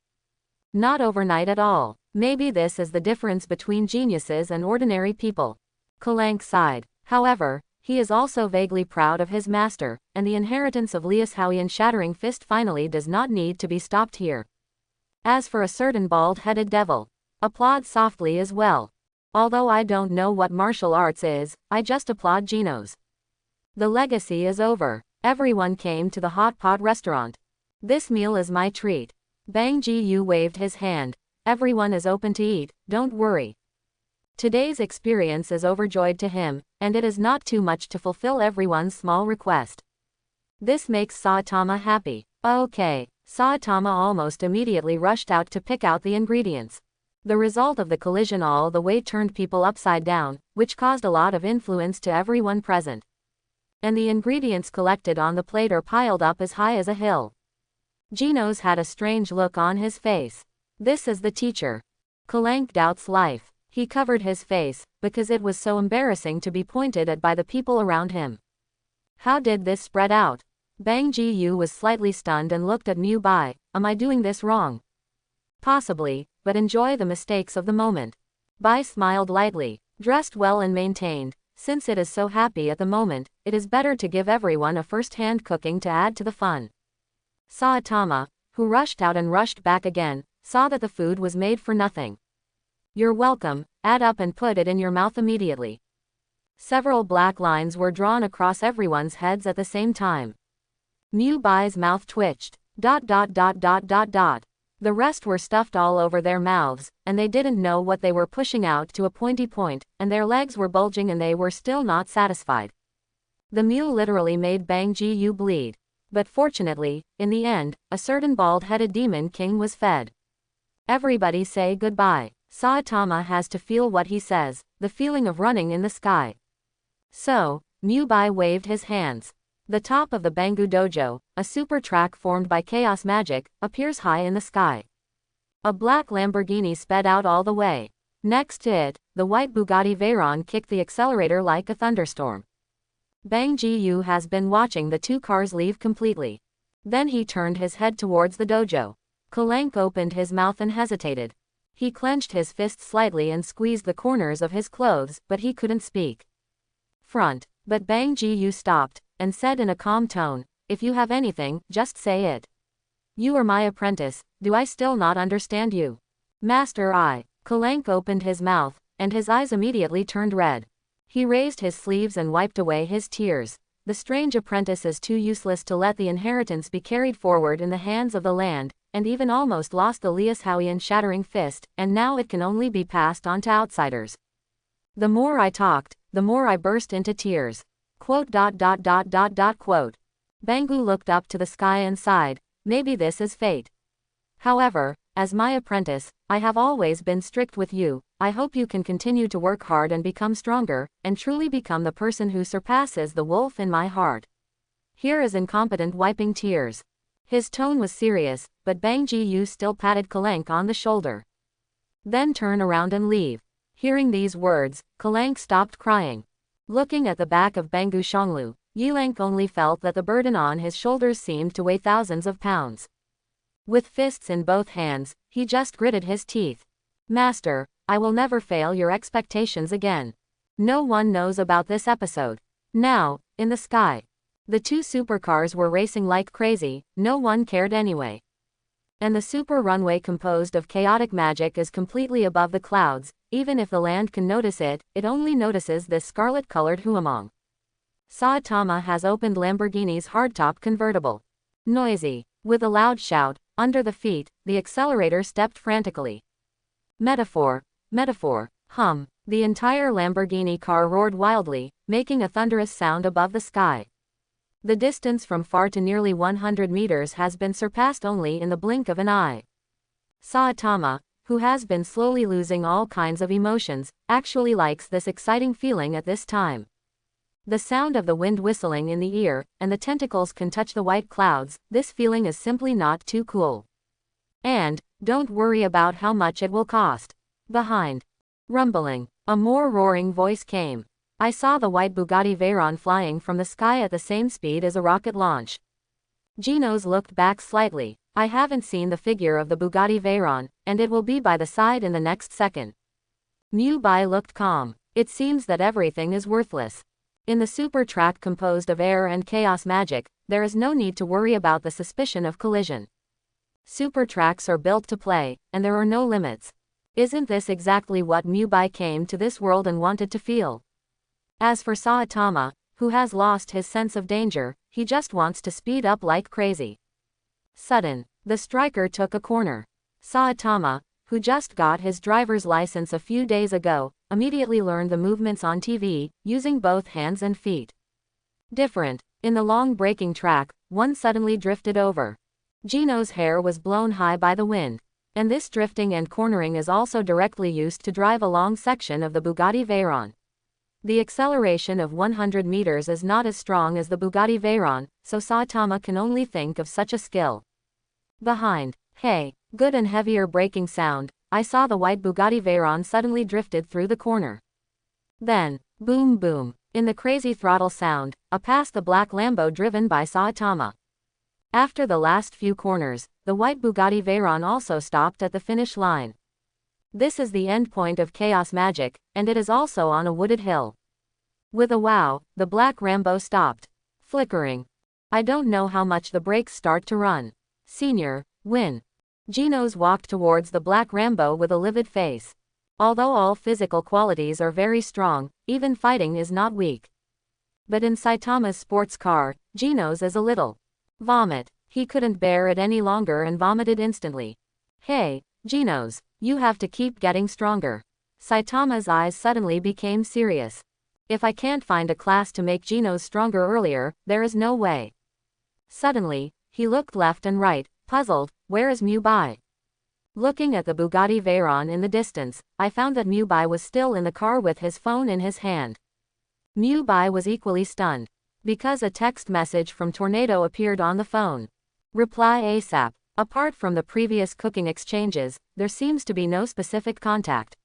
Not overnight at all. Maybe this is the difference between geniuses and ordinary people. Kalank sighed. However, he is also vaguely proud of his master, and the inheritance of Liushowian shattering fist finally does not need to be stopped here. As for a certain bald-headed devil, applaud softly as well. Although I don't know what martial arts is, I just applaud Genos. The legacy is over. Everyone came to the hot pot restaurant. This meal is my treat. Bangu waved his hand. Everyone is open to eat, don't worry. Today's experience is overjoyed to him, and it is not too much to fulfill everyone's small request. This makes Saitama happy. Okay. Saitama almost immediately rushed out to pick out the ingredients. The result of the collision all the way turned people upside down, which caused a lot of influence to everyone present. And the ingredients collected on the plate are piled up as high as a hill. Genos had a strange look on his face. This is the teacher. Kalank doubts life. He covered his face, because it was so embarrassing to be pointed at by the people around him. How did this spread out? Bangu was slightly stunned and looked at Mubai. Am I doing this wrong? Possibly, but enjoy the mistakes of the moment. Bai smiled lightly. Dressed well and maintained. Since it is so happy at the moment, it is better to give everyone a first-hand cooking to add to the fun. Saitama, who rushed out and rushed back again, saw that the food was made for nothing. You're welcome, add up and put it in your mouth immediately. Several black lines were drawn across everyone's heads at the same time. Mubai's mouth twitched. The rest were stuffed all over their mouths, and they didn't know what they were pushing out to a pointy point, and their legs were bulging and they were still not satisfied. The meal literally made Bangu bleed. But fortunately, in the end, a certain bald-headed demon king was fed. Everybody say goodbye. Saitama has to feel what he says, the feeling of running in the sky. So, Mubai waved his hands. The top of the Bangu dojo, a super track formed by chaos magic, appears high in the sky. A black Lamborghini sped out all the way. Next to it, the white Bugatti Veyron kicked the accelerator like a thunderstorm. Bangu has been watching the two cars leave completely. Then he turned his head towards the dojo. Kalank opened his mouth and hesitated. He clenched his fist slightly and squeezed the corners of his clothes, but he couldn't speak. But Bangu stopped, and said in a calm tone, if you have anything, just say it. You are my apprentice, do I still not understand you? Master Kalank opened his mouth, and his eyes immediately turned red. He raised his sleeves and wiped away his tears. The strange apprentice is too useless to let the inheritance be carried forward in the hands of the land, and even almost lost the Liushowian shattering fist, and now it can only be passed on to outsiders. The more I talked, the more I burst into tears. Bangu looked up to the sky and sighed, maybe this is fate. However, as my apprentice, I have always been strict with you. I hope you can continue to work hard and become stronger, and truly become the person who surpasses the wolf in my heart. Here is incompetent wiping tears. His tone was serious, but Bangu still patted Kalank on the shoulder. Then turn around and leave. Hearing these words, Kalank stopped crying. Looking at the back of Bangu Shonglu, Yilank only felt that the burden on his shoulders seemed to weigh thousands of pounds. With fists in both hands, he just gritted his teeth. Master, I will never fail your expectations again. No one knows about this episode. Now, in the sky. The two supercars were racing like crazy, no one cared anyway. And the super runway composed of chaotic magic is completely above the clouds, even if the land can notice it, it only notices this scarlet-colored huamong. Saitama has opened Lamborghini's hardtop convertible. Noisy. With a loud shout, Under the feet, the accelerator stepped frantically. Metaphor, metaphor, hum. The entire Lamborghini car roared wildly, making a thunderous sound above the sky. The distance from far to nearly 100 meters has been surpassed only in the blink of an eye. Saitama, who has been slowly losing all kinds of emotions, actually likes this exciting feeling at this time. The sound of the wind whistling in the ear, and the tentacles can touch the white clouds, this feeling is simply not too cool. And, don't worry about how much it will cost. Behind. Rumbling. A more roaring voice came. I saw the white Bugatti Veyron flying from the sky at the same speed as a rocket launch. Genos looked back slightly. I haven't seen the figure of the Bugatti Veyron, and it will be by the side in the next second. Mubai looked calm. It seems that everything is worthless. In the super track composed of air and chaos magic, there is no need to worry about the suspicion of collision. Super tracks are built to play, and there are no limits. Isn't this exactly what Mubai came to this world and wanted to feel? As for Saitama, who has lost his sense of danger, he just wants to speed up like crazy. Sudden, the striker took a corner. Saitama, who just got his driver's license a few days ago, immediately learned the movements on TV, using both hands and feet. Different. In the long braking track, one suddenly drifted over. Geno's hair was blown high by the wind. And this drifting and cornering is also directly used to drive a long section of the Bugatti Veyron. The acceleration of 100 meters is not as strong as the Bugatti Veyron, so Saitama can only think of such a skill. Behind. Hey, good and heavier braking sound. I saw the white Bugatti Veyron suddenly drifted through the corner. Then, boom boom, in the crazy throttle sound, past the black Lambo driven by Saitama. After the last few corners, the white Bugatti Veyron also stopped at the finish line. This is the end point of chaos magic, and it is also on a wooded hill. With a wow, the black Rambo stopped. Flickering. I don't know how much the brakes start to run. Senior, win. Genos walked towards the black Rambo with a livid face. Although all physical qualities are very strong, even fighting is not weak. But in Saitama's sports car, Genos is a little. Vomit. He couldn't bear it any longer and vomited instantly. Hey, Genos, you have to keep getting stronger. Saitama's eyes suddenly became serious. If I can't find a class to make Genos stronger earlier, there is no way. Suddenly, he looked left and right, puzzled. Where is Mubai? Looking at the Bugatti Veyron in the distance, I found that Mubai was still in the car with his phone in his hand. Mubai was equally stunned. Because a text message from Tornado appeared on the phone. Reply ASAP. Apart from the previous cooking exchanges, there seems to be no specific contact.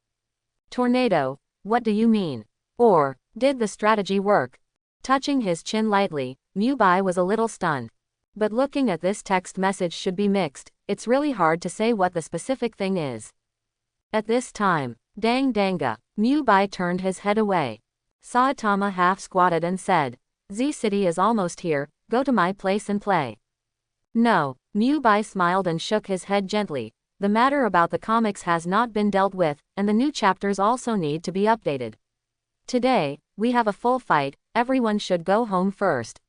Tornado, what do you mean? Or, did the strategy work? Touching his chin lightly, Mubai was a little stunned. But looking at this text message should be mixed, it's really hard to say what the specific thing is. At this time, dang danga, Mubai turned his head away. Saitama half squatted and said, Z City is almost here, go to my place and play. No, Mubai smiled and shook his head gently. The matter about the comics has not been dealt with, and the new chapters also need to be updated. Today, we have a full fight, everyone should go home first.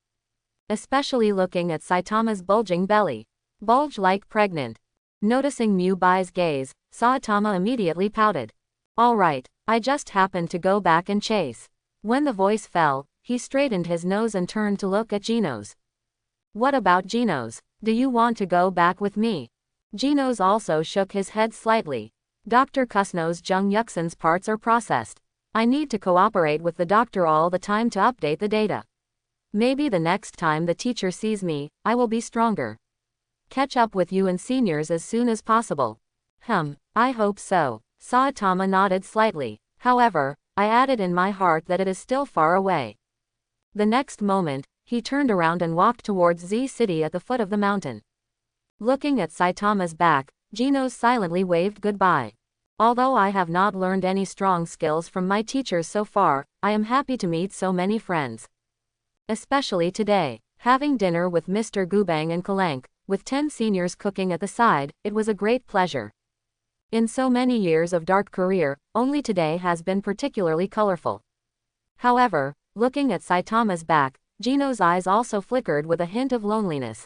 Especially looking at Saitama's bulging belly. Bulge like pregnant. Noticing Mubai's gaze, Saitama immediately pouted. Alright, I just happened to go back and chase. When the voice fell, he straightened his nose and turned to look at Genos. What about Genos? Do you want to go back with me? Genos also shook his head slightly. Dr. Kusno's Jung Yuxin's parts are processed. I need to cooperate with the doctor all the time to update the data. Maybe the next time the teacher sees me, I will be stronger. Catch up with you and seniors as soon as possible. I hope so. Saitama nodded slightly. However, I added in my heart that it is still far away. The next moment, he turned around and walked towards Z City at the foot of the mountain. Looking at Saitama's back, Genos silently waved goodbye. Although I have not learned any strong skills from my teachers so far, I am happy to meet so many friends. Especially today, having dinner with Mr. Gubang and Kalank, with 10 seniors cooking at the side, it was a great pleasure. In so many years of dark career, only today has been particularly colorful. However, looking at Saitama's back, Genos' eyes also flickered with a hint of loneliness.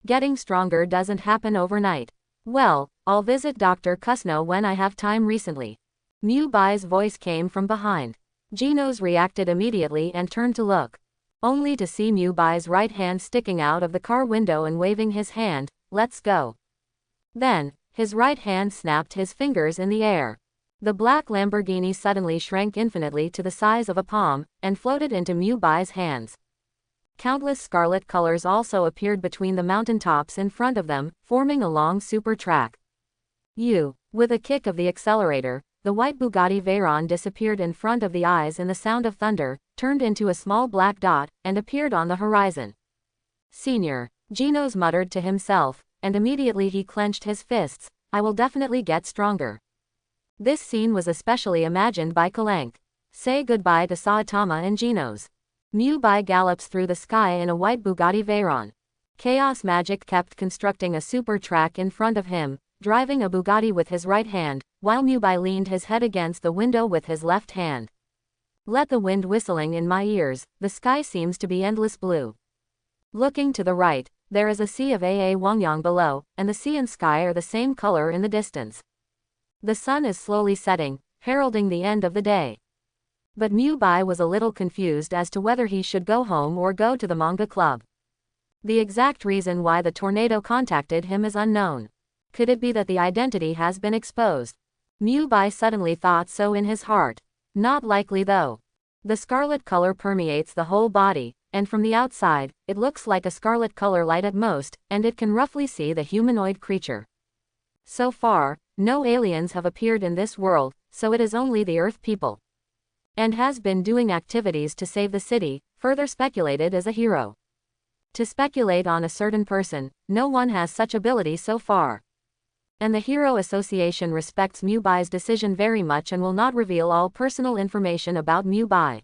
Getting stronger doesn't happen overnight. Well, I'll visit Dr. Kusno when I have time recently. Mubai's voice came from behind. Genos reacted immediately and turned to look. Only to see Mubai's right hand sticking out of the car window and waving his hand, "Let's go." Then, his right hand snapped his fingers in the air. The black Lamborghini suddenly shrank infinitely to the size of a palm, and floated into Mubai's hands. Countless scarlet colors also appeared between the mountaintops in front of them, forming a long super track. With a kick of the accelerator, the white Bugatti Veyron disappeared in front of the eyes in the sound of thunder, turned into a small black dot, and appeared on the horizon. "Senior," Genos muttered to himself, and immediately he clenched his fists. "I will definitely get stronger." This scene was especially imagined by Kalank. Say goodbye to Saitama and Genos. Mubai gallops through the sky in a white Bugatti Veyron. Chaos Magic kept constructing a super track in front of him, driving a Bugatti with his right hand, while Mubai leaned his head against the window with his left hand. "Let the wind whistling in my ears, the sky seems to be endless blue." Looking to the right, there is a sea of Aa Wangyang below, and the sea and sky are the same color in the distance. The sun is slowly setting, heralding the end of the day. But Mubai was a little confused as to whether he should go home or go to the manga club. The exact reason why the tornado contacted him is unknown. Could it be that the identity has been exposed? Mubai suddenly thought so in his heart. Not likely though. The scarlet color permeates the whole body, and from the outside, it looks like a scarlet color light at most, and it can roughly see the humanoid creature. So far, no aliens have appeared in this world, so it is only the Earth people. And has been doing activities to save the city, further speculated as a hero. To speculate on a certain person, no one has such ability so far. And the Hero Association respects Mubai's decision very much and will not reveal all personal information about Mubai.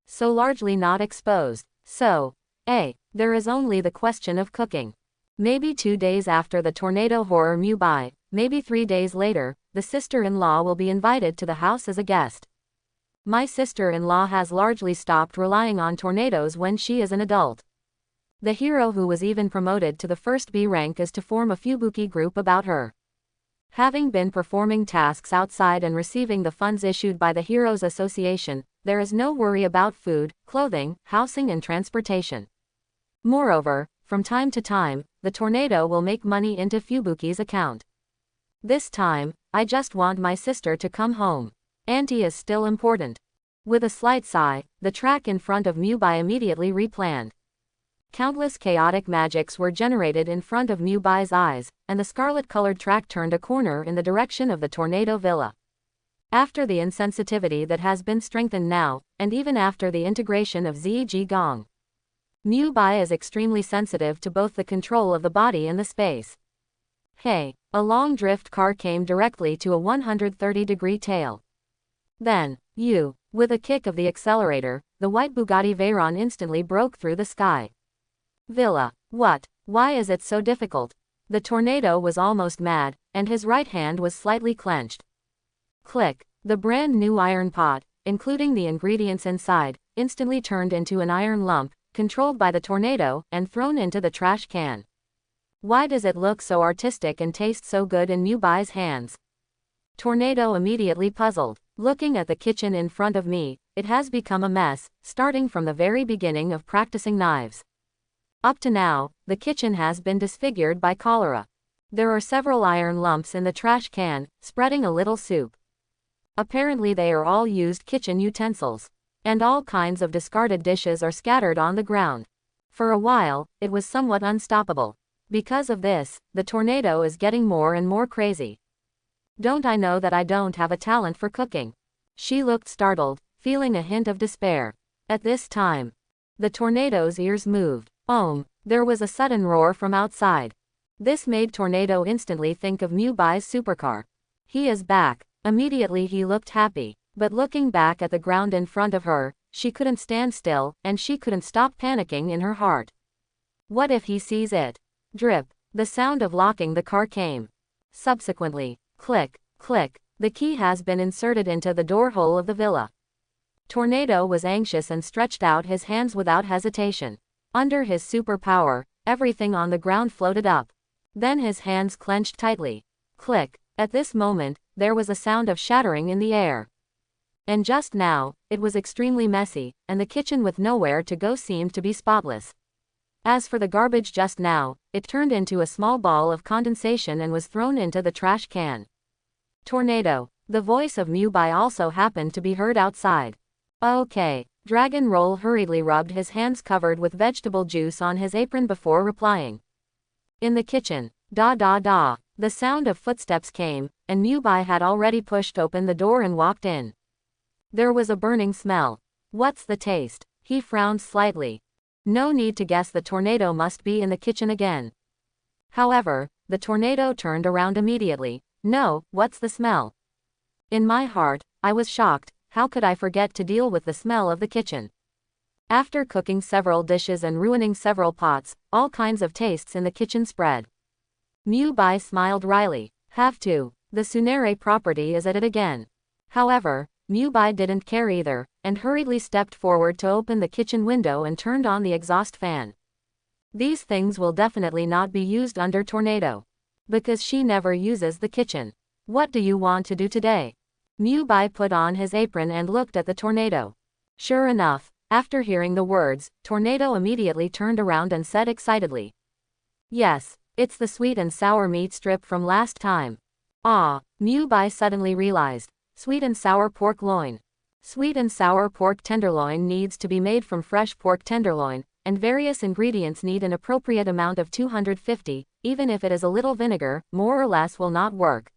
So largely not exposed. So, there is only the question of cooking. Maybe 2 days after the tornado horror Mubai, maybe 3 days later, the sister-in-law will be invited to the house as a guest. My sister-in-law has largely stopped relying on tornadoes when she is an adult. The hero who was even promoted to the first B rank is to form a Fubuki group about her. Having been performing tasks outside and receiving the funds issued by the Heroes Association, there is no worry about food, clothing, housing and transportation. Moreover, from time to time, the tornado will make money into Fubuki's account. This time, I just want my sister to come home. Auntie is still important. With a slight sigh, the track in front of Mubai immediately replanned. Countless chaotic magics were generated in front of Mubai's eyes, and the scarlet-colored track turned a corner in the direction of the tornado villa. After the insensitivity that has been strengthened now, and even after the integration of Ziji Gong, Mubai is extremely sensitive to both the control of the body and the space. Hey, a long drift car came directly to a 130-degree tail. Then, with a kick of the accelerator, the white Bugatti Veyron instantly broke through the sky. Villa, what? Why is it so difficult? The tornado was almost mad, and his right hand was slightly clenched. Click. The brand new iron pot, including the ingredients inside, instantly turned into an iron lump, controlled by the tornado, and thrown into the trash can. Why does it look so artistic and taste so good in Mubai's hands? Tornado immediately puzzled. Looking at the kitchen in front of me, it has become a mess, starting from the very beginning of practicing knives. Up to now, the kitchen has been disfigured by cholera. There are several iron lumps in the trash can, spreading a little soup. Apparently they are all used kitchen utensils. And all kinds of discarded dishes are scattered on the ground. For a while, it was somewhat unstoppable. Because of this, the tornado is getting more and more crazy. Don't I know that I don't have a talent for cooking? She looked startled, feeling a hint of despair. At this time, the tornado's ears moved. There was a sudden roar from outside. This made Tornado instantly think of Mubai's supercar. He is back. Immediately he looked happy. But looking back at the ground in front of her, she couldn't stand still, and she couldn't stop panicking in her heart. What if he sees it? Drip. The sound of locking the car came. Subsequently, click, click, the key has been inserted into the door hole of the villa. Tornado was anxious and stretched out his hands without hesitation. Under his superpower, Everything on the ground floated up. Then his hands clenched tightly. Click. At this moment, there was a sound of shattering in the air. And just now, it was extremely messy, and the kitchen with nowhere to go seemed to be spotless. As for the garbage just now, it turned into a small ball of condensation and was thrown into the trash can. Tornado. The voice of Mubai also happened to be heard outside. Okay. Dragon Roll hurriedly rubbed his hands covered with vegetable juice on his apron before replying. In the kitchen. Da da da. The sound of footsteps came, and Mubai had already pushed open the door and walked in. There was a burning smell. What's the taste? He frowned slightly. No need to guess, the tornado must be in the kitchen again. However, the tornado turned around immediately. No, what's the smell? In my heart, I was shocked. How could I forget to deal with the smell of the kitchen? After cooking several dishes and ruining several pots, all kinds of tastes in the kitchen spread. Mubai smiled wryly. Have to. The Tsunere property is at it again. However, Mubai didn't care either, and hurriedly stepped forward to open the kitchen window and turned on the exhaust fan. These things will definitely not be used under tornado. Because she never uses the kitchen. What do you want to do today? Mubai put on his apron and looked at the tornado. Sure enough, after hearing the words, Tornado immediately turned around and said excitedly. Yes, it's the sweet and sour meat strip from last time. Ah, Mubai suddenly realized. Sweet and sour pork loin. Sweet and sour pork tenderloin needs to be made from fresh pork tenderloin, and various ingredients need an appropriate amount of 250, even if it is a little vinegar, more or less will not work.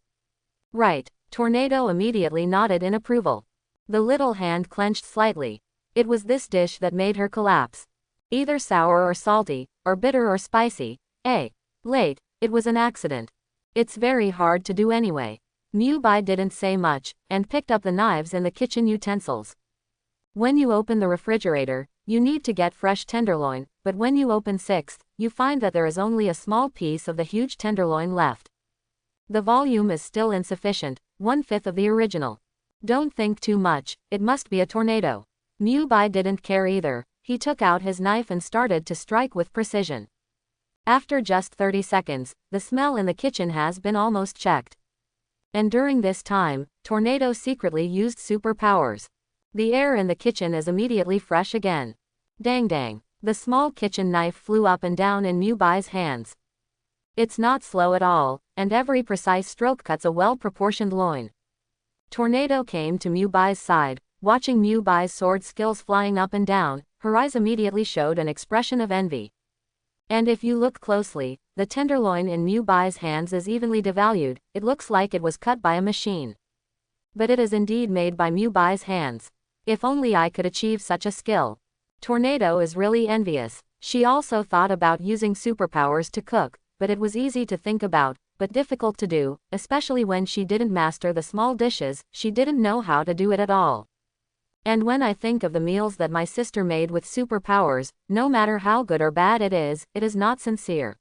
Right, Tornado immediately nodded in approval. The little hand clenched slightly. It was this dish that made her collapse. Either sour or salty, or bitter or spicy. Late, it was an accident. It's very hard to do anyway. Mubai didn't say much, and picked up the knives and the kitchen utensils. When you open the refrigerator, you need to get fresh tenderloin, but when you open 6th, you find that there is only a small piece of the huge tenderloin left. The volume is still insufficient, 1/5 of the original. Don't think too much, it must be a tornado. Mubai didn't care either. He took out his knife and started to strike with precision. After just 30 seconds, the smell in the kitchen has been almost checked. And during this time, Tornado secretly used superpowers. The air in the kitchen is immediately fresh again. Dang dang. The small kitchen knife flew up and down in Mubai's hands. It's not slow at all, and every precise stroke cuts a well-proportioned loin. Tornado came to Mubai's side, watching Mubai's sword skills flying up and down. Her eyes immediately showed an expression of envy. And if you look closely, the tenderloin in Mubai's hands is evenly devalued. It looks like it was cut by a machine. But it is indeed made by Mubai's hands. If only I could achieve such a skill. Tornado is really envious. She also thought about using superpowers to cook, but it was easy to think about, but difficult to do, especially when she didn't master the small dishes. She didn't know how to do it at all. And when I think of the meals that my sister made with superpowers, no matter how good or bad it is not sincere.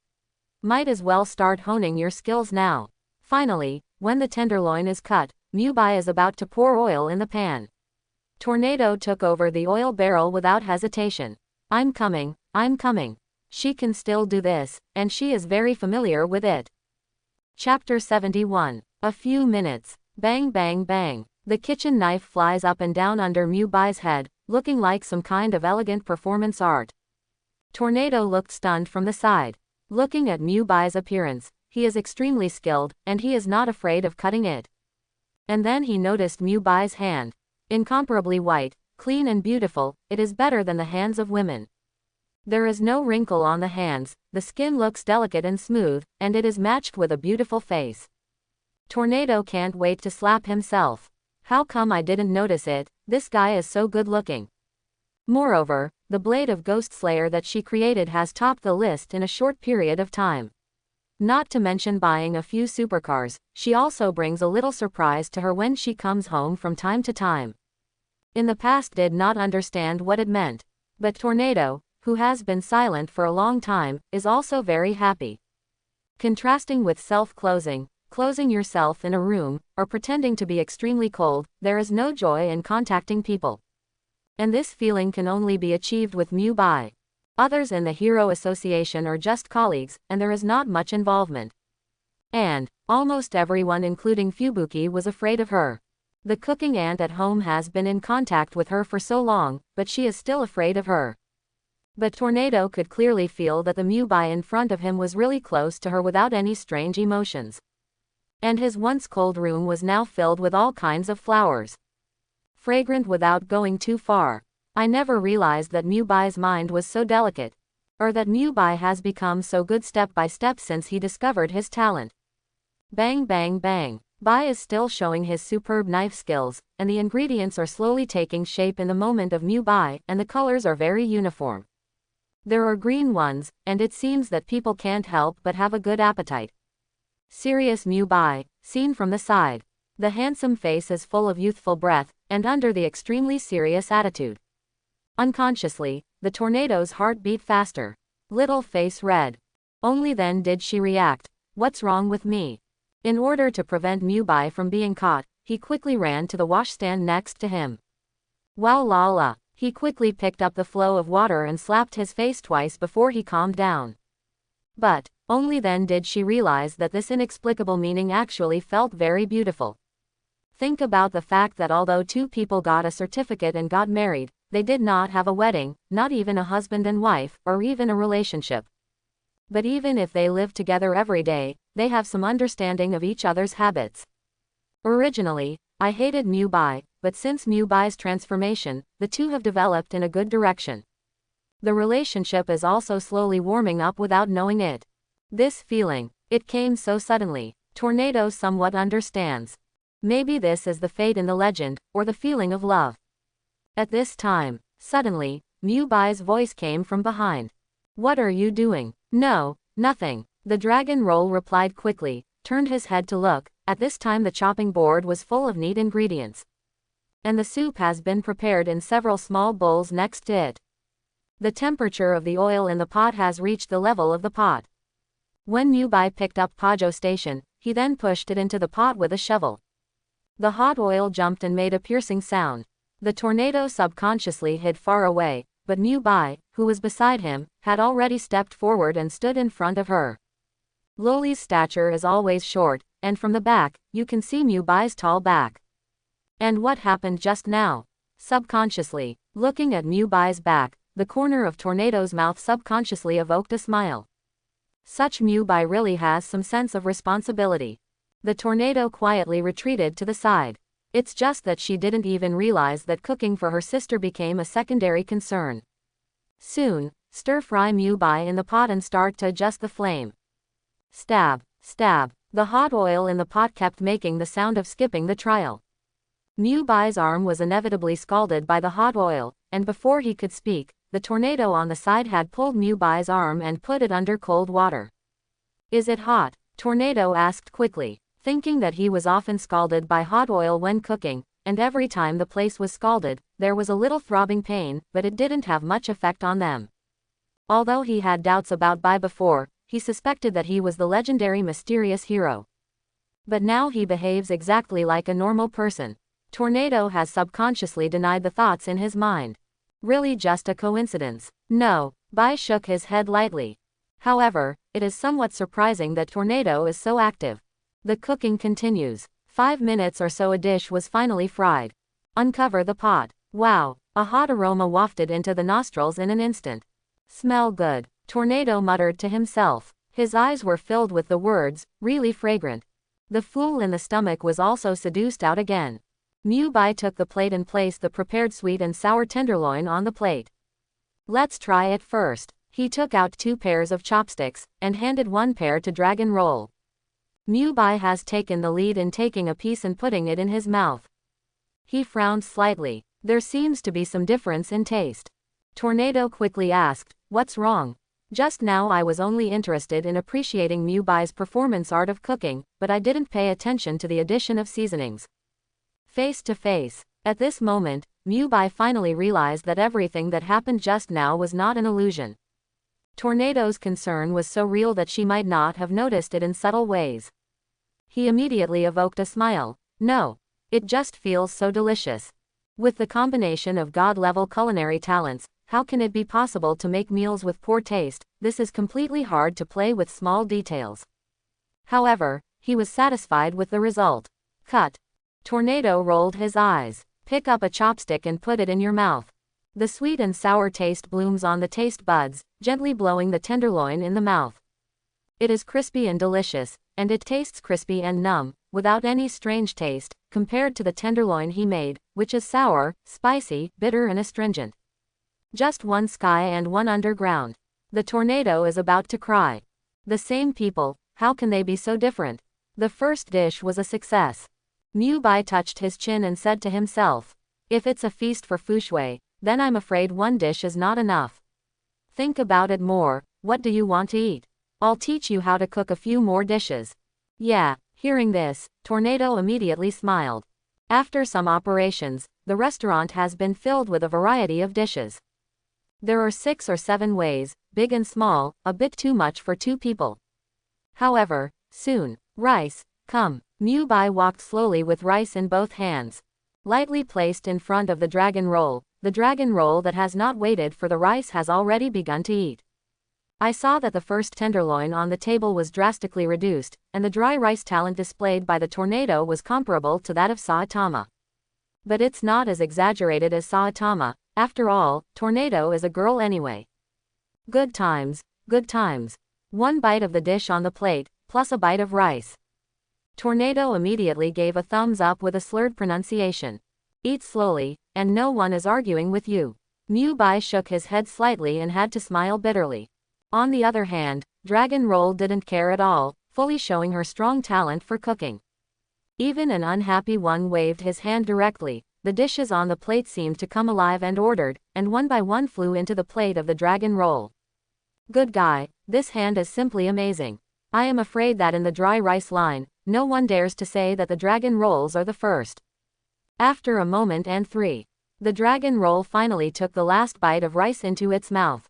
Might as well start honing your skills now. Finally, when the tenderloin is cut, Mubai is about to pour oil in the pan. Tornado took over the oil barrel without hesitation. I'm coming. She can still do this, and she is very familiar with it. Chapter 71. A few minutes. Bang bang bang. The kitchen knife flies up and down under Mubai's head, looking like some kind of elegant performance art. Tornado looked stunned from the side. Looking at Mubai's appearance, he is extremely skilled, and he is not afraid of cutting it. And then he noticed Mubai's hand. Incomparably white, clean and beautiful, it is better than the hands of women. There is no wrinkle on the hands, the skin looks delicate and smooth, and it is matched with a beautiful face. Tornado can't wait to slap himself. How come I didn't notice it? This guy is so good looking. Moreover, the blade of Ghost Slayer that she created has topped the list in a short period of time. Not to mention buying a few supercars, she also brings a little surprise to her when she comes home from time to time. In the past did not understand what it meant. But Tornado, who has been silent for a long time, is also very happy. Contrasting with self-closing, closing yourself in a room, or pretending to be extremely cold, there is no joy in contacting people. And this feeling can only be achieved with Mubai. Others in the Hero Association are just colleagues, and there is not much involvement. And almost everyone including Fubuki was afraid of her. The cooking aunt at home has been in contact with her for so long, but she is still afraid of her. But Tornado could clearly feel that the Mubai in front of him was really close to her without any strange emotions. And his once cold room was now filled with all kinds of flowers. Fragrant without going too far. I never realized that Mubai's mind was so delicate. Or that Mubai has become so good step by step since he discovered his talent. Bang bang bang. Bai is still showing his superb knife skills, and the ingredients are slowly taking shape in the moment of Mubai, and the colors are very uniform. There are green ones, and it seems that people can't help but have a good appetite. Serious Mubai, seen from the side. The handsome face is full of youthful breath, and under the extremely serious attitude. Unconsciously, the Tornado's heart beat faster. Little face red. Only then did she react. What's wrong with me? In order to prevent Mubai from being caught, he quickly ran to the washstand next to him. Wow la la. He quickly picked up the flow of water and slapped his face twice before he calmed down. But only then did she realize that this inexplicable meaning actually felt very beautiful. Think about the fact that although two people got a certificate and got married, they did not have a wedding, not even a husband and wife, or even a relationship. But even if they live together every day, they have some understanding of each other's habits. Originally, I hated Mubai, but since Mubai's transformation, the two have developed in a good direction. The relationship is also slowly warming up without knowing it. This feeling, it came so suddenly. Tornado somewhat understands. Maybe this is the fate in the legend, or the feeling of love. At this time, suddenly, Mubai's voice came from behind. What are you doing? No, nothing. The dragon roll replied quickly, turned his head to look. At this time the chopping board was full of neat ingredients. And the soup has been prepared in several small bowls next to it. The temperature of the oil in the pot has reached the level of the pot. When Mubai picked up Pajo Station, he then pushed it into the pot with a shovel. The hot oil jumped and made a piercing sound. The Tornado subconsciously hid far away, but Mubai, who was beside him, had already stepped forward and stood in front of her. Loli's stature is always short, and from the back, you can see Mubai's tall back. And what happened just now? Subconsciously, looking at Mubai's back, the corner of Tornado's mouth subconsciously evoked a smile. Such Mubai really has some sense of responsibility. The Tornado quietly retreated to the side. It's just that she didn't even realize that cooking for her sister became a secondary concern. Soon, stir-fry Mubai in the pot and start to adjust the flame. Stab, stab. The hot oil in the pot kept making the sound of skipping the trial. Mubai's arm was inevitably scalded by the hot oil, and before he could speak, the Tornado on the side had pulled Mubai's arm and put it under cold water. Is it hot? Tornado asked quickly, thinking that he was often scalded by hot oil when cooking, and every time the place was scalded, there was a little throbbing pain, but it didn't have much effect on them. Although he had doubts about Bai before, he suspected that he was the legendary mysterious hero. But now he behaves exactly like a normal person. Tornado has subconsciously denied the thoughts in his mind. Really just a coincidence? No, Bai shook his head lightly. However, it is somewhat surprising that Tornado is so active. The cooking continues. 5 minutes or so a dish was finally fried. Uncover the pot. Wow, a hot aroma wafted into the nostrils in an instant. Smell good, Tornado muttered to himself. His eyes were filled with the words, really fragrant. The fool in the stomach was also seduced out again. Mubai took the plate and placed the prepared sweet and sour tenderloin on the plate. Let's try it first. He took out 2 pairs of chopsticks, and handed 1 pair to Dragon Roll. Mubai has taken the lead in taking a piece and putting it in his mouth. He frowned slightly. There seems to be some difference in taste. Tornado quickly asked, what's wrong? Just now I was only interested in appreciating Mubai's performance art of cooking, but I didn't pay attention to the addition of seasonings. Face to face. At this moment, Mubai finally realized that everything that happened just now was not an illusion. Tornado's concern was so real that she might not have noticed it in subtle ways. He immediately evoked a smile. No. It just feels so delicious. With the combination of god-level culinary talents, how can it be possible to make meals with poor taste? This is completely hard to play with small details. However, he was satisfied with the result. Cut. Tornado rolled his eyes. Pick up a chopstick and put it in your mouth. The sweet and sour taste blooms on the taste buds, gently blowing the tenderloin in the mouth. It is crispy and delicious, and it tastes crispy and numb, without any strange taste, compared to the tenderloin he made, which is sour, spicy, bitter and astringent. Just one sky and one underground. The tornado is about to cry. The same people, how can they be so different? The first dish was a success. Mubai touched his chin and said to himself, if it's a feast for feng shui, then I'm afraid one dish is not enough. Think about it more, what do you want to eat? I'll teach you how to cook a few more dishes. Yeah, hearing this, Tornado immediately smiled. After some operations, the restaurant has been filled with a variety of dishes. There are 6 or 7 ways, big and small, a bit too much for 2 people. However, soon, rice, come. Mubai walked slowly with rice in both hands. Lightly placed in front of the dragon roll that has not waited for the rice has already begun to eat. I saw that the first tenderloin on the table was drastically reduced, and the dry rice talent displayed by the tornado was comparable to that of Saitama. But it's not as exaggerated as Saitama. After all, Tornado is a girl anyway. Good times, good times. 1 bite of the dish on the plate, plus a bite of rice. Tornado immediately gave a thumbs up with a slurred pronunciation. Eat slowly, and no one is arguing with you. Mubai shook his head slightly and had to smile bitterly. On the other hand, Dragon Roll didn't care at all, fully showing her strong talent for cooking. Even an unhappy one waved his hand directly. The dishes on the plate seemed to come alive and ordered, and one by one flew into the plate of the Dragon Roll. Good guy, this hand is simply amazing. I am afraid that in the dry rice line, no one dares to say that the Dragon Rolls are the first. After a moment and 3. The Dragon Roll finally took the last bite of rice into its mouth.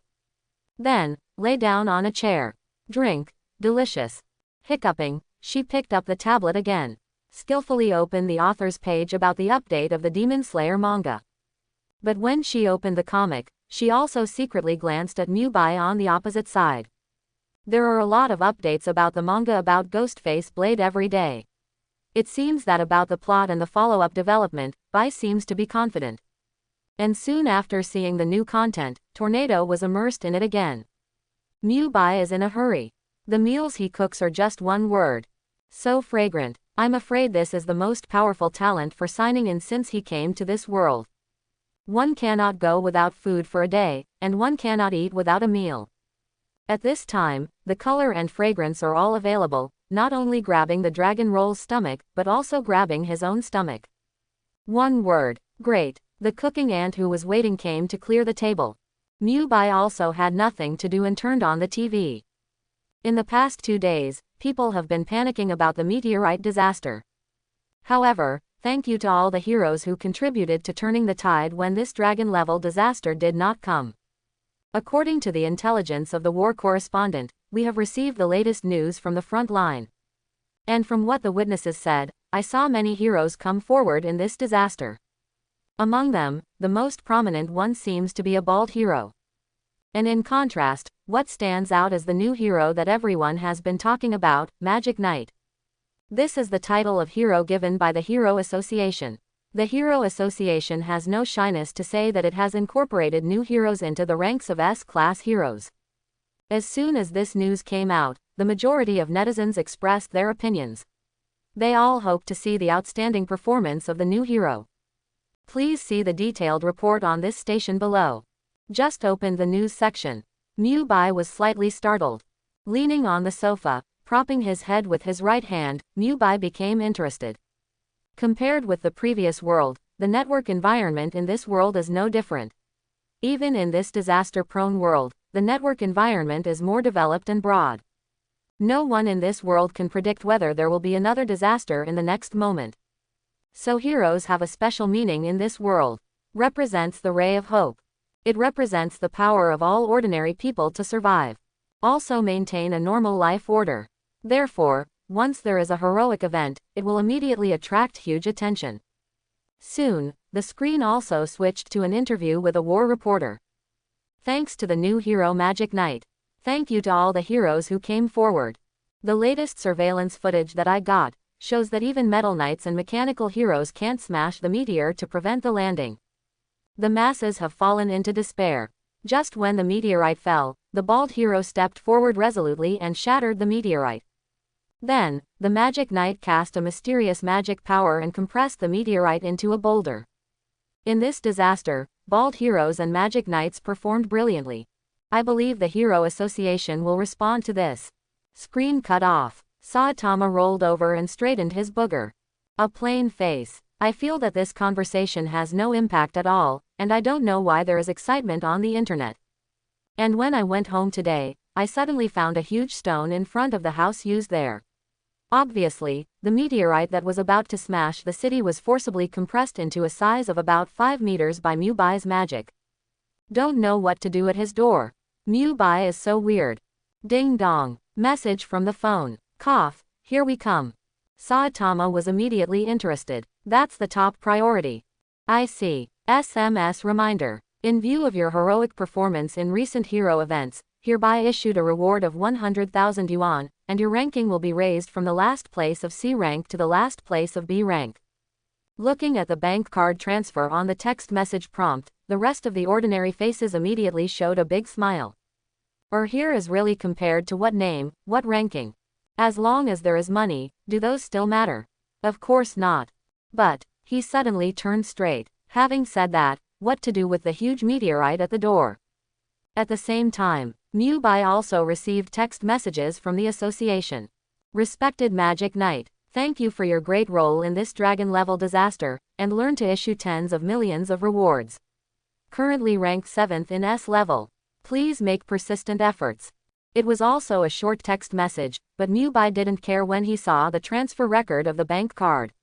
Then, lay down on a chair. Drink. Delicious. Hiccuping, she picked up the tablet again. Skillfully opened the author's page about the update of the Demon Slayer manga. But when she opened the comic, she also secretly glanced at Mubai on the opposite side. There are a lot of updates about the manga about Ghostface Blade every day. It seems that about the plot and the follow-up development, Bai seems to be confident. And soon after seeing the new content, Tornado was immersed in it again. Mubai is in a hurry. The meals he cooks are just one word. So fragrant. I'm afraid this is the most powerful talent for signing in since he came to this world. One cannot go without food for a day, and one cannot eat without a meal. At this time, the color and fragrance are all available, not only grabbing the Dragon Roll's stomach, but also grabbing his own stomach. One word. Great. The cooking ant who was waiting came to clear the table. Mubai also had nothing to do and turned on the TV. In the past 2 days, people have been panicking about the meteorite disaster. However, thank you to all the heroes who contributed to turning the tide when this dragon-level disaster did not come. According to the intelligence of the war correspondent, we have received the latest news from the front line. And from what the witnesses said, I saw many heroes come forward in this disaster. Among them, the most prominent one seems to be a bald hero. And in contrast, what stands out is the new hero that everyone has been talking about, Magic Knight. This is the title of hero given by the Hero Association. The Hero Association has no shyness to say that it has incorporated new heroes into the ranks of S-class heroes. As soon as this news came out, the majority of netizens expressed their opinions. They all hope to see the outstanding performance of the new hero. Please see the detailed report on this station below. Just opened the news section. Mubai was slightly startled. Leaning on the sofa, propping his head with his right hand, Mubai became interested. Compared with the previous world, the network environment in this world is no different. Even in this disaster-prone world, the network environment is more developed and broad. No one in this world can predict whether there will be another disaster in the next moment. So heroes have a special meaning in this world. Represents the ray of hope. It represents the power of all ordinary people to survive. Also maintain a normal life order. Therefore, once there is a heroic event, it will immediately attract huge attention. Soon, the screen also switched to an interview with a war reporter. Thanks to the new hero Magic Knight. Thank you to all the heroes who came forward. The latest surveillance footage that I got shows that even Metal Knights and mechanical heroes can't smash the meteor to prevent the landing. The masses have fallen into despair. Just when the meteorite fell, the bald hero stepped forward resolutely and shattered the meteorite. Then, the Magic Knight cast a mysterious magic power and compressed the meteorite into a boulder. In this disaster, bald heroes and Magic Knights performed brilliantly. I believe the Hero Association will respond to this. Screen cut off. Saitama rolled over and straightened his booger. A plain face. I feel that this conversation has no impact at all, and I don't know why there is excitement on the internet. And when I went home today, I suddenly found a huge stone in front of the house used there. Obviously, the meteorite that was about to smash the city was forcibly compressed into a size of about 5 meters by Mubai's magic. Don't know what to do at his door. Mubai is so weird. Ding dong. Message from the phone. Cough, here we come. Saitama was immediately interested. That's the top priority. I see. SMS reminder. In view of your heroic performance in recent hero events, hereby issued a reward of 100,000 yuan, and your ranking will be raised from the last place of C rank to the last place of B rank. Looking at the bank card transfer on the text message prompt, the rest of the ordinary faces immediately showed a big smile. Here is really compared to what name, what ranking. As long as there is money, do those still matter? Of course not. But, he suddenly turned straight. Having said that, what to do with the huge meteorite at the door? At the same time, Mubai also received text messages from the association. Respected Magic Knight, thank you for your great role in this dragon-level disaster, and learn to issue tens of millions of rewards. Currently ranked 7th in S level. Please make persistent efforts. It was also a short text message, but Mubai didn't care when he saw the transfer record of the bank card.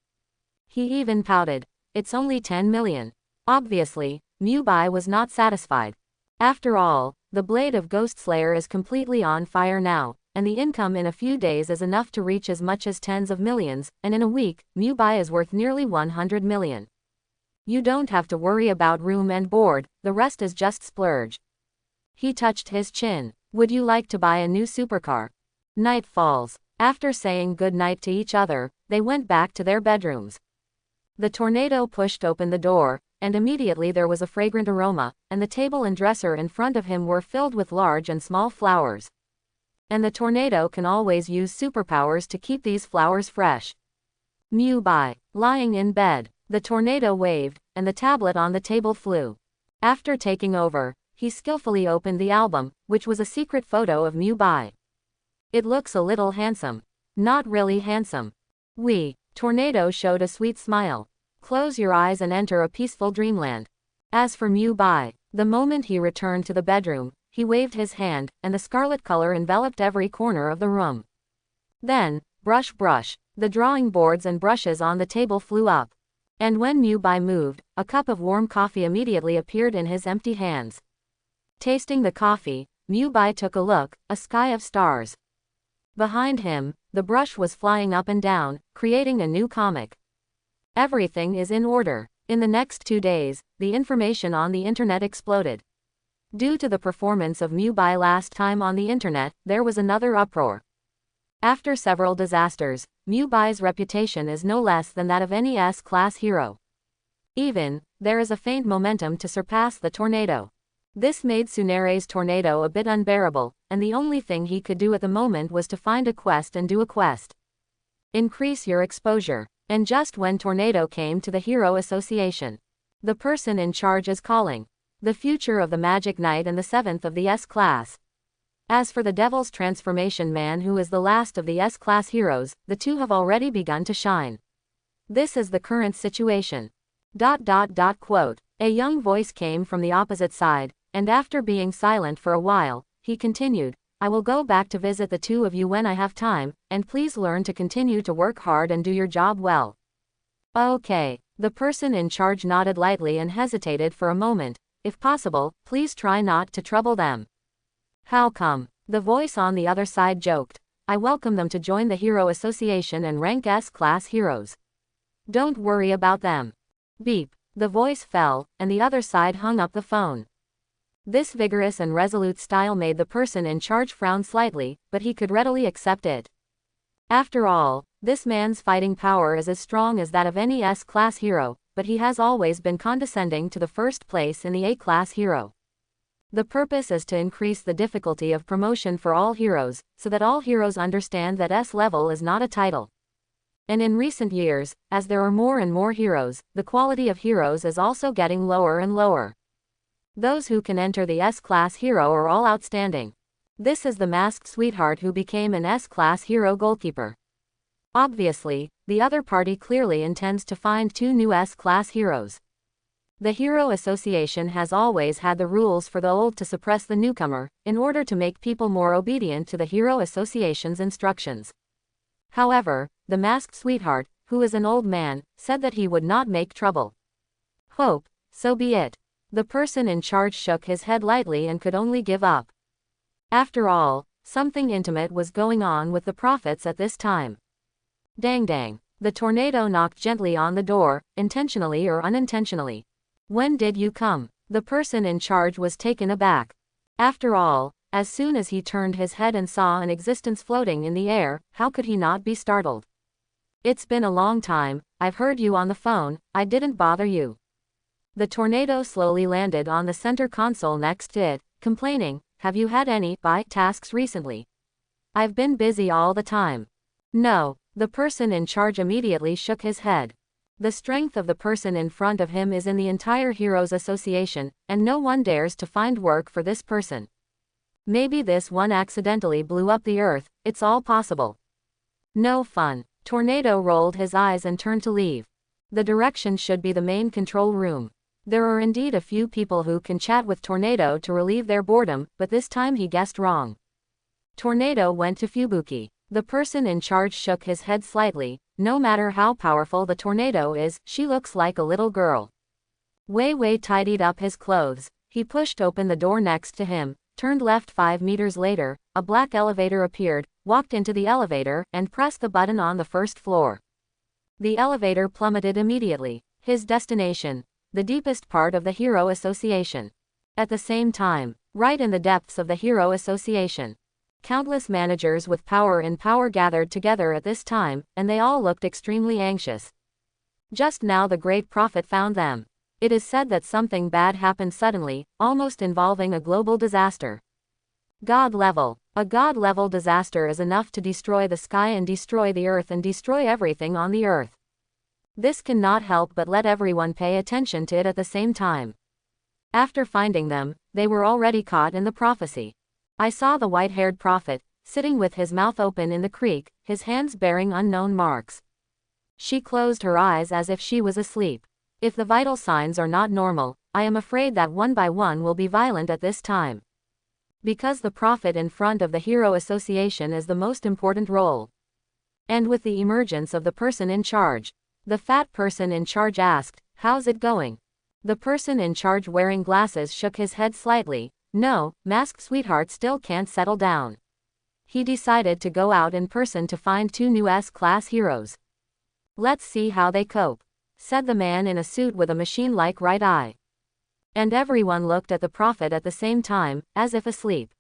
He even pouted. It's only 10 million. Obviously, Mubai was not satisfied. After all, the blade of Ghost Slayer is completely on fire now, and the income in a few days is enough to reach as much as tens of millions, and in a week, Mubai is worth nearly 100 million. You don't have to worry about room and board, the rest is just splurge. He touched his chin. Would you like to buy a new supercar? Night falls. After saying good night to each other, they went back to their bedrooms. The tornado pushed open the door, and immediately there was a fragrant aroma, and the table and dresser in front of him were filled with large and small flowers. And the tornado can always use superpowers to keep these flowers fresh. Mubai, lying in bed, the tornado waved, and the tablet on the table flew. After taking over, he skillfully opened the album, which was a secret photo of Mubai. It looks a little handsome. Not really handsome. Tornado showed a sweet smile. Close your eyes and enter a peaceful dreamland. As for Mubai, the moment he returned to the bedroom, he waved his hand, and the scarlet color enveloped every corner of the room. Then, brush, the drawing boards and brushes on the table flew up. And when Mubai moved, a cup of warm coffee immediately appeared in his empty hands. Tasting the coffee, Mubai took a look, a sky of stars. Behind him, the brush was flying up and down, creating a new comic. Everything is in order. In the next 2 days, the information on the internet exploded. Due to the performance of Mubai last time on the internet, there was another uproar. After several disasters, Mubai's reputation is no less than that of any S-class hero. There is a faint momentum to surpass the tornado. This made Tsunere's tornado a bit unbearable, and the only thing he could do at the moment was to find a quest and do a quest. Increase your exposure. And just when tornado came to the Hero Association, the person in charge is calling. The future of the Magic Knight and the 7th of the S-class. As for the Devil's Transformation Man, who is the last of the S-class heroes, the two have already begun to shine. This is the current situation. Quote. A young voice came from the opposite side, and after being silent for a while, he continued, I will go back to visit the two of you when I have time, and please learn to continue to work hard and do your job well. Okay. The person in charge nodded lightly and hesitated for a moment. If possible, please try not to trouble them. How come? The voice on the other side joked. I welcome them to join the Hero Association and rank S-class heroes. Don't worry about them. Beep. The voice fell, and the other side hung up the phone. This vigorous and resolute style made the person in charge frown slightly, but he could readily accept it. After all, this man's fighting power is as strong as that of any S-class hero, but he has always been condescending to the first place in the A-class hero. The purpose is to increase the difficulty of promotion for all heroes, so that all heroes understand that S-level is not a title. And in recent years, as there are more and more heroes, the quality of heroes is also getting lower and lower. Those who can enter the S-class hero are all outstanding. This is the masked sweetheart who became an S-class hero goalkeeper. Obviously, the other party clearly intends to find 2 new S-class heroes. The Hero Association has always had the rules for the old to suppress the newcomer, in order to make people more obedient to the Hero Association's instructions. However, the masked sweetheart, who is an old man, said that he would not make trouble. Hope, so be it. The person in charge shook his head lightly and could only give up. After all, something intimate was going on with the prophets at this time. Dang dang. The tornado knocked gently on the door, intentionally or unintentionally. When did you come? The person in charge was taken aback. After all, as soon as he turned his head and saw an existence floating in the air, how could he not be startled? It's been a long time, I've heard you on the phone, I didn't bother you. The tornado slowly landed on the center console next to it, complaining, have you had any tasks recently? I've been busy all the time. No, the person in charge immediately shook his head. The strength of the person in front of him is in the entire Heroes Association, and no one dares to find work for this person. Maybe this one accidentally blew up the earth, it's all possible. No fun. Tornado rolled his eyes and turned to leave. The direction should be the main control room. There are indeed a few people who can chat with Tornado to relieve their boredom, but this time he guessed wrong. Tornado went to Fubuki. The person in charge shook his head slightly. No matter how powerful the tornado is, she looks like a little girl. Wei Wei tidied up his clothes. He pushed open the door next to him, turned left. 5 meters later, a black elevator appeared, walked into the elevator, and pressed the button on the first floor. The elevator plummeted immediately. His destination. The deepest part of the Hero Association. At the same time, right in the depths of the Hero Association. Countless managers with power in power gathered together at this time, and they all looked extremely anxious. Just now the Great Prophet found them. It is said that something bad happened suddenly, almost involving a global disaster. God level. A God-level disaster is enough to destroy the sky and destroy the earth and destroy everything on the earth. This cannot help but let everyone pay attention to it at the same time. After finding them, they were already caught in the prophecy. I saw the white-haired prophet, sitting with his mouth open in the creek, his hands bearing unknown marks. She closed her eyes as if she was asleep. If the vital signs are not normal, I am afraid that one by one will be violent at this time. Because the prophet in front of the Hero Association is the most important role. And with the emergence of the person in charge, the fat person in charge asked, how's it going? The person in charge wearing glasses shook his head slightly. No, masked sweetheart still can't settle down. He decided to go out in person to find 2 new S-class heroes. Let's see how they cope, said the man in a suit with a machine-like right eye. And everyone looked at the prophet at the same time, as if asleep.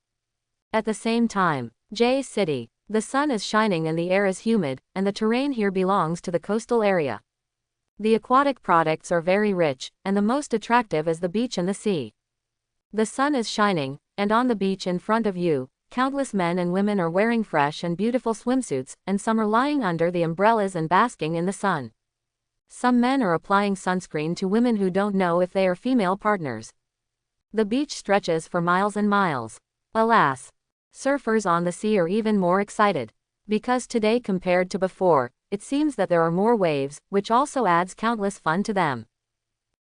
At the same time, J City. The sun is shining and the air is humid, and the terrain here belongs to the coastal area. The aquatic products are very rich, and the most attractive is the beach and the sea. The sun is shining, and on the beach in front of you, countless men and women are wearing fresh and beautiful swimsuits, and some are lying under the umbrellas and basking in the sun. Some men are applying sunscreen to women who don't know if they are female partners. The beach stretches for miles and miles. Alas! Surfers on the sea are even more excited. Because today compared to before, it seems that there are more waves, which also adds countless fun to them.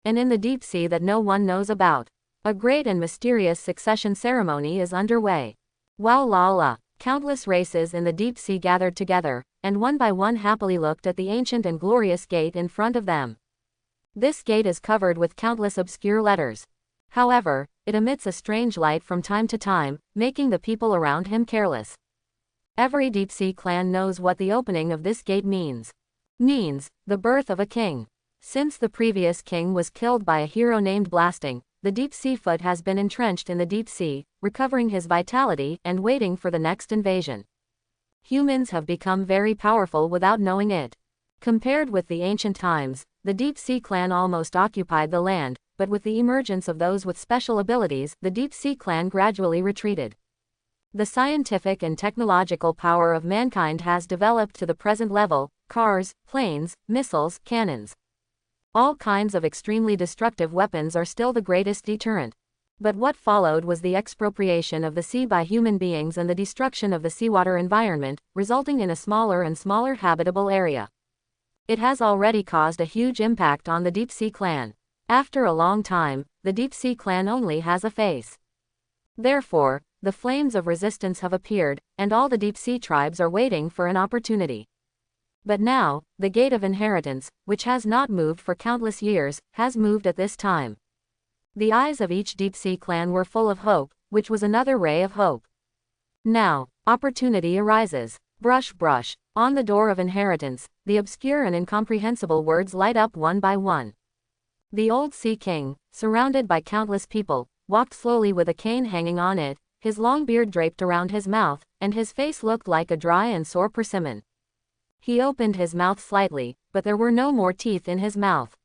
And in the deep sea that no one knows about, a great and mysterious succession ceremony is underway. Wow la la! Countless races in the deep sea gathered together, and one by one happily looked at the ancient and glorious gate in front of them. This gate is covered with countless obscure letters. However, it emits a strange light from time to time, making the people around him careless. Every deep-sea clan knows what the opening of this gate means. Means the birth of a king. Since the previous king was killed by a hero named Blasting, the deep-sea foot has been entrenched in the deep sea, recovering his vitality and waiting for the next invasion. Humans have become very powerful without knowing it. Compared with the ancient times, the deep-sea clan almost occupied the land, but with the emergence of those with special abilities, the deep-sea clan gradually retreated. The scientific and technological power of mankind has developed to the present level: cars, planes, missiles, cannons. All kinds of extremely destructive weapons are still the greatest deterrent. But what followed was the expropriation of the sea by human beings and the destruction of the seawater environment, resulting in a smaller and smaller habitable area. It has already caused a huge impact on the deep-sea clan. After a long time, the deep-sea clan only has a face. Therefore, the flames of resistance have appeared, and all the deep-sea tribes are waiting for an opportunity. But now, the gate of inheritance, which has not moved for countless years, has moved at this time. The eyes of each deep-sea clan were full of hope, which was another ray of hope. Now, opportunity arises. Brush, brush. On the door of inheritance, the obscure and incomprehensible words light up one by one. The old Sea King, surrounded by countless people, walked slowly with a cane hanging on it, his long beard draped around his mouth, and his face looked like a dry and sore persimmon. He opened his mouth slightly, but there were no more teeth in his mouth.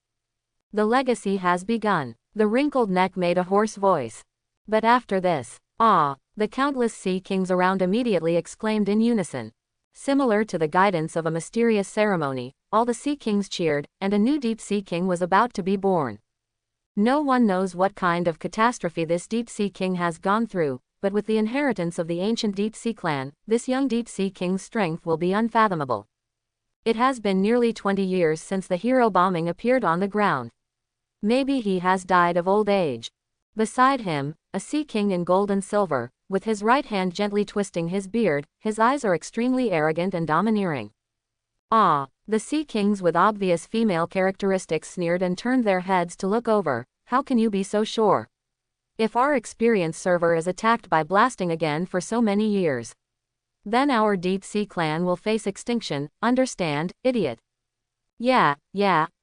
The legacy has begun. The wrinkled neck made a hoarse voice. But after this, the countless sea kings around immediately exclaimed in unison. Similar to the guidance of a mysterious ceremony, all the sea kings cheered, and a new deep sea king was about to be born. No one knows what kind of catastrophe this deep sea king has gone through, but with the inheritance of the ancient deep sea clan, this young deep sea king's strength will be unfathomable. It has been nearly 20 years since the hero bombing appeared on the ground. Maybe he has died of old age. Beside him, a sea king in gold and silver, with his right hand gently twisting his beard, his eyes are extremely arrogant and domineering. The sea kings with obvious female characteristics sneered and turned their heads to look over. How can you be so sure? If our experienced server is attacked by blasting again for so many years, then our deep sea clan will face extinction, understand, idiot? Yeah,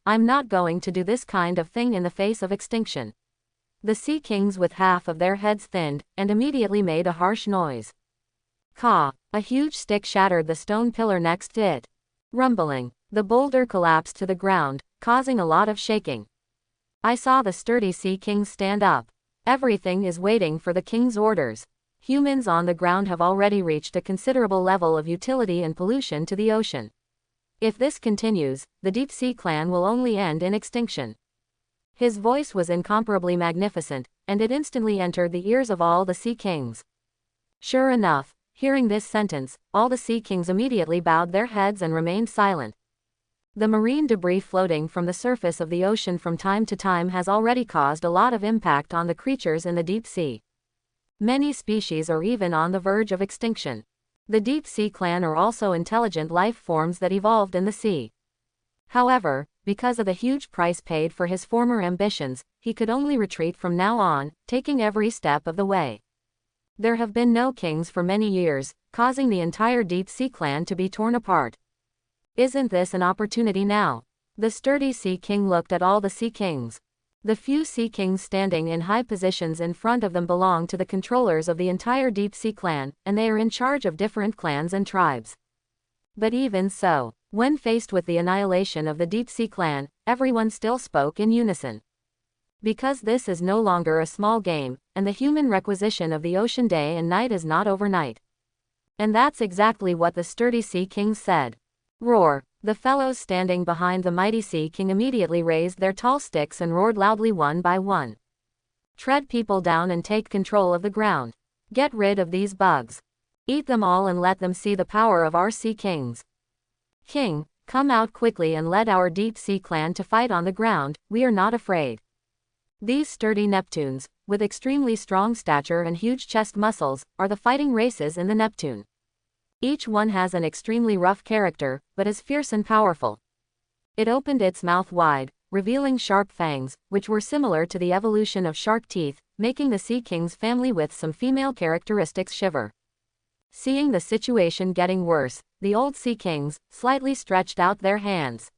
I'm not going to do this kind of thing in the face of extinction. The sea kings with half of their heads thinned, and immediately made a harsh noise. Caw! A huge stick shattered the stone pillar next to it. Rumbling, the boulder collapsed to the ground, causing a lot of shaking. I saw the sturdy sea kings stand up. Everything is waiting for the king's orders. Humans on the ground have already reached a considerable level of utility and pollution to the ocean. If this continues, the deep sea clan will only end in extinction. His voice was incomparably magnificent, and it instantly entered the ears of all the sea kings. Sure enough, hearing this sentence, all the sea kings immediately bowed their heads and remained silent. The marine debris floating from the surface of the ocean from time to time has already caused a lot of impact on the creatures in the deep sea. Many species are even on the verge of extinction. The deep sea clan are also intelligent life forms that evolved in the sea. However, because of the huge price paid for his former ambitions, he could only retreat from now on, taking every step of the way. There have been no kings for many years, causing the entire deep sea clan to be torn apart. Isn't this an opportunity now? The sturdy sea king looked at all the sea kings. The few sea kings standing in high positions in front of them belong to the controllers of the entire deep sea clan, and they are in charge of different clans and tribes. But even so, when faced with the annihilation of the deep sea clan, everyone still spoke in unison. Because this is no longer a small game, and the human requisition of the ocean day and night is not overnight. And that's exactly what the sturdy sea kings said. Roar! The fellows standing behind the mighty sea king immediately raised their tall sticks and roared loudly one by one. Tread people down and take control of the ground. Get rid of these bugs. Eat them all and let them see the power of our sea kings. King, come out quickly and lead our deep sea clan to fight on the ground, we are not afraid. These sturdy Neptunes, with extremely strong stature and huge chest muscles, are the fighting races in the Neptune. Each one has an extremely rough character, but is fierce and powerful. It opened its mouth wide, revealing sharp fangs, which were similar to the evolution of shark teeth, making the Sea King's family with some female characteristics shiver. Seeing the situation getting worse, the old Sea Kings slightly stretched out their hands.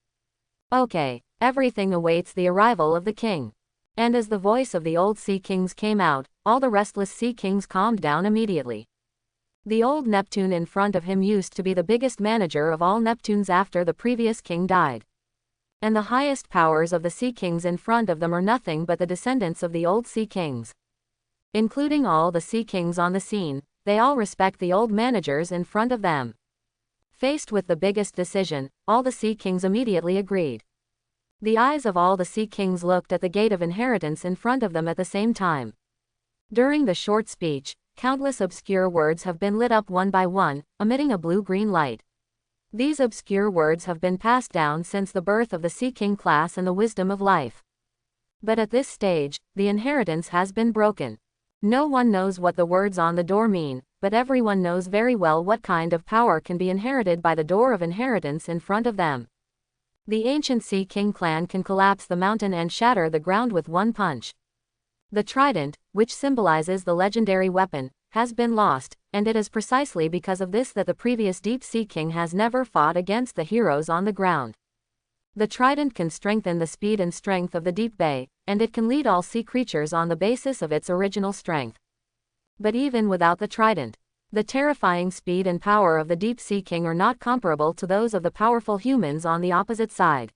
Okay, everything awaits the arrival of the king. And as the voice of the old Sea Kings came out, all the restless Sea Kings calmed down immediately. The old Neptune in front of him used to be the biggest manager of all Neptunes after the previous king died. And the highest powers of the Sea Kings in front of them are nothing but the descendants of the old Sea Kings. Including all the Sea Kings on the scene, they all respect the old managers in front of them. Faced with the biggest decision, all the Sea Kings immediately agreed. The eyes of all the Sea Kings looked at the gate of inheritance in front of them at the same time. During the short speech, countless obscure words have been lit up one by one, emitting a blue-green light. These obscure words have been passed down since the birth of the Sea King class and the wisdom of life. But at this stage, the inheritance has been broken. No one knows what the words on the door mean, but everyone knows very well what kind of power can be inherited by the door of inheritance in front of them. The ancient Sea King clan can collapse the mountain and shatter the ground with one punch. The trident, which symbolizes the legendary weapon, has been lost, and it is precisely because of this that the previous Deep Sea King has never fought against the heroes on the ground. The trident can strengthen the speed and strength of the deep bay, and it can lead all sea creatures on the basis of its original strength. But even without the trident, the terrifying speed and power of the Deep Sea King are not comparable to those of the powerful humans on the opposite side.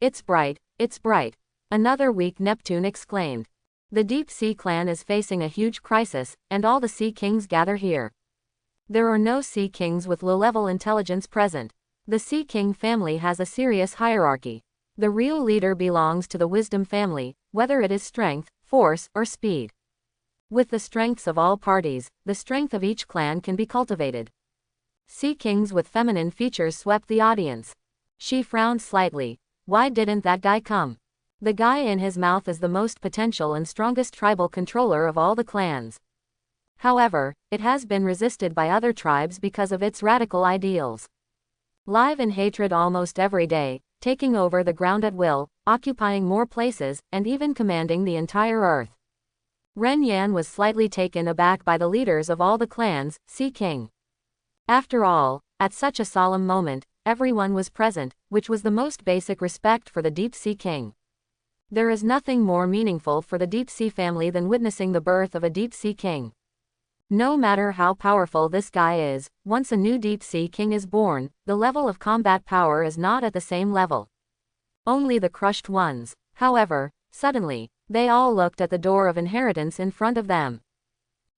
It's bright, it's bright. Another weak Neptune exclaimed. The Deep Sea clan is facing a huge crisis, and all the Sea Kings gather here. There are no Sea Kings with low-level intelligence present. The Sea King family has a serious hierarchy. The real leader belongs to the Wisdom family, whether it is strength, force, or speed. With the strengths of all parties, the strength of each clan can be cultivated. Sea Kings with feminine features swept the audience. She frowned slightly. Why didn't that guy come? The guy in his mouth is the most potential and strongest tribal controller of all the clans. However, it has been resisted by other tribes because of its radical ideals. Live in hatred almost every day, taking over the ground at will, occupying more places, and even commanding the entire earth. Ren Yan was slightly taken aback by the leaders of all the clans, Sea King. After all, at such a solemn moment, everyone was present, which was the most basic respect for the Deep Sea King. There is nothing more meaningful for the Deep Sea family than witnessing the birth of a Deep Sea King. No matter how powerful this guy is, once a new Deep Sea King is born, the level of combat power is not at the same level. Only the crushed ones. However, suddenly, they all looked at the door of inheritance in front of them.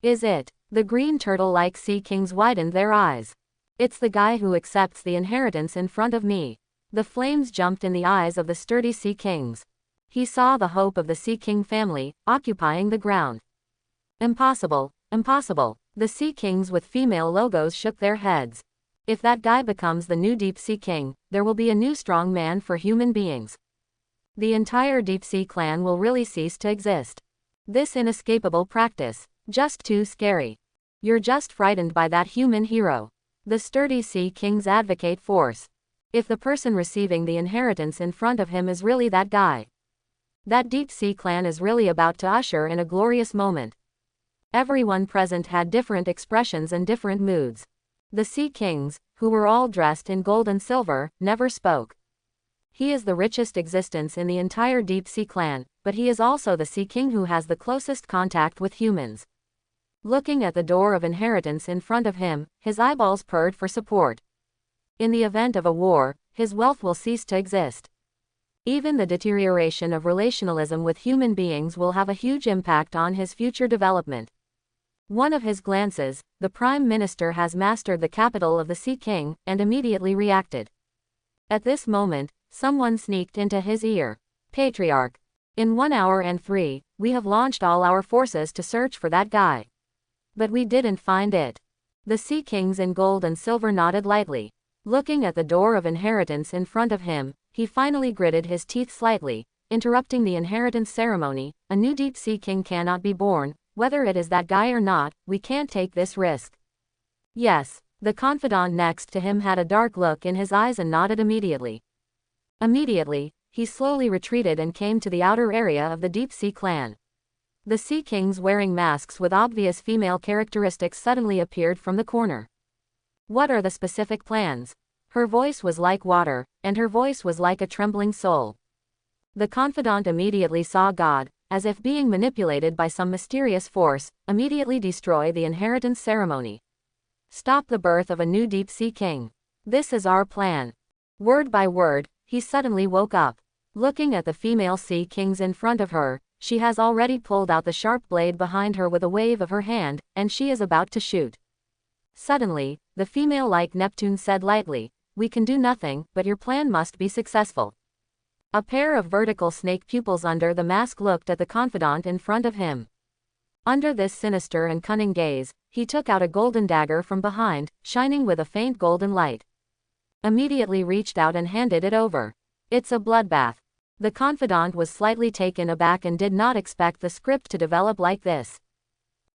Is it? The green turtle-like Sea Kings widened their eyes. It's the guy who accepts the inheritance in front of me. The flames jumped in the eyes of the sturdy Sea Kings. He saw the hope of the Sea King family, occupying the ground. Impossible, impossible. The Sea Kings with female logos shook their heads. If that guy becomes the new Deep Sea King, there will be a new strong man for human beings. The entire Deep Sea clan will really cease to exist. This inescapable practice, just too scary. You're just frightened by that human hero. The sturdy Sea Kings advocate force. If the person receiving the inheritance in front of him is really that guy, that Deep Sea clan is really about to usher in a glorious moment. Everyone present had different expressions and different moods. The Sea Kings, who were all dressed in gold and silver, never spoke. He is the richest existence in the entire Deep Sea clan, but he is also the Sea King who has the closest contact with humans. Looking at the door of inheritance in front of him, his eyeballs purred for support. In the event of a war, his wealth will cease to exist. Even the deterioration of relationalism with human beings will have a huge impact on his future development. One of his glances, the Prime Minister has mastered the capital of the Sea King, and immediately reacted. At this moment, someone sneaked into his ear. Patriarch. In 1 hour and 3, we have launched all our forces to search for that guy. But we didn't find it. The Sea Kings in gold and silver nodded lightly. Looking at the door of inheritance in front of him, he finally gritted his teeth slightly, interrupting the inheritance ceremony. A new Deep Sea King cannot be born, whether it is that guy or not, we can't take this risk. Yes, the confidant next to him had a dark look in his eyes and nodded immediately. Immediately, he slowly retreated and came to the outer area of the Deep Sea clan. The Sea Kings wearing masks with obvious female characteristics suddenly appeared from the corner. What are the specific plans? Her voice was like water, and her voice was like a trembling soul. The confidant immediately saw God, as if being manipulated by some mysterious force, immediately destroy the inheritance ceremony. Stop the birth of a new deep-sea king. This is our plan. Word by word, he suddenly woke up. Looking at the female sea kings in front of her, she has already pulled out the sharp blade behind her with a wave of her hand, and she is about to shoot. Suddenly, the female like Neptune said lightly, "We can do nothing, but your plan must be successful." A pair of vertical snake pupils under the mask looked at the confidant in front of him. Under this sinister and cunning gaze, he took out a golden dagger from behind, shining with a faint golden light. Immediately reached out and handed it over. "It's a bloodbath." The confidant was slightly taken aback and did not expect the script to develop like this.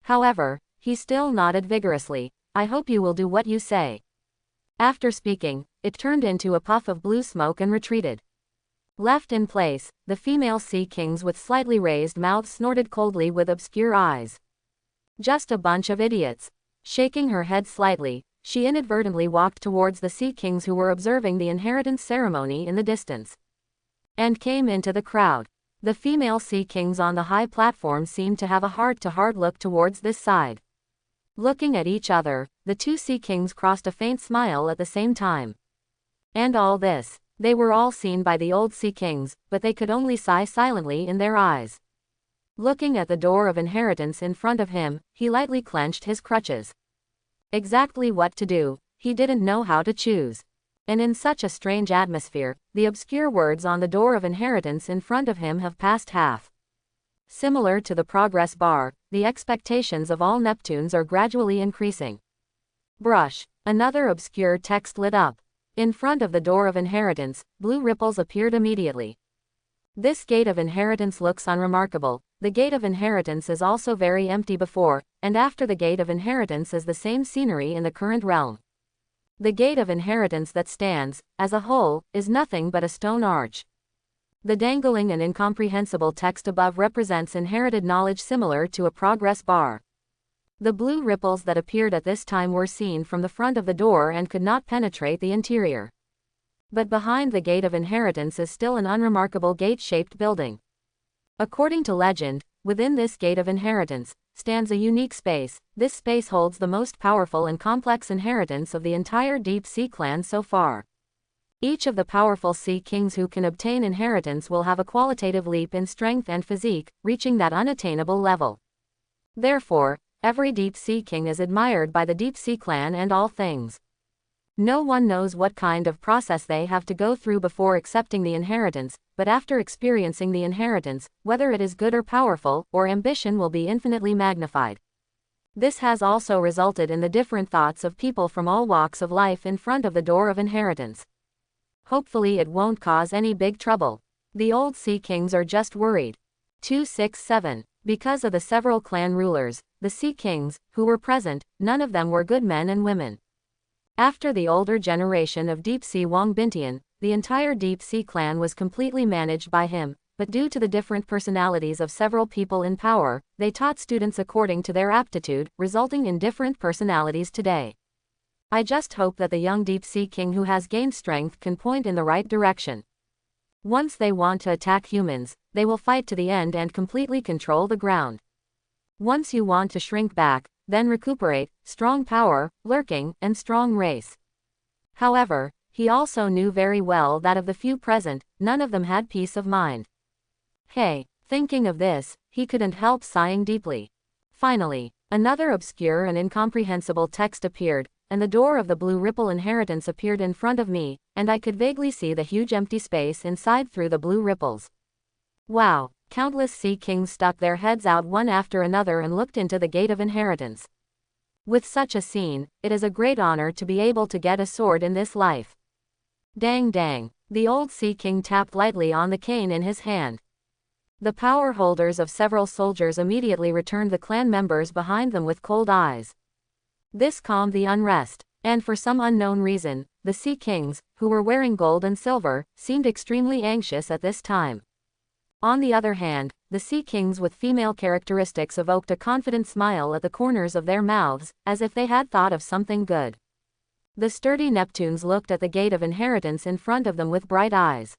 However, he still nodded vigorously. "I hope you will do what you say." After speaking, it turned into a puff of blue smoke and retreated. Left in place, the female sea kings with slightly raised mouths snorted coldly with obscure eyes. "Just a bunch of idiots." Shaking her head slightly, she inadvertently walked towards the sea kings who were observing the inheritance ceremony in the distance, and came into the crowd. The female sea kings on the high platform seemed to have a heart-to-heart look towards this side. Looking at each other, the two sea kings crossed a faint smile at the same time. And all this, they were all seen by the old sea kings, but they could only sigh silently in their eyes. Looking at the door of inheritance in front of him, he lightly clenched his crutches. Exactly what to do, he didn't know how to choose. And in such a strange atmosphere, the obscure words on the door of inheritance in front of him have passed half. Similar to the progress bar, the expectations of all Neptunes are gradually increasing. Brush. Another obscure text lit up. In front of the door of inheritance, blue ripples appeared immediately. This gate of inheritance looks unremarkable. The gate of inheritance is also very empty before, and after the gate of inheritance is the same scenery in the current realm. The gate of inheritance that stands, as a whole, is nothing but a stone arch. The dangling and incomprehensible text above represents inherited knowledge similar to a progress bar. The blue ripples that appeared at this time were seen from the front of the door and could not penetrate the interior. But behind the gate of inheritance is still an unremarkable gate-shaped building. According to legend, within this gate of inheritance stands a unique space. This space holds the most powerful and complex inheritance of the entire Deep Sea clan so far. Each of the powerful sea kings who can obtain inheritance will have a qualitative leap in strength and physique, reaching that unattainable level. Therefore, every Deep Sea king is admired by the Deep Sea clan and all things. No one knows what kind of process they have to go through before accepting the inheritance, but after experiencing the inheritance, whether it is good or powerful, or ambition will be infinitely magnified. This has also resulted in the different thoughts of people from all walks of life in front of the door of inheritance. Hopefully it won't cause any big trouble. The old sea kings are just worried. 267. Because of the several clan rulers, the sea kings, who were present, none of them were good men and women. After the older generation of Deep Sea Wang Bintian, the entire Deep Sea clan was completely managed by him, but due to the different personalities of several people in power, they taught students according to their aptitude, resulting in different personalities today. I just hope that the young Deep Sea king who has gained strength can point in the right direction. Once they want to attack humans, they will fight to the end and completely control the ground. Once you want to shrink back, then recuperate, strong power, lurking, and strong race. However, he also knew very well that of the few present, none of them had peace of mind. Hey, thinking of this, he couldn't help sighing deeply. Finally, another obscure and incomprehensible text appeared, and the door of the blue ripple inheritance appeared in front of me, and I could vaguely see the huge empty space inside through the blue ripples. Wow! Countless sea kings stuck their heads out one after another and looked into the gate of inheritance. With such a scene, it is a great honor to be able to get a sword in this life. Dang dang! The old sea king tapped lightly on the cane in his hand. The power holders of several soldiers immediately returned the clan members behind them with cold eyes. This calmed the unrest, and for some unknown reason, the sea kings, who were wearing gold and silver, seemed extremely anxious at this time. On the other hand, the sea kings with female characteristics evoked a confident smile at the corners of their mouths, as if they had thought of something good. The sturdy Neptunes looked at the gate of inheritance in front of them with bright eyes.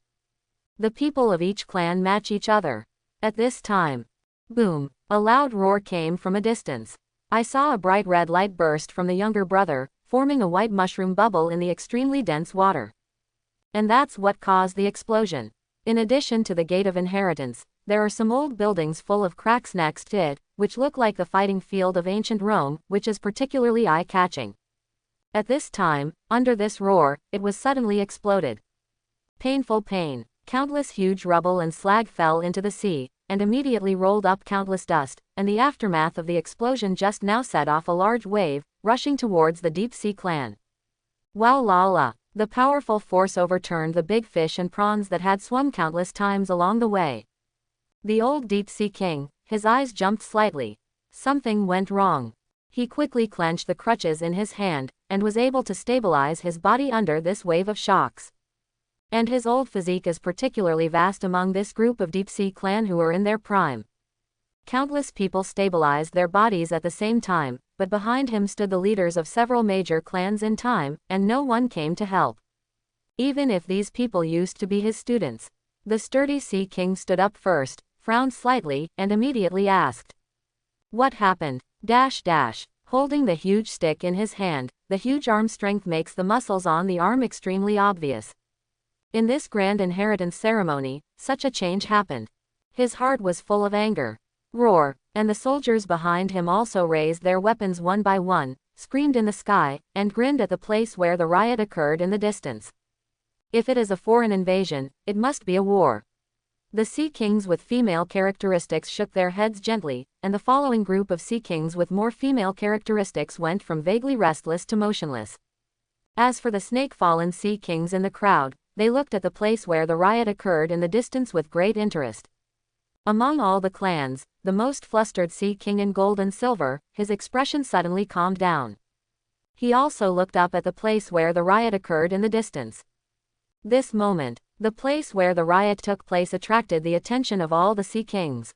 The people of each clan match each other. At this time, boom, a loud roar came from a distance. I saw a bright red light burst from the younger brother, forming a white mushroom bubble in the extremely dense water. And that's what caused the explosion. In addition to the Gate of Inheritance, there are some old buildings full of cracks next to it, which look like the fighting field of ancient Rome, which is particularly eye-catching. At this time, under this roar, it was suddenly exploded. Painful pain. Countless huge rubble and slag fell into the sea, and immediately rolled up countless dust, and the aftermath of the explosion just now set off a large wave, rushing towards the deep-sea clan. Wow la la. The powerful force overturned the big fish and prawns that had swum countless times along the way. The old deep-sea king, his eyes jumped slightly. Something went wrong. He quickly clenched the crutches in his hand, and was able to stabilize his body under this wave of shocks. And his old physique is particularly vast among this group of deep-sea clan who are in their prime. Countless people stabilized their bodies at the same time, but behind him stood the leaders of several major clans in time, and no one came to help. Even if these people used to be his students. The sturdy Sea King stood up first, frowned slightly, and immediately asked, "What happened?" Holding the huge stick in his hand, the huge arm strength makes the muscles on the arm extremely obvious. In this grand inheritance ceremony, such a change happened. His heart was full of anger. Roar, and the soldiers behind him also raised their weapons one by one, screamed in the sky, and grinned at the place where the riot occurred in the distance. If it is a foreign invasion, it must be a war. The Sea Kings with female characteristics shook their heads gently, and the following group of Sea Kings with more female characteristics went from vaguely restless to motionless. As for the snake-fallen Sea Kings in the crowd, they looked at the place where the riot occurred in the distance with great interest. Among all the clans, the most flustered Sea King in gold and silver, his expression suddenly calmed down. He also looked up at the place where the riot occurred in the distance. This moment, the place where the riot took place attracted the attention of all the Sea Kings.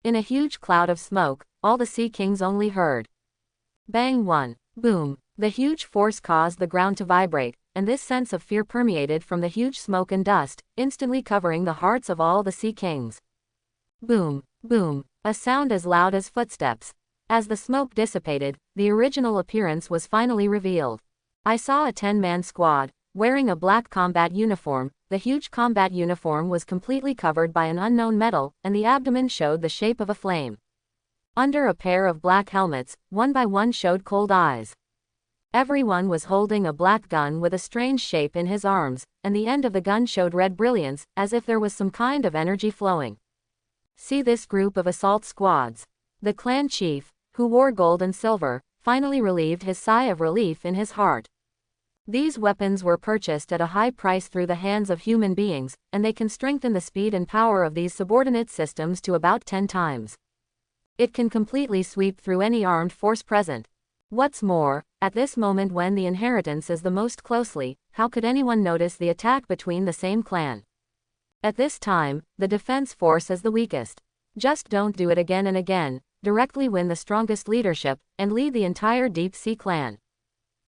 In a huge cloud of smoke, all the Sea Kings only heard bang one, boom. The huge force caused the ground to vibrate, and this sense of fear permeated from the huge smoke and dust, instantly covering the hearts of all the Sea Kings. Boom, boom, a sound as loud as footsteps. As the smoke dissipated, the original appearance was finally revealed. I saw a 10-man squad, wearing a black combat uniform. The huge combat uniform was completely covered by an unknown metal, and the abdomen showed the shape of a flame. Under a pair of black helmets, one by one showed cold eyes. Everyone was holding a black gun with a strange shape in his arms, and the end of the gun showed red brilliance, as if there was some kind of energy flowing. See this group of assault squads. The clan chief, who wore gold and silver, finally relieved his sigh of relief in his heart. These weapons were purchased at a high price through the hands of human beings, and they can strengthen the speed and power of these subordinate systems to about 10 times. It can completely sweep through any armed force present. What's more, at this moment when the inheritance is the most closely, how could anyone notice the attack between the same clan? At this time, the defense force is the weakest. Just don't do it again and again, directly win the strongest leadership, and lead the entire Deep Sea clan.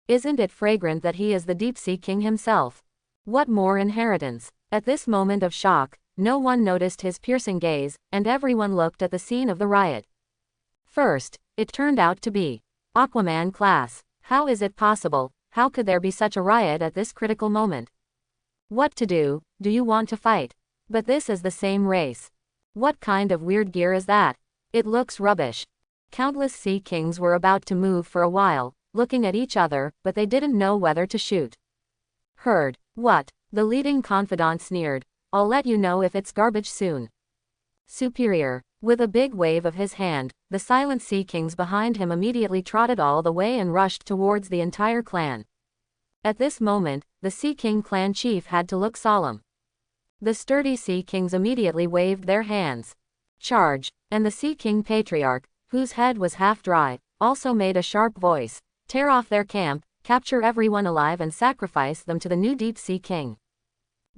Isn't it fragrant that he is the Deep Sea King himself? What more inheritance? At this moment of shock, no one noticed his piercing gaze, and everyone looked at the scene of the riot. First, it turned out to be Aquaman class. How is it possible? How could there be such a riot at this critical moment? What to do? Do you want to fight? But this is the same race. What kind of weird gear is that? It looks rubbish. Countless Sea Kings were about to move for a while, looking at each other, but they didn't know whether to shoot. Heard. What? The leading confidant sneered. I'll let you know if it's garbage soon. Superior. With a big wave of his hand, the silent Sea Kings behind him immediately trotted all the way and rushed towards the entire clan. At this moment, the Sea King clan chief had to look solemn. The sturdy Sea Kings immediately waved their hands. Charge! And the Sea King patriarch, whose head was half dry, also made a sharp voice. Tear off their camp, capture everyone alive and sacrifice them to the new Deep Sea King.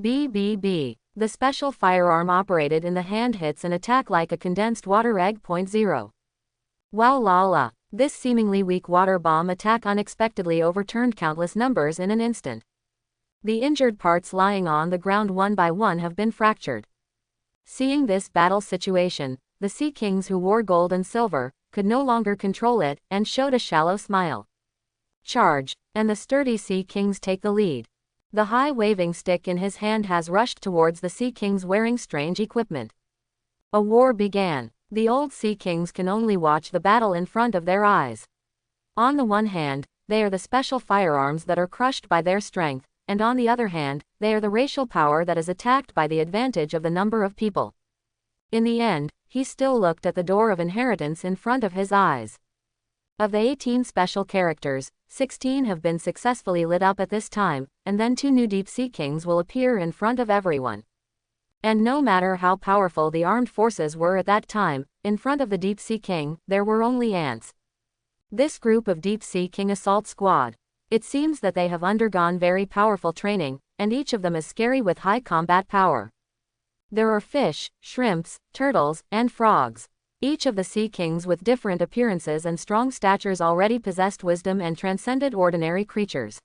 BBB. The special firearm operated in the hand hits an attack like a condensed water egg. 0. Wow la la. This seemingly weak water bomb attack unexpectedly overturned countless numbers in an instant. The injured parts lying on the ground one by one have been fractured. Seeing this battle situation, the Sea Kings who wore gold and silver could no longer control it and showed a shallow smile. Charge, and the sturdy Sea Kings take the lead. The high waving stick in his hand has rushed towards the Sea Kings wearing strange equipment. A war began. The old Sea Kings can only watch the battle in front of their eyes. On the one hand, they are the special firearms that are crushed by their strength, and on the other hand, they are the racial power that is attacked by the advantage of the number of people. In the end, he still looked at the door of inheritance in front of his eyes. Of the 18 special characters, 16 have been successfully lit up at this time, and then 2 new Deep Sea Kings will appear in front of everyone. And no matter how powerful the armed forces were at that time, in front of the Deep Sea King, there were only ants. This group of Deep Sea King assault squad. It seems that they have undergone very powerful training, and each of them is scary with high combat power. There are fish, shrimps, turtles, and frogs. Each of the Sea Kings with different appearances and strong statures already possessed wisdom and transcended ordinary creatures.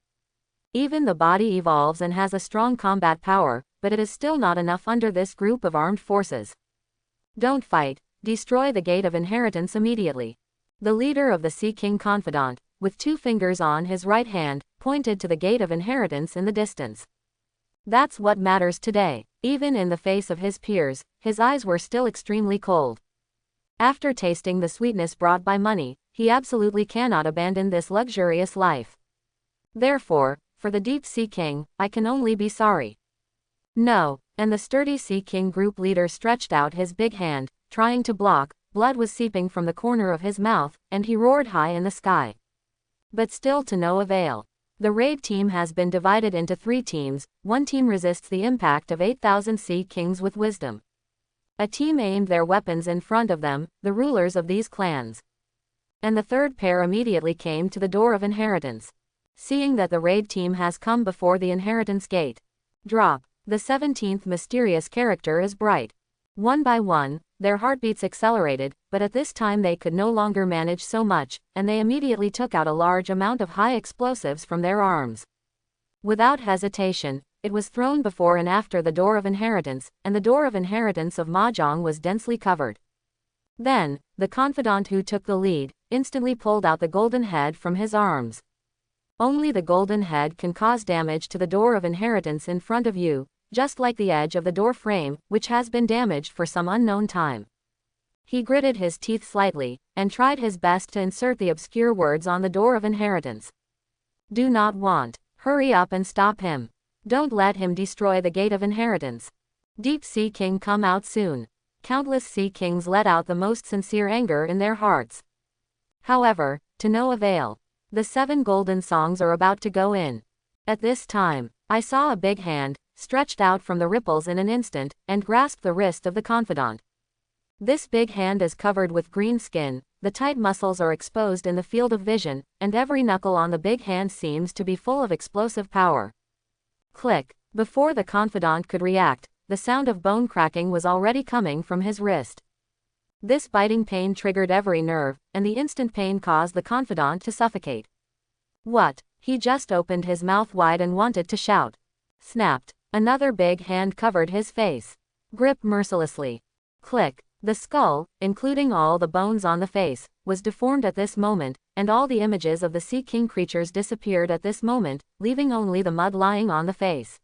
Even the body evolves and has a strong combat power, but it is still not enough under this group of armed forces. Don't fight, destroy the Gate of Inheritance immediately. The leader of the Sea King Confidant, with 2 fingers on his right hand, pointed to the Gate of Inheritance in the distance. That's what matters today. Even in the face of his peers, his eyes were still extremely cold. After tasting the sweetness brought by money, he absolutely cannot abandon this luxurious life. Therefore, for the Deep Sea King, I can only be sorry. No, and the sturdy Sea King group leader stretched out his big hand, trying to block. Blood was seeping from the corner of his mouth, and he roared high in the sky. But still to no avail. The raid team has been divided into 3 teams. One team resists the impact of 8,000 Sea Kings with wisdom. A team aimed their weapons in front of them, the rulers of these clans. And the third pair immediately came to the door of inheritance. Seeing that the raid team has come before the inheritance gate. Drop. The 17th mysterious character is bright. One by one, their heartbeats accelerated, but at this time they could no longer manage so much, and they immediately took out a large amount of high explosives from their arms. Without hesitation, it was thrown before and after the door of inheritance, and the door of inheritance of Mahjong was densely covered. Then, the confidant who took the lead, instantly pulled out the golden head from his arms. Only the golden head can cause damage to the door of inheritance in front of you, just like the edge of the door frame, which has been damaged for some unknown time. He gritted his teeth slightly, and tried his best to insert the obscure words on the door of inheritance. Do not want. Hurry up and stop him. Don't let him destroy the Gate of Inheritance. Deep Sea King come out soon. Countless Sea Kings let out the most sincere anger in their hearts. However, to no avail. The 7 golden songs are about to go in. At this time, I saw a big hand, stretched out from the ripples in an instant, and grasped the wrist of the confidant. This big hand is covered with green skin, the tight muscles are exposed in the field of vision, and every knuckle on the big hand seems to be full of explosive power. Click. Before the confidant could react, the sound of bone cracking was already coming from his wrist. This biting pain triggered every nerve, and the instant pain caused the confidant to suffocate. What? He just opened his mouth wide and wanted to shout. Snapped. Another big hand covered his face. Grip mercilessly. Click. The skull, including all the bones on the face, was deformed at this moment, and all the images of the Sea King creatures disappeared at this moment, leaving only the mud lying on the face.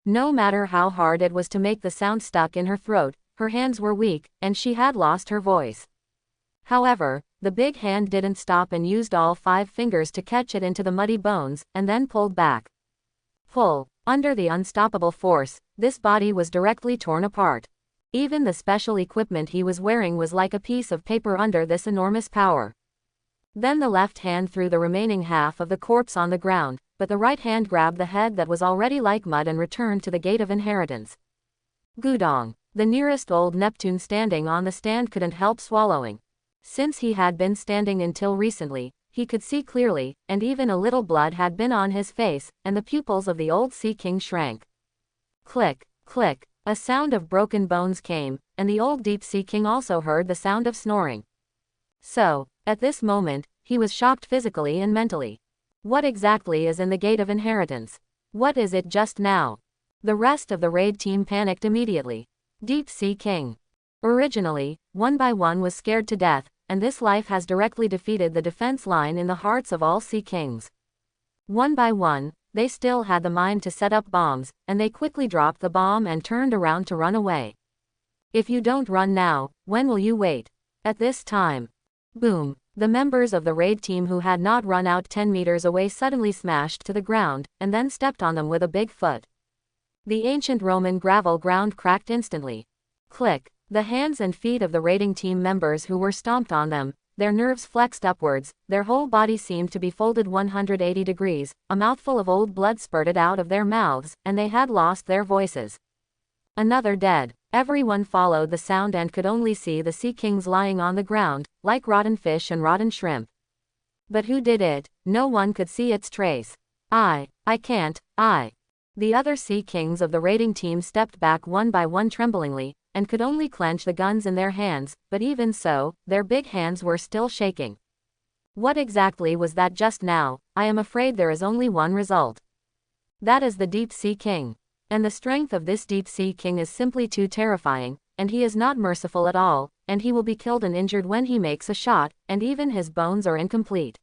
No matter how hard it was to make the sound stuck in her throat, her hands were weak, and she had lost her voice. However, the big hand didn't stop and used all 5 fingers to catch it into the muddy bones, and then pulled back. Pull. Under the unstoppable force, this body was directly torn apart. Even the special equipment he was wearing was like a piece of paper under this enormous power. Then the left hand threw the remaining half of the corpse on the ground, but the right hand grabbed the head that was already like mud and returned to the Gate of Inheritance. Gudong. The nearest old Neptune standing on the stand couldn't help swallowing. Since he had been standing until recently, he could see clearly, and even a little blood had been on his face, and the pupils of the old Sea King shrank. Click, click, a sound of broken bones came, and the old Deep Sea King also heard the sound of snoring. So, at this moment, he was shocked physically and mentally. What exactly is in the Gate of Inheritance? What is it just now? The rest of the raid team panicked immediately. Deep Sea King. Originally, one by one was scared to death, and this life has directly defeated the defense line in the hearts of all Sea Kings. One by one, they still had the mind to set up bombs, and they quickly dropped the bomb and turned around to run away. If you don't run now, when will you wait? At this time. Boom. The members of the raid team who had not run out 10 meters away suddenly smashed to the ground, and then stepped on them with a big foot. The ancient Roman gravel ground cracked instantly. Click. The hands and feet of the raiding team members who were stomped on them, their nerves flexed upwards, their whole body seemed to be folded 180 degrees, a mouthful of old blood spurted out of their mouths, and they had lost their voices. Another dead. Everyone followed the sound and could only see the Sea Kings lying on the ground, like rotten fish and rotten shrimp. But who did it? No one could see its trace. I can't. The other Sea Kings of the raiding team stepped back one by one tremblingly, and could only clench the guns in their hands, but even so, their big hands were still shaking. What exactly was that just now? I am afraid there is only one result. That is the Deep Sea King. And the strength of this Deep Sea King is simply too terrifying, and he is not merciful at all, and he will be killed and injured when he makes a shot, and even his bones are incomplete.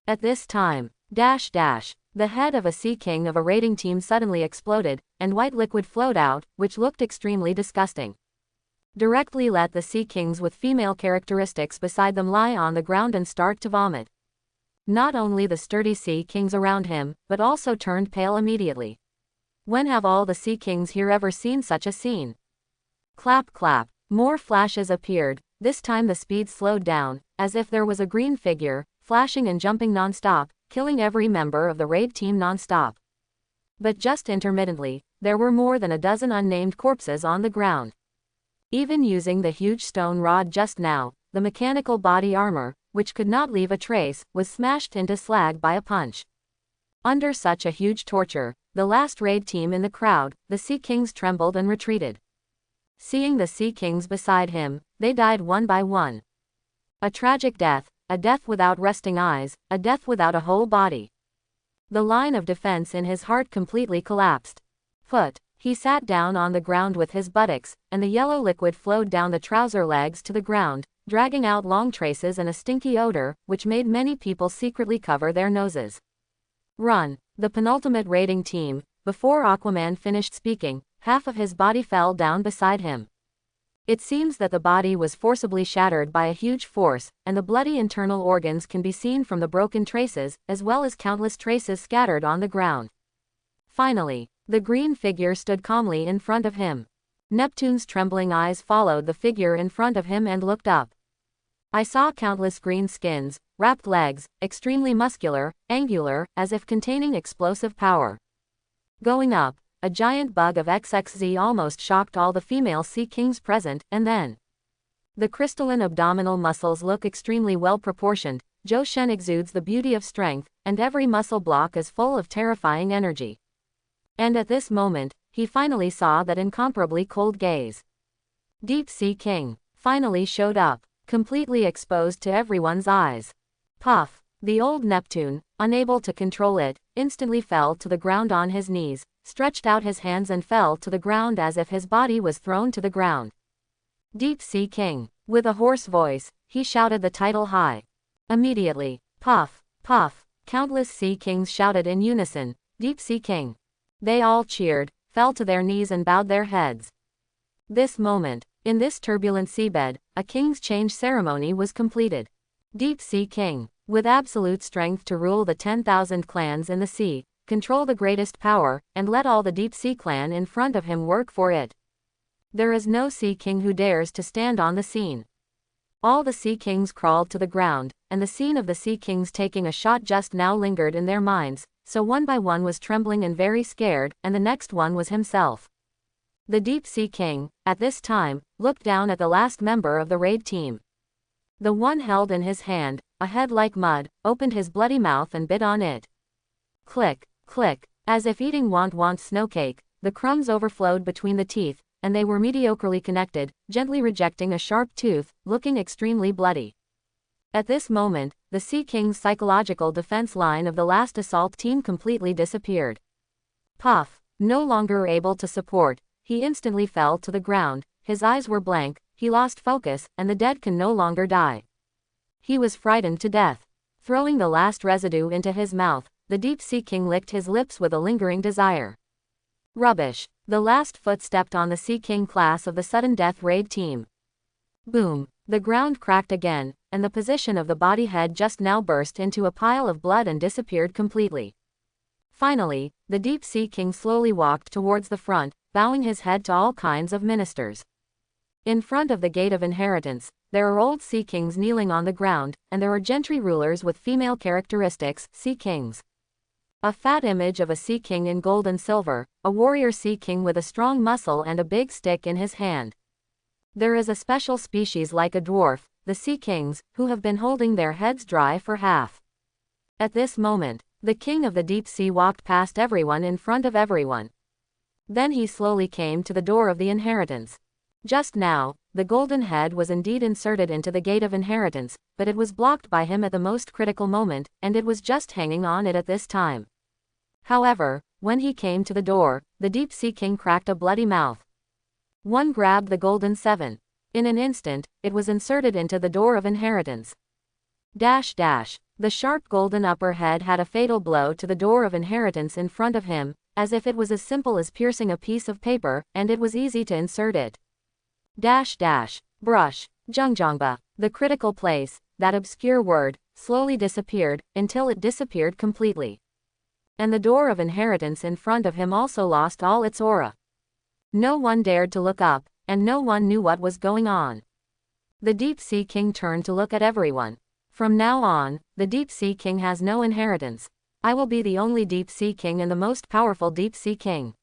At this time, the head of a Sea King of a raiding team suddenly exploded, and white liquid flowed out, which looked extremely disgusting. Directly let the Sea Kings with female characteristics beside them lie on the ground and start to vomit. Not only the sturdy Sea Kings around him, but also turned pale immediately. When have all the Sea Kings here ever seen such a scene? Clap clap. More flashes appeared, this time the speed slowed down, as if there was a green figure, flashing and jumping non-stop, killing every member of the raid team non-stop. But just intermittently, there were more than a dozen unnamed corpses on the ground. Even using the huge stone rod just now, the mechanical body armor, which could not leave a trace, was smashed into slag by a punch. Under such a huge torture, the last raid team in the crowd, the Sea Kings trembled and retreated. Seeing the Sea Kings beside him, they died one by one. A tragic death, a death without resting eyes, a death without a whole body. The line of defense in his heart completely collapsed. He sat down on the ground with his buttocks, and the yellow liquid flowed down the trouser legs to the ground, dragging out long traces and a stinky odor, which made many people secretly cover their noses. Run. The penultimate raiding team. Before Aquaman finished speaking, half of his body fell down beside him. It seems that the body was forcibly shattered by a huge force, and the bloody internal organs can be seen from the broken traces, as well as countless traces scattered on the ground. Finally, the green figure stood calmly in front of him. Neptune's trembling eyes followed the figure in front of him and looked up. I saw countless green skins, wrapped legs, extremely muscular, angular, as if containing explosive power. Going up, a giant bug of XXZ almost shocked all the female Sea Kings present, and then. The crystalline abdominal muscles look extremely well proportioned, Zhou Shen exudes the beauty of strength, and every muscle block is full of terrifying energy. And at this moment, he finally saw that incomparably cold gaze. Deep Sea King finally showed up, completely exposed to everyone's eyes. Puff. The old Neptune, unable to control it, instantly fell to the ground on his knees, stretched out his hands and fell to the ground as if his body was thrown to the ground. Deep Sea King. With a hoarse voice, he shouted the title high. Immediately, puff, puff, countless Sea Kings shouted in unison, Deep Sea King. They all cheered, fell to their knees and bowed their heads. This moment, in this turbulent seabed, a king's change ceremony was completed. Deep Sea King, with absolute strength to rule the 10,000 clans in the sea, control the greatest power, and let all the Deep Sea clan in front of him work for it. There is no Sea King who dares to stand on the scene. All the Sea Kings crawled to the ground, and the scene of the Sea Kings taking a shot just now lingered in their minds, so one by one was trembling and very scared, and the next one was himself. The Deep Sea King, at this time, looked down at the last member of the raid team. The one held in his hand, a head like mud, opened his bloody mouth and bit on it. Click, click, as if eating want snowcake, the crumbs overflowed between the teeth, and they were mediocrely connected, gently rejecting a sharp tooth, looking extremely bloody. At this moment, the Sea King's psychological defense line of the last assault team completely disappeared. Puff, no longer able to support, he instantly fell to the ground, his eyes were blank, he lost focus, and the dead can no longer die. He was frightened to death. Throwing the last residue into his mouth, the Deep Sea King licked his lips with a lingering desire. Rubbish. The last foot stepped on the Sea King class of the sudden death raid team. Boom. The ground cracked again, and the position of the body head just now burst into a pile of blood and disappeared completely. Finally, the Deep Sea King slowly walked towards the front, bowing his head to all kinds of ministers. In front of the Gate of Inheritance, there are old Sea Kings kneeling on the ground, and there are gentry rulers with female characteristics, Sea Kings. A fat image of a Sea King in gold and silver, a warrior Sea King with a strong muscle and a big stick in his hand. There is a special species like a dwarf, the Sea Kings, who have been holding their heads dry for half. At this moment, the King of the Deep Sea walked past everyone in front of everyone. Then he slowly came to the door of the inheritance. Just now, the golden head was indeed inserted into the Gate of Inheritance, but it was blocked by him at the most critical moment, and it was just hanging on it at this time. However, when he came to the door, the Deep Sea King cracked a bloody mouth. One grabbed the golden seven. In an instant, it was inserted into the door of inheritance. Dash dash. The sharp golden upper head had a fatal blow to the door of inheritance in front of him, as if it was as simple as piercing a piece of paper, and it was easy to insert it. Dash dash. Brush. Jungjongba. The critical place, that obscure word, slowly disappeared, until it disappeared completely. And the door of inheritance in front of him also lost all its aura. No one dared to look up, and no one knew what was going on. The Deep Sea King turned to look at everyone. From now on, the Deep Sea King has no inheritance. I will be the only Deep Sea King and the most powerful Deep Sea King.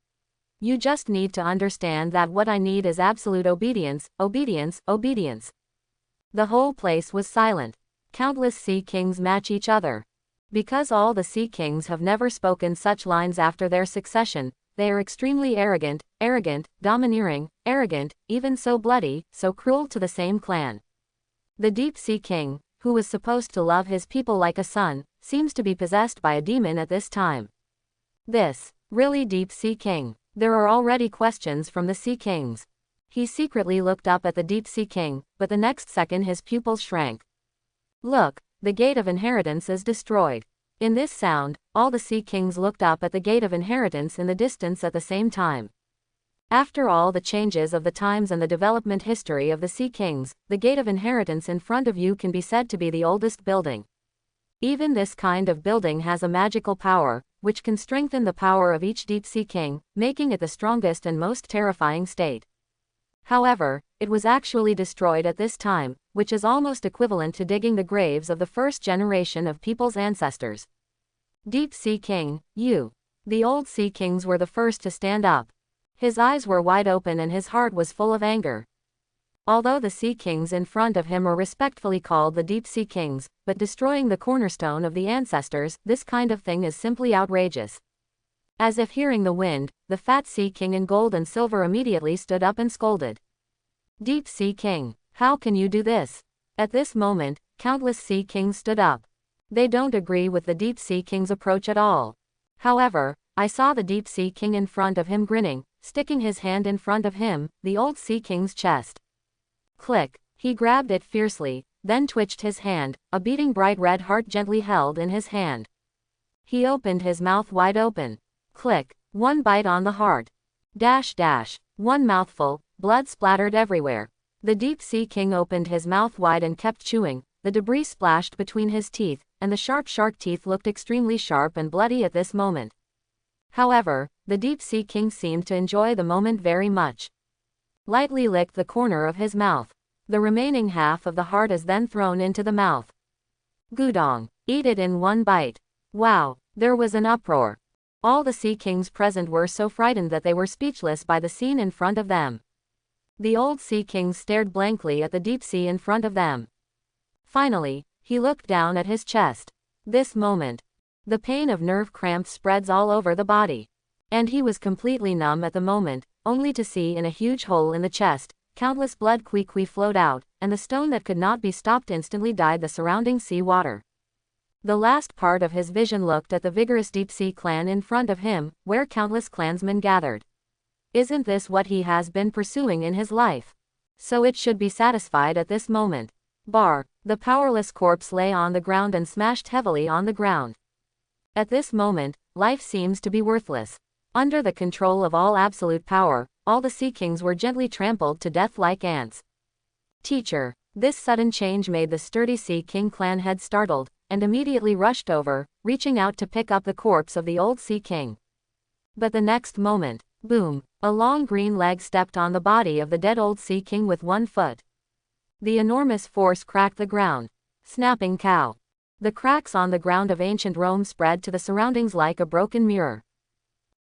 You just need to understand that what I need is absolute obedience, obedience, obedience. The whole place was silent. Countless Sea Kings match each other. Because all the Sea Kings have never spoken such lines after their succession, they are extremely arrogant, domineering, arrogant, even so bloody, so cruel to the same clan. The Deep Sea King, who was supposed to love his people like a son, seems to be possessed by a demon at this time. This, really Deep Sea King. There are already questions from the Sea Kings. He secretly looked up at the Deep Sea King, but the next second his pupils shrank. Look, the Gate of Inheritance is destroyed. In this sound, all the Sea Kings looked up at the Gate of Inheritance in the distance at the same time. After all the changes of the times and the development history of the Sea Kings, the Gate of Inheritance in front of you can be said to be the oldest building. Even this kind of building has a magical power, which can strengthen the power of each Deep Sea King, making it the strongest and most terrifying state. However, it was actually destroyed at this time, which is almost equivalent to digging the graves of the first generation of people's ancestors. Deep Sea King, you. The old Sea Kings were the first to stand up. His eyes were wide open and his heart was full of anger. Although the Sea Kings in front of him are respectfully called the Deep Sea Kings, but destroying the cornerstone of the ancestors, this kind of thing is simply outrageous. As if hearing the wind, the fat Sea King in gold and silver immediately stood up and scolded. Deep Sea King, how can you do this? At this moment, countless Sea Kings stood up. They don't agree with the Deep Sea King's approach at all. However, I saw the Deep Sea King in front of him grinning, sticking his hand in front of him, the old Sea King's chest. Click. He grabbed it fiercely, then twitched his hand, a beating bright red heart gently held in his hand. He opened his mouth wide open. Click. One bite on the heart. Dash dash. One mouthful, blood splattered everywhere. The Deep Sea King opened his mouth wide and kept chewing, the debris splashed between his teeth, and the sharp shark teeth looked extremely sharp and bloody at this moment. However, the Deep Sea King seemed to enjoy the moment very much. Lightly licked the corner of his mouth. The remaining half of the heart is then thrown into the mouth. Gudong. Eat it in one bite. Wow, there was an uproar. All the Sea Kings present were so frightened that they were speechless by the scene in front of them. The old Sea Kings stared blankly at the deep sea in front of them. Finally, he looked down at his chest. This moment, the pain of nerve cramps spreads all over the body. And he was completely numb at the moment, only to see in a huge hole in the chest, countless blood quickly flowed out, and the stone that could not be stopped instantly dyed the surrounding sea water. The last part of his vision looked at the vigorous deep sea clan in front of him, where countless clansmen gathered. Isn't this what he has been pursuing in his life? So it should be satisfied at this moment. The powerless corpse lay on the ground and smashed heavily on the ground. At this moment, life seems to be worthless. Under the control of all absolute power, all the Sea Kings were gently trampled to death like ants. Teacher. This sudden change made the sturdy Sea King clan head startled, and immediately rushed over, reaching out to pick up the corpse of the old Sea King. But the next moment, boom, a long green leg stepped on the body of the dead old Sea King with one foot. The enormous force cracked the ground. Snapping cow. The cracks on the ground of ancient Rome spread to the surroundings like a broken mirror.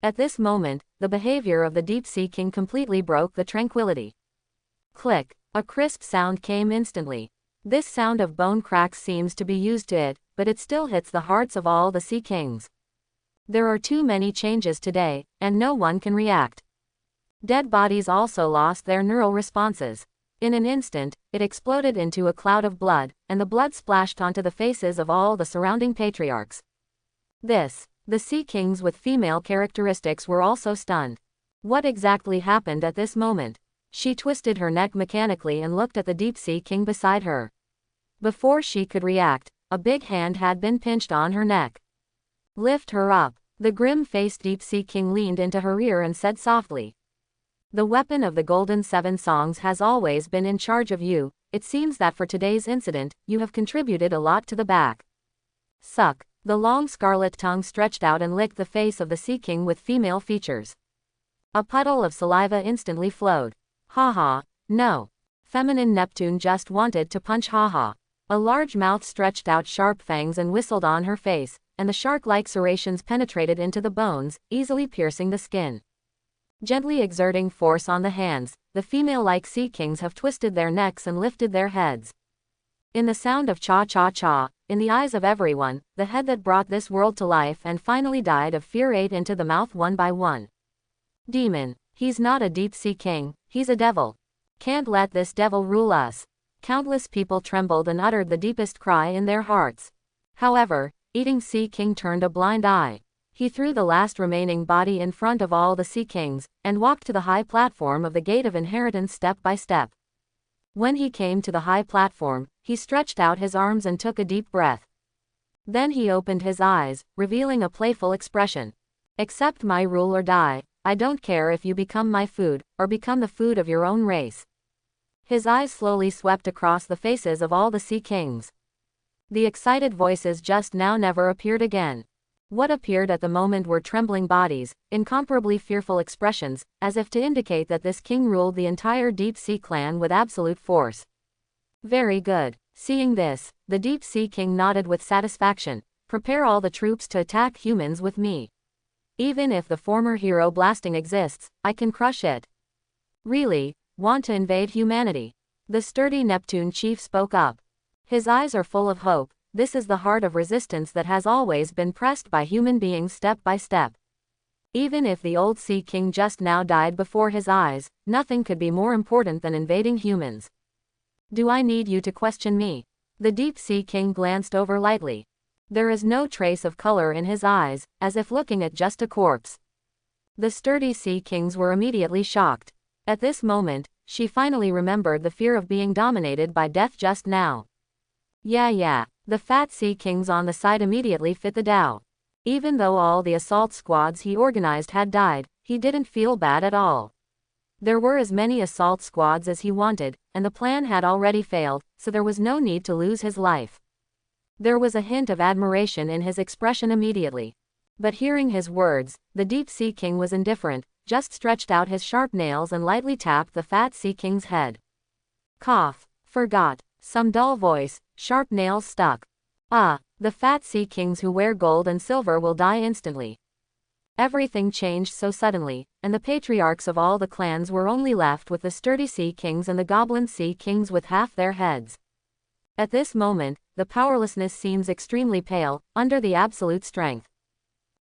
At this moment, the behavior of the Deep Sea King completely broke the tranquility. Click. A crisp sound came instantly. This sound of bone cracks seems to be used to it, but it still hits the hearts of all the Sea Kings. There are too many changes today, and no one can react. Dead bodies also lost their neural responses. In an instant, it exploded into a cloud of blood, and the blood splashed onto the faces of all the surrounding patriarchs. The Sea Kings with female characteristics were also stunned. What exactly happened at this moment? She twisted her neck mechanically and looked at the Deep Sea King beside her. Before she could react, a big hand had been pinched on her neck. Lift her up. The grim-faced Deep Sea King leaned into her ear and said softly. The weapon of the Golden Seven Songs has always been in charge of you. It seems that for today's incident, you have contributed a lot to the back. Suck. The long scarlet tongue stretched out and licked the face of the Sea King with female features. A puddle of saliva instantly flowed. Haha, no. Feminine Neptune just wanted to punch haha. A large mouth stretched out sharp fangs and whistled on her face, and the shark-like serrations penetrated into the bones, easily piercing the skin. Gently exerting force on the hands, the female-like Sea Kings have twisted their necks and lifted their heads. In the sound of cha-cha-cha, in the eyes of everyone, the head that brought this world to life and finally died of fear ate into the mouth one by one. Demon. He's not a Deep Sea King, he's a devil. Can't let this devil rule us. Countless people trembled and uttered the deepest cry in their hearts. However, Eating Sea King turned a blind eye. He threw the last remaining body in front of all the Sea Kings, and walked to the high platform of the Gate of Inheritance step by step. When he came to the high platform, he stretched out his arms and took a deep breath. Then he opened his eyes, revealing a playful expression. Accept my rule or die. I don't care if you become my food, or become the food of your own race. His eyes slowly swept across the faces of all the Sea Kings. The excited voices just now never appeared again. What appeared at the moment were trembling bodies, incomparably fearful expressions, as if to indicate that this king ruled the entire Deep Sea clan with absolute force. Very good. Seeing this, the Deep Sea King nodded with satisfaction. Prepare all the troops to attack humans with me. Even if the former hero blasting exists, I can crush it. Really? Want to invade humanity? The sturdy Neptune chief spoke up. His eyes are full of hope. This is the heart of resistance that has always been pressed by human beings step by step. Even if the old Sea King just now died before his eyes, nothing could be more important than invading humans. Do I need you to question me? The Deep Sea King glanced over lightly. There is no trace of color in his eyes, as if looking at just a corpse. The sturdy Sea Kings were immediately shocked. At this moment, she finally remembered the fear of being dominated by death just now. Yeah. The fat Sea Kings on the side immediately fit the Dow. Even though all the assault squads he organized had died, he didn't feel bad at all. There were as many assault squads as he wanted, and the plan had already failed, so there was no need to lose his life. There was a hint of admiration in his expression immediately. But hearing his words, the Deep Sea King was indifferent, just stretched out his sharp nails and lightly tapped the fat Sea King's head. Cough. Forgot. Some dull voice, sharp nails stuck. The fat Sea Kings who wear gold and silver will die instantly. Everything changed so suddenly, and the patriarchs of all the clans were only left with the sturdy Sea Kings and the goblin Sea Kings with half their heads. At this moment, the powerlessness seems extremely pale, under the absolute strength.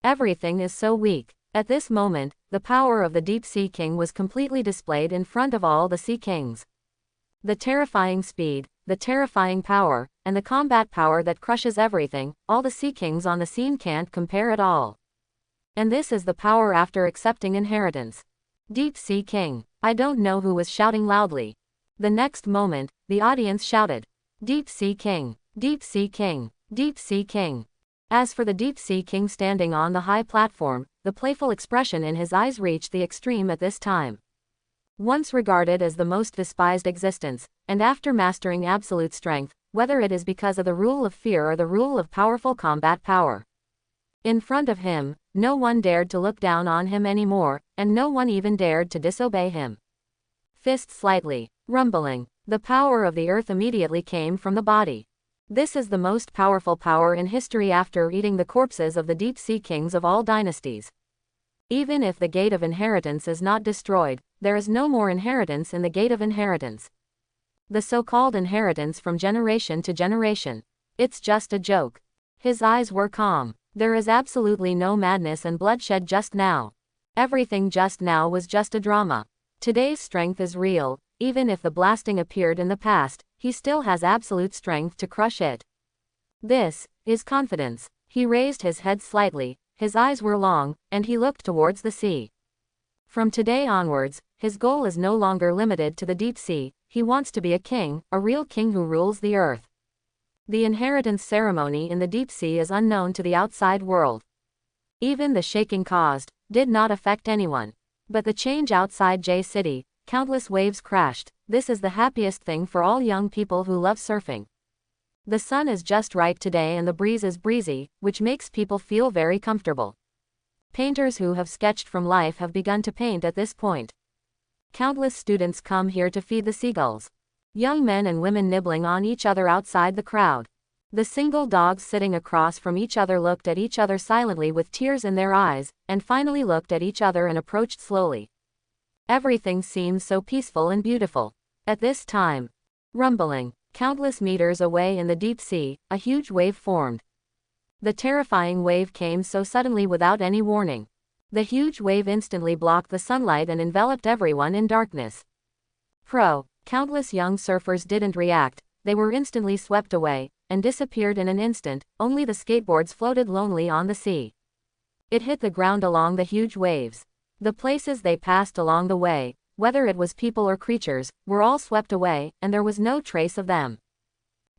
Everything is so weak. At this moment, the power of the Deep Sea King was completely displayed in front of all the Sea Kings. The terrifying speed, the terrifying power, and the combat power that crushes everything, all the Sea Kings on the scene can't compare at all. And this is the power after accepting inheritance. Deep Sea King. I don't know who was shouting loudly. The next moment, the audience shouted, Deep Sea King, Deep Sea King, Deep Sea King. As for the Deep Sea King standing on the high platform, the playful expression in his eyes reached the extreme at this time. Once regarded as the most despised existence, and after mastering absolute strength, whether it is because of the rule of fear or the rule of powerful combat power. In front of him, no one dared to look down on him anymore, and no one even dared to disobey him. Fist slightly, rumbling, the power of the earth immediately came from the body. This is the most powerful power in history after eating the corpses of the deep sea kings of all dynasties. Even if the gate of inheritance is not destroyed, there is no more inheritance in the gate of inheritance. The so-called inheritance from generation to generation. It's just a joke. His eyes were calm. There is absolutely no madness and bloodshed just now. Everything just now was just a drama. Today's strength is real. Even if the blasting appeared in the past, he still has absolute strength to crush it. This is confidence. He raised his head slightly, his eyes were long, and he looked towards the sea. From today onwards, his goal is no longer limited to the deep sea. He wants to be a king, a real king who rules the earth. The inheritance ceremony in the deep sea is unknown to the outside world. Even the shaking caused did not affect anyone. But the change outside J City, countless waves crashed. This is the happiest thing for all young people who love surfing. The sun is just right today and the breeze is breezy, which makes people feel very comfortable. Painters who have sketched from life have begun to paint at this point. Countless students come here to feed the seagulls. Young men and women nibbling on each other outside the crowd. The single dogs sitting across from each other looked at each other silently with tears in their eyes, and finally looked at each other and approached slowly. Everything seems so peaceful and beautiful. At this time, rumbling, countless meters away in the deep sea, a huge wave formed. The terrifying wave came so suddenly without any warning. The huge wave instantly blocked the sunlight and enveloped everyone in darkness. Countless young surfers didn't react, they were instantly swept away, and disappeared in an instant. Only the skateboards floated lonely on the sea. It hit the ground along the huge waves. The places they passed along the way, whether it was people or creatures, were all swept away, and there was no trace of them.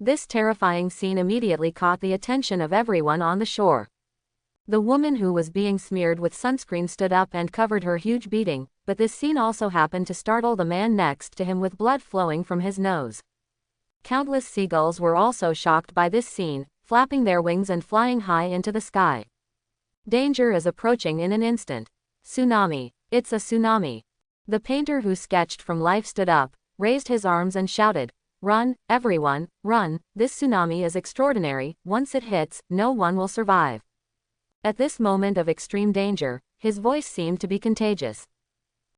This terrifying scene immediately caught the attention of everyone on the shore. The woman who was being smeared with sunscreen stood up and covered her huge beating, but this scene also happened to startle the man next to him with blood flowing from his nose. Countless seagulls were also shocked by this scene, flapping their wings and flying high into the sky. Danger is approaching in an instant. Tsunami. It's a tsunami. The painter who sketched from life stood up, raised his arms and shouted, "Run, everyone, run, this tsunami is extraordinary, once it hits, no one will survive." At this moment of extreme danger, his voice seemed to be contagious.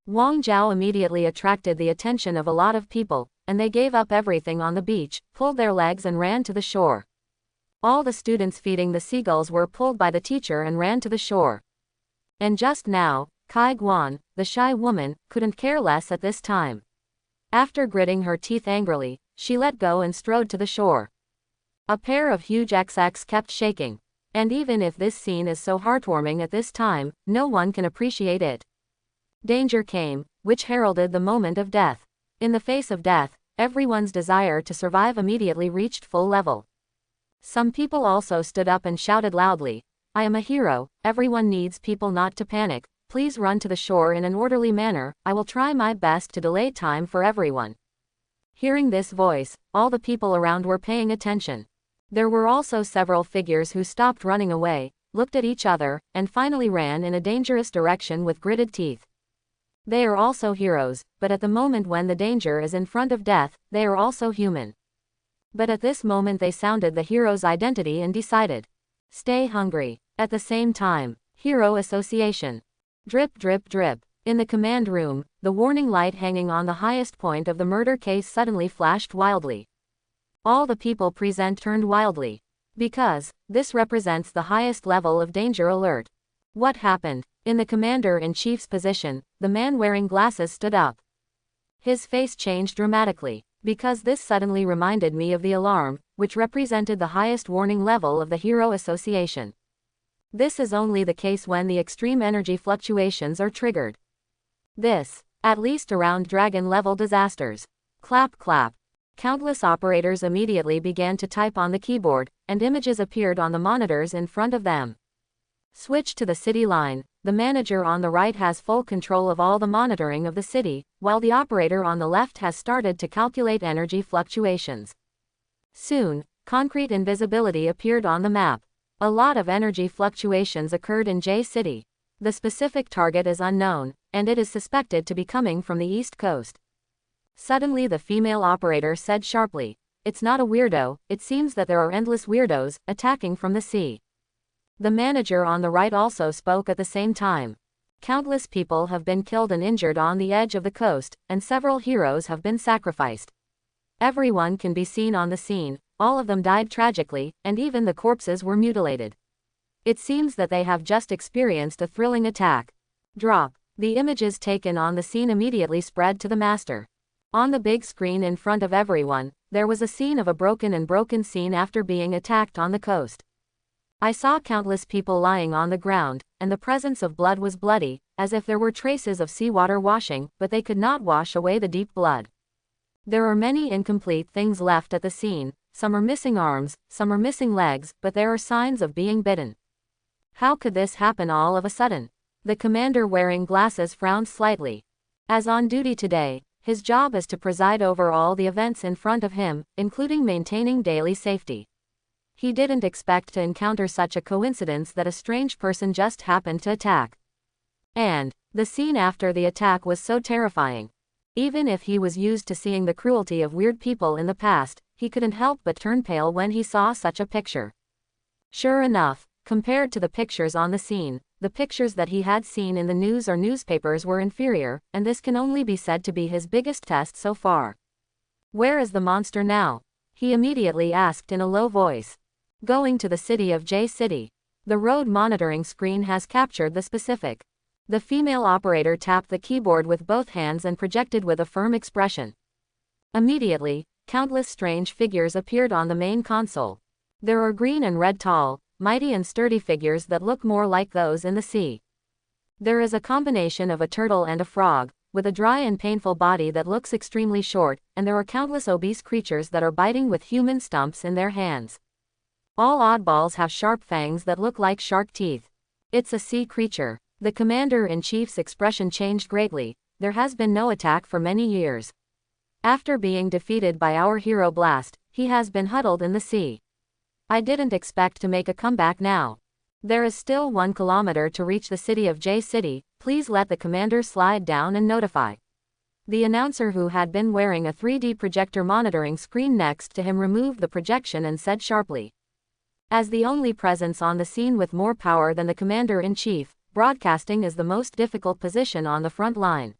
Wang Zhao immediately attracted the attention of a lot of people, and they gave up everything on the beach, pulled their legs and ran to the shore. All the students feeding the seagulls were pulled by the teacher and ran to the shore. And just now, Kai Guan, the shy woman, couldn't care less at this time. After gritting her teeth angrily, she let go and strode to the shore. A pair of huge XX kept shaking. And even if this scene is so heartwarming at this time, no one can appreciate it. Danger came, which heralded the moment of death. In the face of death, everyone's desire to survive immediately reached full level. Some people also stood up and shouted loudly, "I am a hero, everyone needs people not to panic, please run to the shore in an orderly manner, I will try my best to delay time for everyone." Hearing this voice, all the people around were paying attention. There were also several figures who stopped running away, looked at each other, and finally ran in a dangerous direction with gritted teeth. They are also heroes, but at the moment when the danger is in front of death, they are also human. But at this moment they sounded the hero's identity and decided. Stay hungry. At the same time, Hero Association. Drip drip drip. In the command room, the warning light hanging on the highest point of the murder case suddenly flashed wildly. All the people present turned wildly. Because this represents the highest level of danger alert. What happened? In the commander-in-chief's position, the man wearing glasses stood up. His face changed dramatically, because this suddenly reminded me of the alarm, which represented the highest warning level of the Hero Association. This is only the case when the extreme energy fluctuations are triggered. This, at least around dragon-level disasters. Clap clap. Countless operators immediately began to type on the keyboard, and images appeared on the monitors in front of them. Switch to the city line. The manager on the right has full control of all the monitoring of the city, while the operator on the left has started to calculate energy fluctuations. Soon, concrete invisibility appeared on the map. A lot of energy fluctuations occurred in J City. The specific target is unknown, and it is suspected to be coming from the east coast. Suddenly the female operator said sharply, "It's not a weirdo, it seems that there are endless weirdos, attacking from the sea." The manager on the right also spoke at the same time. Countless people have been killed and injured on the edge of the coast, and several heroes have been sacrificed. Everyone can be seen on the scene, all of them died tragically, and even the corpses were mutilated. It seems that they have just experienced a thrilling attack. Drop. The images taken on the scene immediately spread to the master. On the big screen in front of everyone, there was a scene of a broken scene after being attacked on the coast. I saw countless people lying on the ground, and the presence of blood was bloody, as if there were traces of seawater washing, but they could not wash away the deep blood. There are many incomplete things left at the scene, some are missing arms, some are missing legs, but there are signs of being bitten. How could this happen all of a sudden? The commander wearing glasses frowned slightly. As on duty today, his job is to preside over all the events in front of him, including maintaining daily safety. He didn't expect to encounter such a coincidence that a strange person just happened to attack. And the scene after the attack was so terrifying. Even if he was used to seeing the cruelty of weird people in the past, he couldn't help but turn pale when he saw such a picture. Sure enough, compared to the pictures on the scene, the pictures that he had seen in the news or newspapers were inferior, and this can only be said to be his biggest test so far. "Where is the monster now?" he immediately asked in a low voice. "Going to the city of J City. The road monitoring screen has captured the specific." The female operator tapped the keyboard with both hands and projected with a firm expression. Immediately, countless strange figures appeared on the main console. There are green and red tall, mighty and sturdy figures that look more like those in the sea. There is a combination of a turtle and a frog, with a dry and painful body that looks extremely short, and there are countless obese creatures that are biting with human stumps in their hands. All oddballs have sharp fangs that look like shark teeth. It's a sea creature. The commander-in-chief's expression changed greatly. There has been no attack for many years. After being defeated by our hero Blast, he has been huddled in the sea. I didn't expect to make a comeback now. There is still 1 kilometer to reach the city of J City, please let the commander slide down and notify. The announcer who had been wearing a 3D projector monitoring screen next to him removed the projection and said sharply. As the only presence on the scene with more power than the commander-in-chief, broadcasting is the most difficult position on the front line.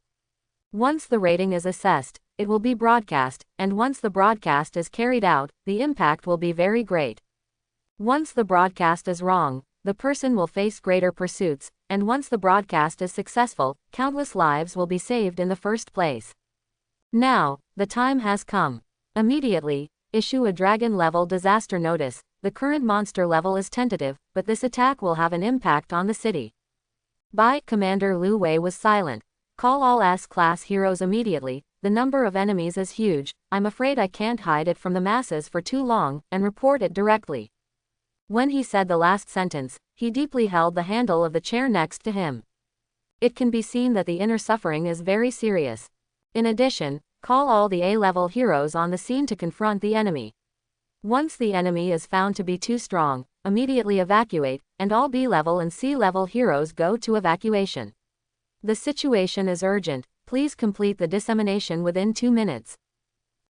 Once the rating is assessed, it will be broadcast, and once the broadcast is carried out, the impact will be very great. Once the broadcast is wrong, the person will face greater pursuits, and once the broadcast is successful, countless lives will be saved in the first place. Now, the time has come. Immediately, issue a dragon-level disaster notice. The current monster level is tentative, but this attack will have an impact on the city. Commander Lu Wei was silent. Call all S-class heroes immediately. The number of enemies is huge. I'm afraid I can't hide it from the masses for too long, and report it directly. When he said the last sentence, he deeply held the handle of the chair next to him. It can be seen that the inner suffering is very serious. In addition, call all the A-level heroes on the scene to confront the enemy. Once the enemy is found to be too strong, immediately evacuate, and all B-level and C-level heroes go to evacuation. The situation is urgent, please complete the dissemination within 2 minutes.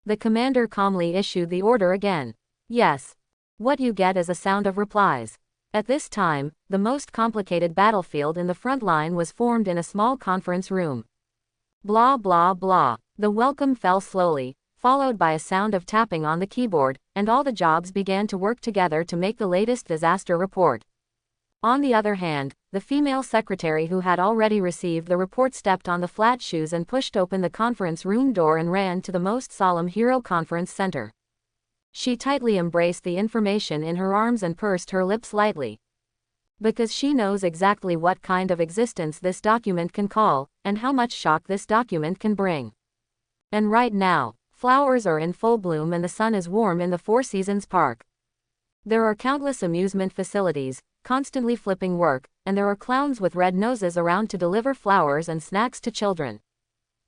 The commander calmly issued the order again. Yes. What you get is a sound of replies. At this time, the most complicated battlefield in the front line was formed in a small conference room. Blah blah blah. The welcome fell slowly, followed by a sound of tapping on the keyboard, and all the jobs began to work together to make the latest disaster report. On the other hand, the female secretary who had already received the report stepped on the flat shoes and pushed open the conference room door and ran to the most solemn hero conference center. She tightly embraced the information in her arms and pursed her lips lightly. Because she knows exactly what kind of existence this document can call, and how much shock this document can bring. And right now, flowers are in full bloom and the sun is warm in the Four Seasons Park. There are countless amusement facilities, constantly flipping work, and there are clowns with red noses around to deliver flowers and snacks to children.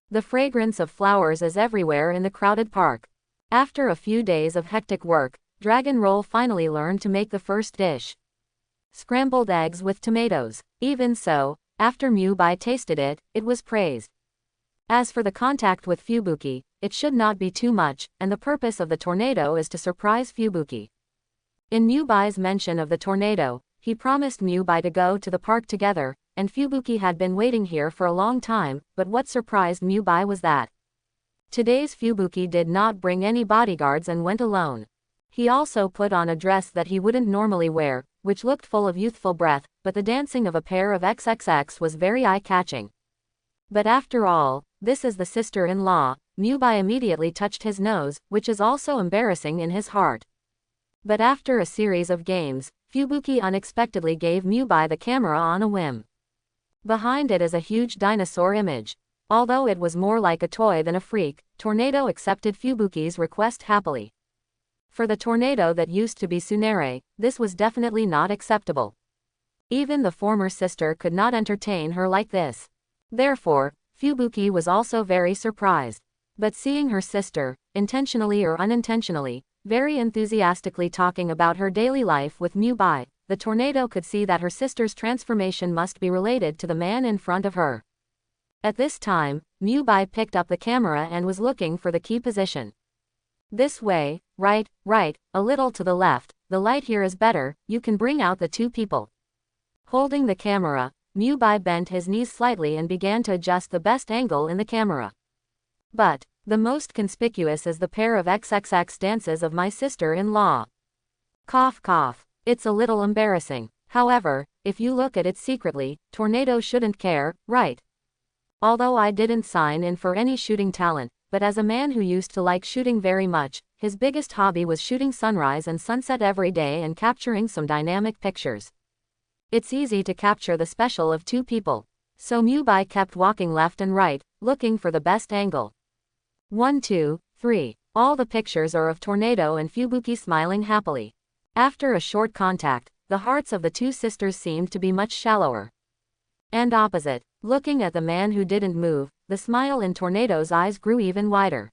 The fragrance of flowers is everywhere in the crowded park. After a few days of hectic work, Dragon Roll finally learned to make the first dish. Scrambled eggs with tomatoes. Even so, after Mubai tasted it, it was praised. As for the contact with Fubuki, it should not be too much, and the purpose of the tornado is to surprise Fubuki. In Mubai's mention of the tornado, he promised Mubai to go to the park together, and Fubuki had been waiting here for a long time, but what surprised Mubai was that today's Fubuki did not bring any bodyguards and went alone. He also put on a dress that he wouldn't normally wear, which looked full of youthful breath, but the dancing of a pair of XXX was very eye-catching. But after all, this is the sister-in-law. Mubai immediately touched his nose, which is also embarrassing in his heart. But after a series of games, Fubuki unexpectedly gave Mubai the camera on a whim. Behind it is a huge dinosaur image. Although it was more like a toy than a freak, Tornado accepted Fubuki's request happily. For the tornado that used to be Tsunere, this was definitely not acceptable. Even the former sister could not entertain her like this. Therefore, Fubuki was also very surprised. But seeing her sister, intentionally or unintentionally, very enthusiastically talking about her daily life with Mubai, the tornado could see that her sister's transformation must be related to the man in front of her. At this time, Mubai picked up the camera and was looking for the key position. This way, right, a little to the left, the light here is better, you can bring out the two people. Holding the camera, Mubai bent his knees slightly and began to adjust the best angle in the camera. But the most conspicuous is the pair of XXX dances of my sister-in-law. Cough cough, it's a little embarrassing. However, if you look at it secretly, Tornado shouldn't care, right? Although I didn't sign in for any shooting talent, but as a man who used to like shooting very much, his biggest hobby was shooting sunrise and sunset every day and capturing some dynamic pictures. It's easy to capture the special of two people. So Mubai kept walking left and right, looking for the best angle. 1, 2, 3. All the pictures are of Tornado and Fubuki smiling happily. After a short contact, the hearts of the two sisters seemed to be much shallower. And opposite, looking at the man who didn't move, the smile in Tornado's eyes grew even wider.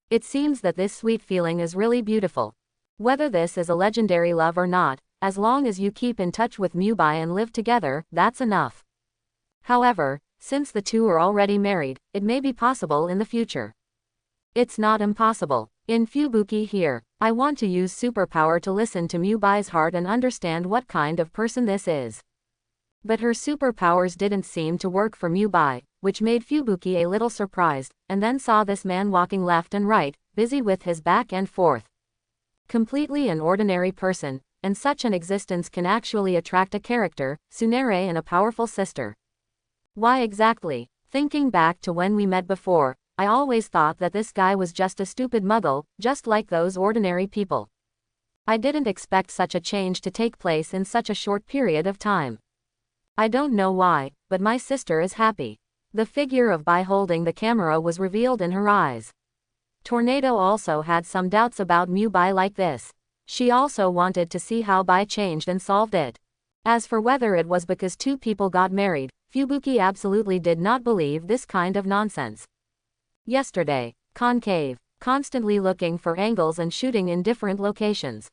It seems that this sweet feeling is really beautiful. Whether this is a legendary love or not, as long as you keep in touch with Mubai and live together, that's enough. However, since the two are already married, it may be possible in the future. It's not impossible. In Fubuki here, I want to use superpower to listen to Mubai's heart and understand what kind of person this is. But her superpowers didn't seem to work for Mubai, which made Fubuki a little surprised, and then saw this man walking left and right, busy with his back and forth. Completely an ordinary person, and such an existence can actually attract a character, Tsunere and a powerful sister. Why exactly? Thinking back to when we met before, I always thought that this guy was just a stupid muggle, just like those ordinary people. I didn't expect such a change to take place in such a short period of time. I don't know why, but my sister is happy. The figure of Bai holding the camera was revealed in her eyes. Tornado also had some doubts about Mubai like this. She also wanted to see how Bai changed and solved it. As for whether it was because two people got married, Fubuki absolutely did not believe this kind of nonsense. Yesterday, concave, constantly looking for angles and shooting in different locations.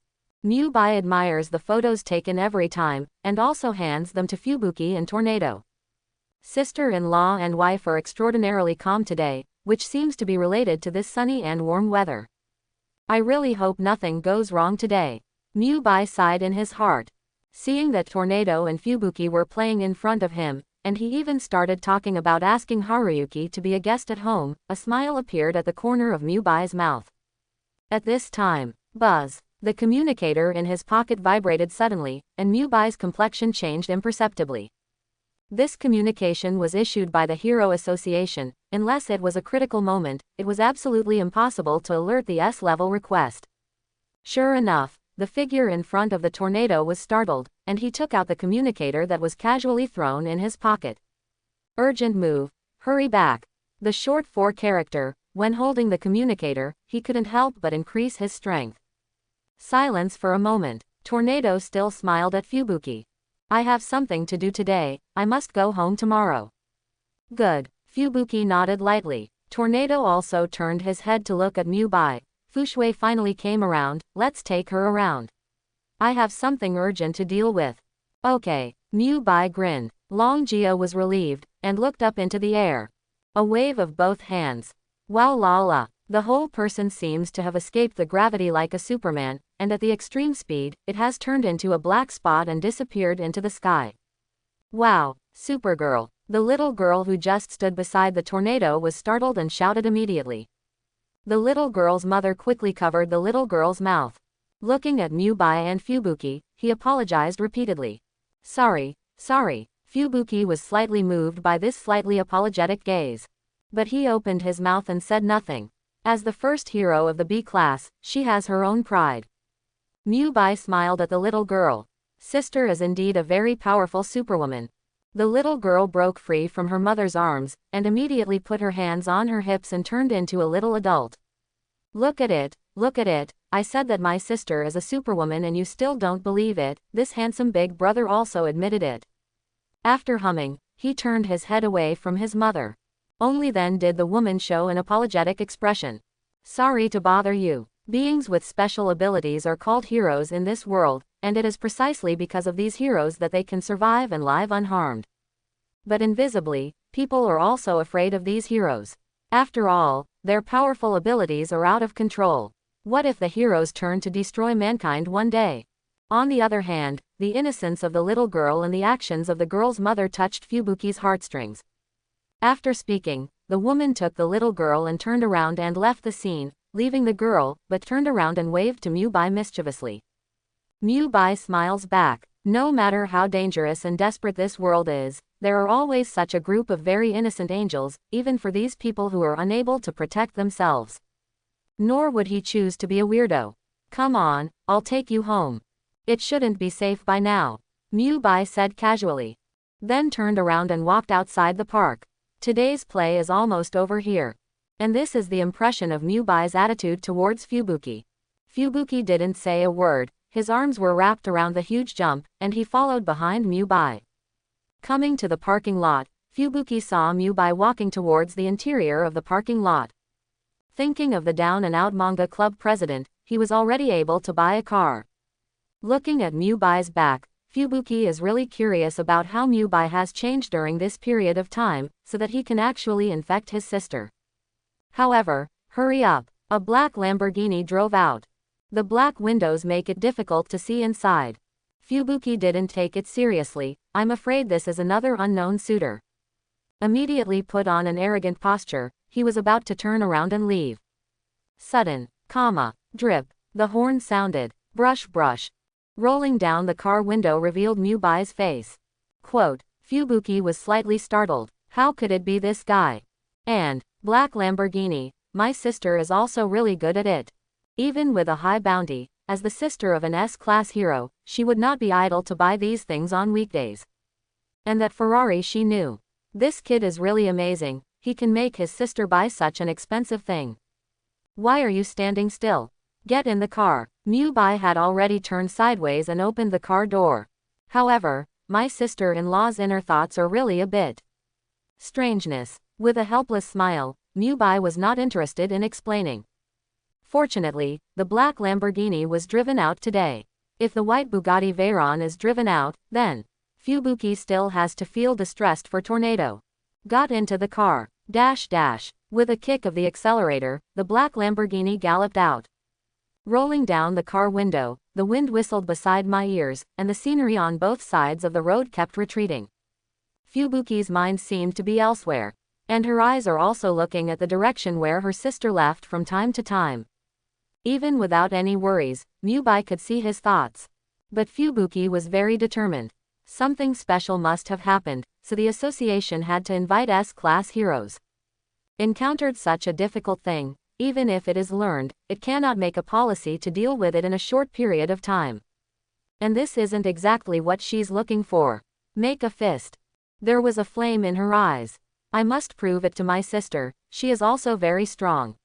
Mubai admires the photos taken every time, and also hands them to Fubuki and Tornado. Sister-in-law and wife are extraordinarily calm today, which seems to be related to this sunny and warm weather. I really hope nothing goes wrong today. Mubai sighed in his heart. Seeing that Tornado and Fubuki were playing in front of him, and he even started talking about asking Haruyuki to be a guest at home, a smile appeared at the corner of Mubai's mouth. At this time, buzz. The communicator in his pocket vibrated suddenly, and Mubai's complexion changed imperceptibly. This communication was issued by the Hero Association. Unless it was a critical moment, it was absolutely impossible to alert the S-level request. Sure enough, the figure in front of the tornado was startled, and he took out the communicator that was casually thrown in his pocket. Urgent move, hurry back. The short 4 character, when holding the communicator, he couldn't help but increase his strength. Silence for a moment. Tornado still smiled at Fubuki. I have something to do today, I must go home tomorrow. Good. Fubuki nodded lightly. Tornado also turned his head to look at Mubai. Fushui finally came around, let's take her around. I have something urgent to deal with. Okay. Mubai grinned. Long Jia was relieved, and looked up into the air. A wave of both hands. Wow la la. The whole person seems to have escaped the gravity like a Superman, and at the extreme speed, it has turned into a black spot and disappeared into the sky. Wow, Supergirl. The little girl who just stood beside the tornado was startled and shouted immediately. The little girl's mother quickly covered the little girl's mouth. Looking at Mubai and Fubuki, he apologized repeatedly. Sorry. Fubuki was slightly moved by this slightly apologetic gaze. But he opened his mouth and said nothing. As the first hero of the B class, she has her own pride. Mubai smiled at the little girl. Sister is indeed a very powerful superwoman. The little girl broke free from her mother's arms, and immediately put her hands on her hips and turned into a little adult. Look at it, I said that my sister is a superwoman and you still don't believe it, this handsome big brother also admitted it. After humming, he turned his head away from his mother. Only then did the woman show an apologetic expression. Sorry to bother you. Beings with special abilities are called heroes in this world, and it is precisely because of these heroes that they can survive and live unharmed. But invisibly, people are also afraid of these heroes. After all, their powerful abilities are out of control. What if the heroes turn to destroy mankind one day? On the other hand, the innocence of the little girl and the actions of the girl's mother touched Fubuki's heartstrings. After speaking, the woman took the little girl and turned around and left the scene, leaving the girl, but turned around and waved to Mubai mischievously. Mubai smiles back. No matter how dangerous and desperate this world is, there are always such a group of very innocent angels, even for these people who are unable to protect themselves. Nor would he choose to be a weirdo. Come on, I'll take you home. It shouldn't be safe by now, Mubai said casually. Then turned around and walked outside the park. Today's play is almost over here. And this is the impression of Mubai's attitude towards Fubuki. Fubuki didn't say a word, his arms were wrapped around the huge jump, and he followed behind Mubai. Coming to the parking lot, Fubuki saw Mubai walking towards the interior of the parking lot. Thinking of the Down and Out Manga Club president, he was already able to buy a car. Looking at Mubai's back, Fubuki is really curious about how Mubai has changed during this period of time, so that he can actually infect his sister. However, hurry up. A black Lamborghini drove out. The black windows make it difficult to see inside. Fubuki didn't take it seriously. I'm afraid this is another unknown suitor. Immediately put on an arrogant posture, he was about to turn around and leave. Sudden, drip. The horn sounded. Brush. Rolling down the car window revealed Mubai's face. Quote, Fubuki was slightly startled. How could it be this guy? And, black Lamborghini, my sister is also really good at it. Even with a high bounty, as the sister of an S-class hero, she would not be idle to buy these things on weekdays. And that Ferrari she knew. This kid is really amazing, he can make his sister buy such an expensive thing. Why are you standing still? Get in the car. Mubai had already turned sideways and opened the car door. However, my sister-in-law's inner thoughts are really a bit strangeness. With a helpless smile, Mubai was not interested in explaining. Fortunately, the black Lamborghini was driven out today. If the white Bugatti Veyron is driven out, then Fubuki still has to feel distressed for Tornado. Got into the car. With a kick of the accelerator, the black Lamborghini galloped out. Rolling down the car window, the wind whistled beside my ears, and the scenery on both sides of the road kept retreating. Fubuki's mind seemed to be elsewhere. And her eyes are also looking at the direction where her sister left from time to time. Even without any worries, Mubai could see his thoughts. But Fubuki was very determined. Something special must have happened, so the association had to invite S-class heroes. Encountered such a difficult thing, even if it is learned, it cannot make a policy to deal with it in a short period of time. And this isn't exactly what she's looking for. Make a fist. There was a flame in her eyes. I must prove it to my sister, she is also very strong.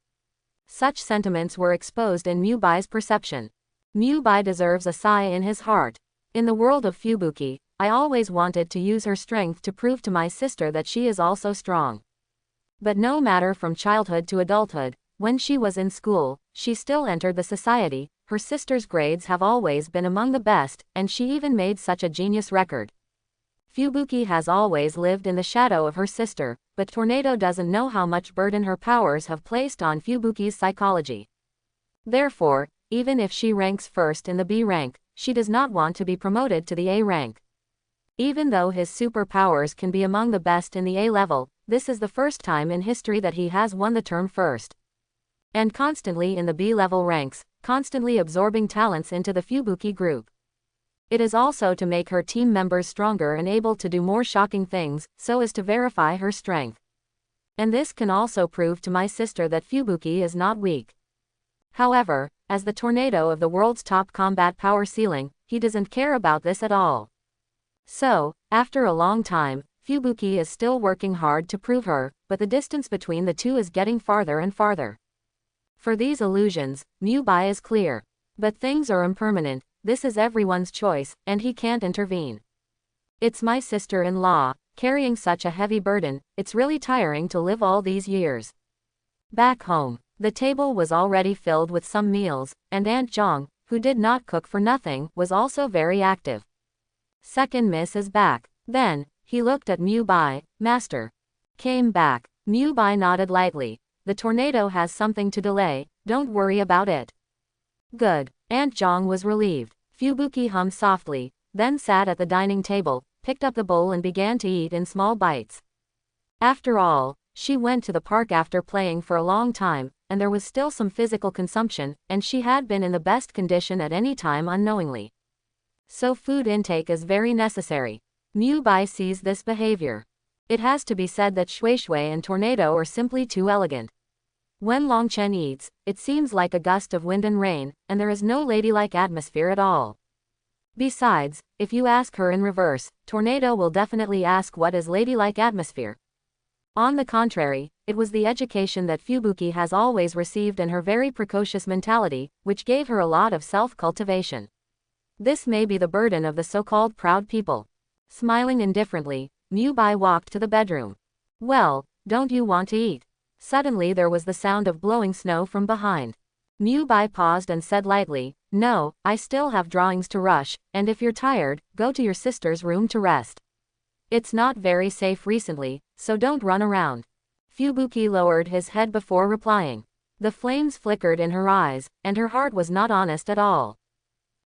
Such sentiments were exposed in Mubai's perception. Mubai deserves a sigh in his heart. In the world of Fubuki, I always wanted to use her strength to prove to my sister that she is also strong. But no matter from childhood to adulthood, when she was in school, she still entered the society, her sister's grades have always been among the best, and she even made such a genius record. Fubuki has always lived in the shadow of her sister, but Tornado doesn't know how much burden her powers have placed on Fubuki's psychology. Therefore, even if she ranks first in the B rank, she does not want to be promoted to the A rank. Even though his superpowers can be among the best in the A level, this is the first time in history that he has won the term first. And constantly in the B level ranks, constantly absorbing talents into the Fubuki group. It is also to make her team members stronger and able to do more shocking things, so as to verify her strength. And this can also prove to my sister that Fubuki is not weak. However, as the Tornado of the world's top combat power ceiling, he doesn't care about this at all. So, after a long time, Fubuki is still working hard to prove her, but the distance between the two is getting farther and farther. For these illusions, Mubai is clear. But things are impermanent, this is everyone's choice, and he can't intervene. It's my sister-in-law, carrying such a heavy burden, it's really tiring to live all these years. Back home, the table was already filled with some meals, and Aunt Zhang, who did not cook for nothing, was also very active. Second Miss is back. Then, he looked at Mubai, Master. Came back. Mubai nodded lightly. The Tornado has something to delay, don't worry about it. Good. Aunt Zhang was relieved. Fubuki hummed softly, then sat at the dining table, picked up the bowl and began to eat in small bites. After all, she went to the park after playing for a long time, and there was still some physical consumption, and she had been in the best condition at any time unknowingly. So food intake is very necessary. Mubai sees this behavior. It has to be said that Shui and Tornado are simply too elegant. When Longchen eats, it seems like a gust of wind and rain, and there is no ladylike atmosphere at all. Besides, if you ask her in reverse, Tornado will definitely ask what is ladylike atmosphere. On the contrary, it was the education that Fubuki has always received and her very precocious mentality, which gave her a lot of self-cultivation. This may be the burden of the so-called proud people. Smiling indifferently, Mubai walked to the bedroom. Well, don't you want to eat? Suddenly there was the sound of blowing snow from behind. Mubai paused and said lightly, no, I still have drawings to rush, and if you're tired, go to your sister's room to rest. It's not very safe recently, so don't run around. Fubuki lowered his head before replying. The flames flickered in her eyes, and her heart was not honest at all.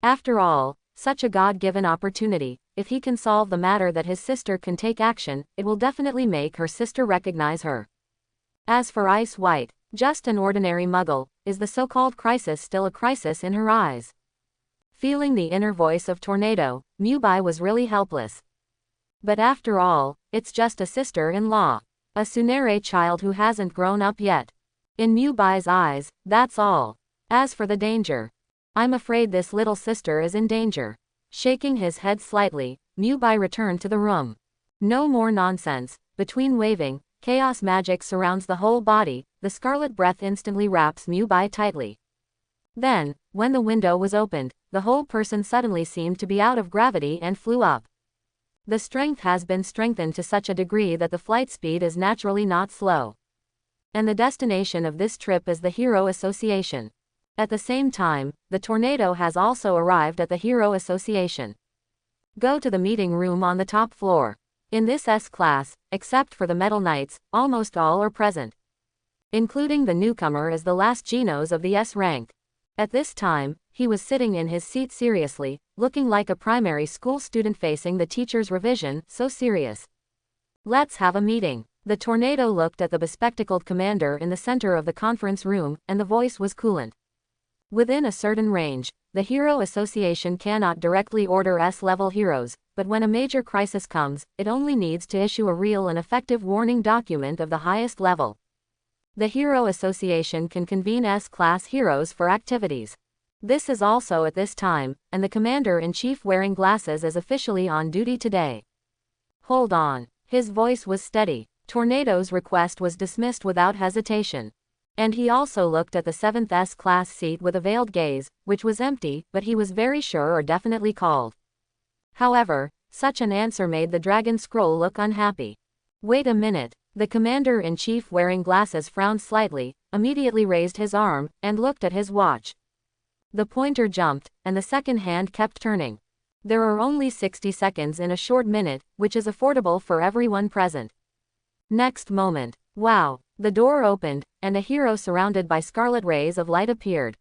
After all, such a God-given opportunity, if he can solve the matter that his sister can take action, it will definitely make her sister recognize her. As for Ice White, just an ordinary muggle, is the so-called crisis still a crisis in her eyes? Feeling the inner voice of Tornado, Mubai was really helpless. But after all, it's just a sister-in-law. A Tsunere child who hasn't grown up yet. In Mubai's eyes, that's all. As for the danger, I'm afraid this little sister is in danger. Shaking his head slightly, Mubai returned to the room. No more nonsense. Between waving, chaos magic surrounds the whole body, the scarlet breath instantly wraps Mubai tightly. Then, when the window was opened, the whole person suddenly seemed to be out of gravity and flew up. The strength has been strengthened to such a degree that the flight speed is naturally not slow. And the destination of this trip is the Hero Association. At the same time, the Tornado has also arrived at the Hero Association. Go to the meeting room on the top floor. In this S-class, except for the Metal Knights, almost all are present. Including the newcomer as the last Genos of the S rank. At this time, he was sitting in his seat seriously, looking like a primary school student facing the teacher's revision, so serious. Let's have a meeting. The Tornado looked at the bespectacled commander in the center of the conference room, and the voice was coolant. Within a certain range, the Hero Association cannot directly order S-level heroes, but when a major crisis comes, it only needs to issue a real and effective warning document of the highest level. The Hero Association can convene S-class heroes for activities. This is also at this time, and the commander-in-chief wearing glasses is officially on duty today. Hold on. His voice was steady. Tornado's request was dismissed without hesitation. And he also looked at the 7th S-class seat with a veiled gaze, which was empty, but he was very sure or definitely called. However, such an answer made the Dragon Scroll look unhappy. Wait a minute. The commander-in-chief wearing glasses frowned slightly, immediately raised his arm, and looked at his watch. The pointer jumped, and the second hand kept turning. There are only 60 seconds in a short minute, which is affordable for everyone present. Next moment, wow, the door opened, and a hero surrounded by scarlet rays of light appeared.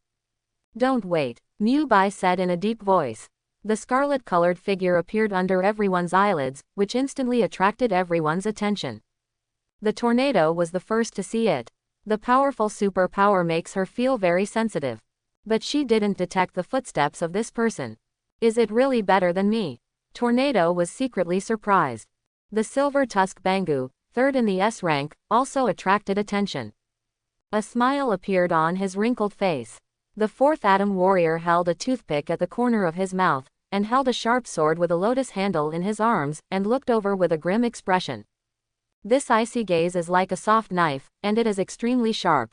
Don't wait, Mubai said in a deep voice. The scarlet-colored figure appeared under everyone's eyelids, which instantly attracted everyone's attention. The tornado was the first to see it. The powerful superpower makes her feel very sensitive. But she didn't detect the footsteps of this person. Is it really better than me? Tornado was secretly surprised. The silver tusk Bangu, third in the S rank, also attracted attention. A smile appeared on his wrinkled face. The fourth Atom warrior held a toothpick at the corner of his mouth, and held a sharp sword with a lotus handle in his arms, and looked over with a grim expression. This icy gaze is like a soft knife, and it is extremely sharp.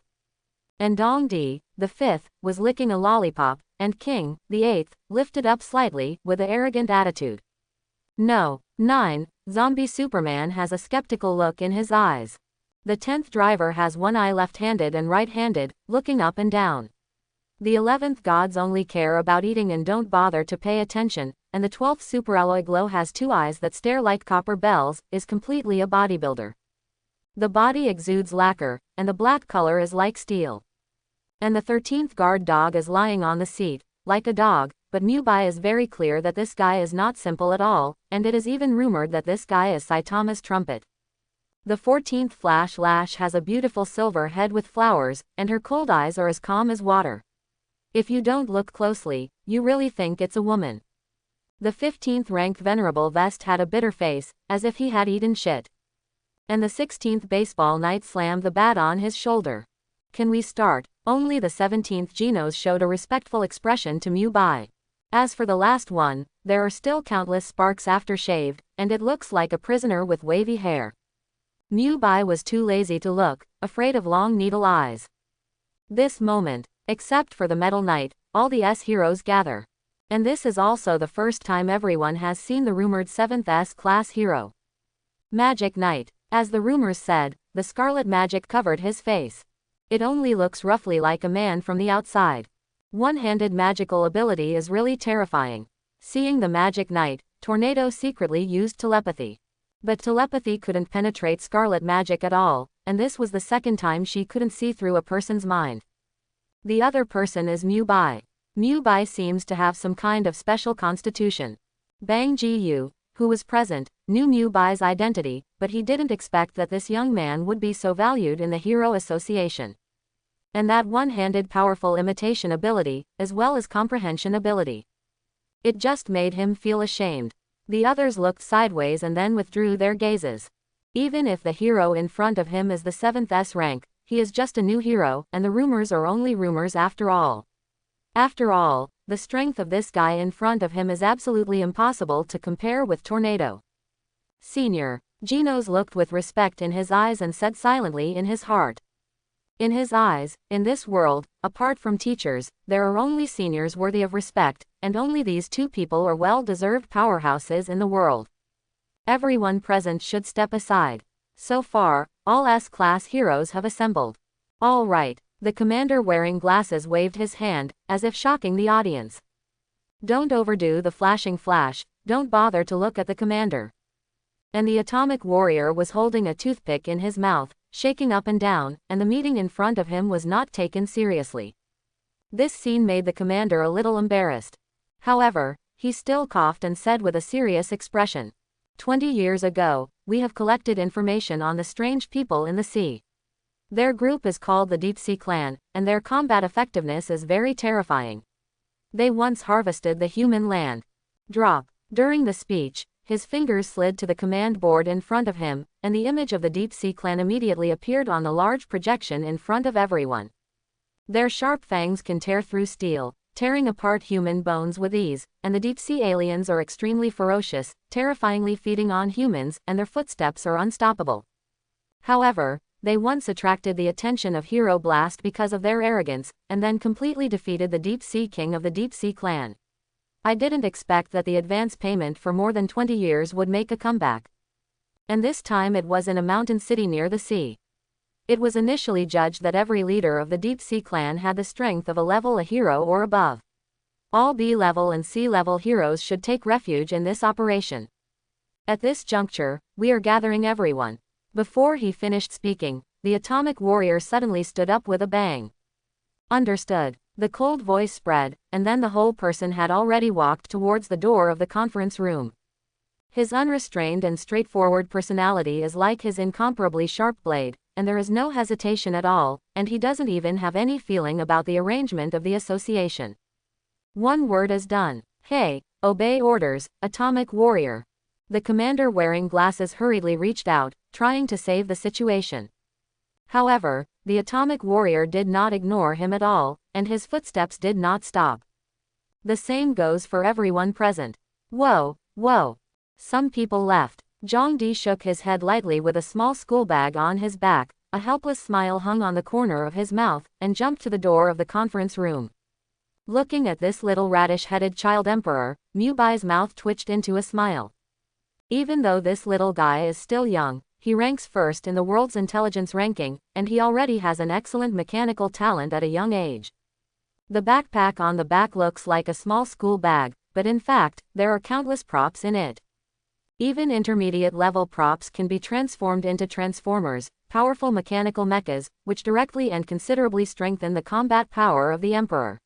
And Dong Di, the fifth, was licking a lollipop, and King, the eighth, lifted up slightly, with an arrogant attitude. No. 9. Zombie Superman has a skeptical look in his eyes. The 10th driver has one eye left-handed and right-handed, looking up and down. The 11th gods only care about eating and don't bother to pay attention, and the 12th superalloy glow has two eyes that stare like copper bells, is completely a bodybuilder. The body exudes lacquer, and the black color is like steel. And the 13th guard dog is lying on the seat, like a dog, but Mubai is very clear that this guy is not simple at all, and it is even rumored that this guy is Saitama's trumpet. The 14th Flash Lash has a beautiful silver head with flowers, and her cold eyes are as calm as water. If you don't look closely, you really think it's a woman. The 15th rank Venerable Vest had a bitter face, as if he had eaten shit. And the 16th Baseball Knight slammed the bat on his shoulder. Can we start? Only the 17th Genos showed a respectful expression to Mubai. As for the last one, there are still countless sparks after shaved, and it looks like a prisoner with wavy hair. Mubai was too lazy to look, afraid of long needle eyes. This moment, except for the Metal Knight, all the S-heroes gather. And this is also the first time everyone has seen the rumored 7th S-class hero. Magic Knight. As the rumors said, the scarlet magic covered his face. It only looks roughly like a man from the outside. One-handed magical ability is really terrifying. Seeing the Magic Knight, Tornado secretly used telepathy. But telepathy couldn't penetrate scarlet magic at all, and this was the second time she couldn't see through a person's mind. The other person is Mubai. Mubai seems to have some kind of special constitution. Bang Ji-yu, who was present, knew Mubai's identity, but he didn't expect that this young man would be so valued in the Hero Association. And that one-handed powerful imitation ability, as well as comprehension ability. It just made him feel ashamed. The others looked sideways and then withdrew their gazes. Even if the hero in front of him is the 7th S rank, he is just a new hero, and the rumors are only rumors after all. After all, the strength of this guy in front of him is absolutely impossible to compare with Tornado. Senior. Genos looked with respect in his eyes and said silently in his heart. In his eyes, in this world, apart from teachers, there are only seniors worthy of respect, and only these two people are well-deserved powerhouses in the world. Everyone present should step aside. So far, all S-class heroes have assembled. All right, the commander wearing glasses waved his hand, as if shocking the audience. Don't overdo the flashing flash, don't bother to look at the commander. And the atomic warrior was holding a toothpick in his mouth, shaking up and down, and the meeting in front of him was not taken seriously. This scene made the commander a little embarrassed. However, he still coughed and said with a serious expression. 20 years ago, we have collected information on the strange people in the sea. Their group is called the Deep Sea Clan, and their combat effectiveness is very terrifying. They once harvested the human land. Drop. During the speech, his fingers slid to the command board in front of him, and the image of the Deep Sea Clan immediately appeared on the large projection in front of everyone. Their sharp fangs can tear through steel, tearing apart human bones with ease, and the deep-sea aliens are extremely ferocious, terrifyingly feeding on humans, and their footsteps are unstoppable. However, they once attracted the attention of Hero Blast because of their arrogance, and then completely defeated the deep-sea king of the deep-sea clan. I didn't expect that the advance payment for more than 20 years would make a comeback. And this time it was in a mountain city near the sea. It was initially judged that every leader of the deep-sea clan had the strength of a level A hero or above. All B-level and C-level heroes should take refuge in this operation. At this juncture, we are gathering everyone. Before he finished speaking, the atomic warrior suddenly stood up with a bang. Understood. The cold voice spread, and then the whole person had already walked towards the door of the conference room. His unrestrained and straightforward personality is like his incomparably sharp blade, and there is no hesitation at all, and he doesn't even have any feeling about the arrangement of the association. One word is done. Hey, obey orders, atomic warrior. The commander wearing glasses hurriedly reached out, trying to save the situation. However, the atomic warrior did not ignore him at all, and his footsteps did not stop. The same goes for everyone present. Whoa, whoa. Some people left. Zhongdi shook his head lightly with a small school bag on his back, a helpless smile hung on the corner of his mouth, and jumped to the door of the conference room. Looking at this little radish-headed child emperor, Mubai's mouth twitched into a smile. Even though this little guy is still young, he ranks first in the world's intelligence ranking, and he already has an excellent mechanical talent at a young age. The backpack on the back looks like a small school bag, but in fact, there are countless props in it. Even intermediate-level props can be transformed into transformers, powerful mechanical mechas, which directly and considerably strengthen the combat power of the Emperor.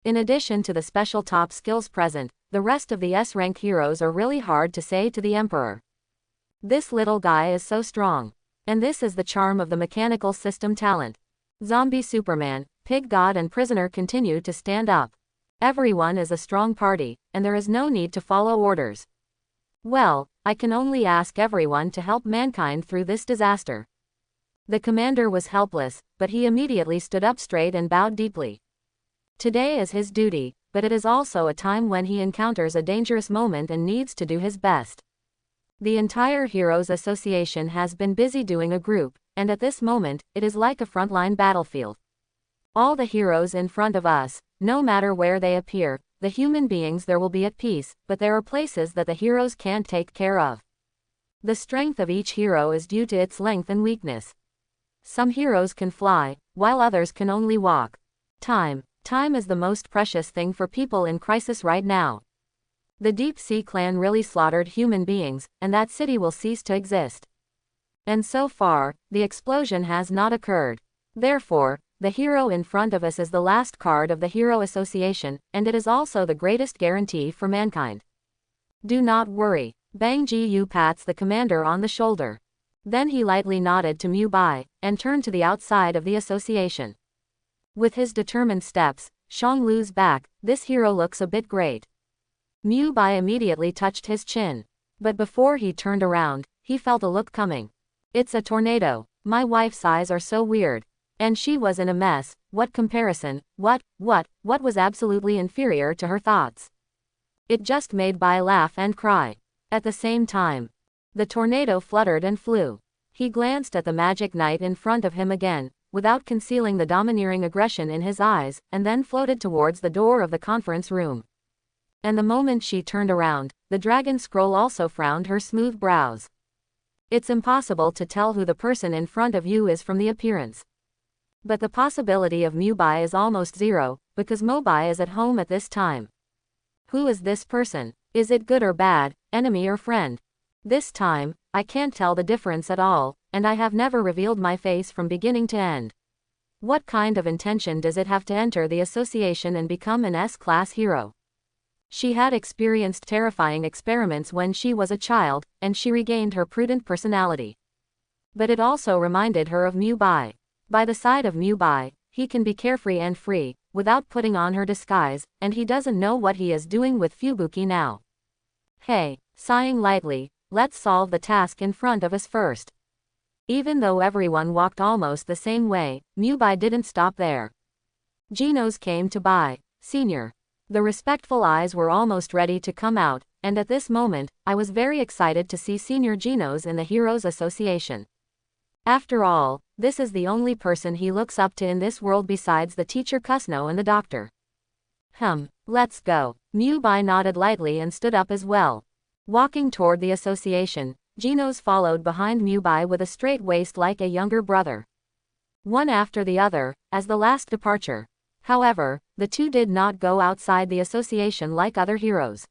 In addition to the special top skills present, the rest of the S-rank heroes are really hard to say to the Emperor. This little guy is so strong. And this is the charm of the mechanical system talent. Zombie Superman, Pig God and Prisoner continue to stand up. Everyone is a strong party, and there is no need to follow orders. Well, I can only ask everyone to help mankind through this disaster. The commander was helpless, but he immediately stood up straight and bowed deeply. Today is his duty, but it is also a time when he encounters a dangerous moment and needs to do his best. The entire Heroes Association has been busy doing a group, and at this moment, it is like a frontline battlefield. All the heroes in front of us, no matter where they appear, the human beings there will be at peace, but there are places that the heroes can't take care of. The strength of each hero is due to its length and weakness. Some heroes can fly, while others can only walk. Time is the most precious thing for people in crisis right now. The Deep Sea Clan really slaughtered human beings, and that city will cease to exist. And so far, the explosion has not occurred. Therefore, the hero in front of us is the last card of the Hero Association, and it is also the greatest guarantee for mankind. Do not worry. Bang Ji pats the commander on the shoulder. Then he lightly nodded to Mubai, and turned to the outside of the association. With his determined steps, Shang Lu's back, this hero looks a bit great. Mubai immediately touched his chin. But before he turned around, he felt a look coming. It's a tornado. My wife's eyes are so weird. And she was in a mess. What comparison, what was absolutely inferior to her thoughts. It just made Bai laugh and cry. At the same time, the tornado fluttered and flew. He glanced at the magic knight in front of him again, without concealing the domineering aggression in his eyes, and then floated towards the door of the conference room. And the moment she turned around, the dragon scroll also frowned her smooth brows. It's impossible to tell who the person in front of you is from the appearance. But the possibility of Mubai is almost zero, because Mubai is at home at this time. Who is this person? Is it good or bad, enemy or friend? This time, I can't tell the difference at all, and I have never revealed my face from beginning to end. What kind of intention does it have to enter the association and become an S-class hero? She had experienced terrifying experiments when she was a child, and she regained her prudent personality. But it also reminded her of Mubai. By the side of Mubai, he can be carefree and free, without putting on her disguise, and he doesn't know what he is doing with Fubuki now. Hey, sighing lightly, let's solve the task in front of us first. Even though everyone walked almost the same way, Mubai didn't stop there. Genos came to Bai. Senior. The respectful eyes were almost ready to come out, and at this moment, I was very excited to see Senior Genos in the Heroes Association. After all, this is the only person he looks up to in this world besides the teacher Kusno and the doctor. Let's go. Mubai nodded lightly and stood up as well. Walking toward the association, Genos followed behind Mubai with a straight waist like a younger brother. One after the other, as the last departure. However, the two did not go outside the association like other heroes.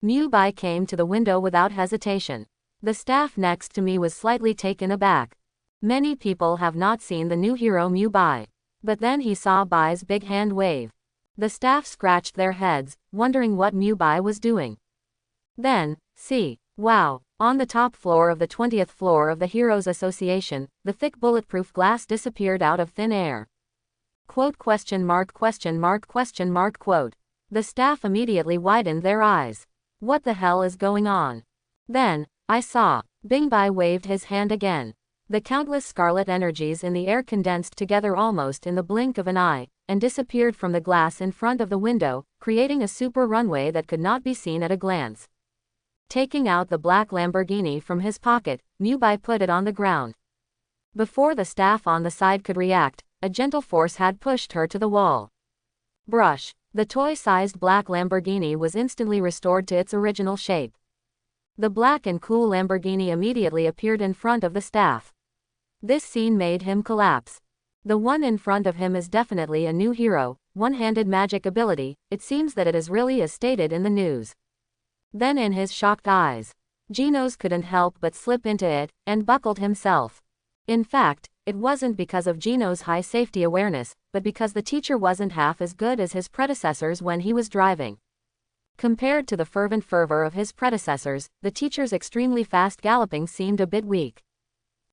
Mubai came to the window without hesitation. The staff next to me was slightly taken aback. Many people have not seen the new hero Mubai. But then he saw Bai's big hand wave. The staff scratched their heads, wondering what Mubai was doing. Then, see, wow, on the top floor of the 20th floor of the Heroes Association, the thick bulletproof glass disappeared out of thin air. Quote? The staff immediately widened their eyes. What the hell is going on? Then, I saw. Bingbai waved his hand again. The countless scarlet energies in the air condensed together almost in the blink of an eye, and disappeared from the glass in front of the window, creating a super runway that could not be seen at a glance. Taking out the black Lamborghini from his pocket, Mubai put it on the ground. Before the staff on the side could react, a gentle force had pushed her to the wall. Brush. The toy-sized black Lamborghini was instantly restored to its original shape. The black and cool Lamborghini immediately appeared in front of the staff. This scene made him collapse. The one in front of him is definitely a new hero, one-handed magic ability. It seems that it is really as stated in the news. Then in his shocked eyes, Genos couldn't help but slip into it, and buckled himself. In fact, it wasn't because of Genos' high safety awareness, but because the teacher wasn't half as good as his predecessors when he was driving. Compared to the fervent fervor of his predecessors, the teacher's extremely fast galloping seemed a bit weak.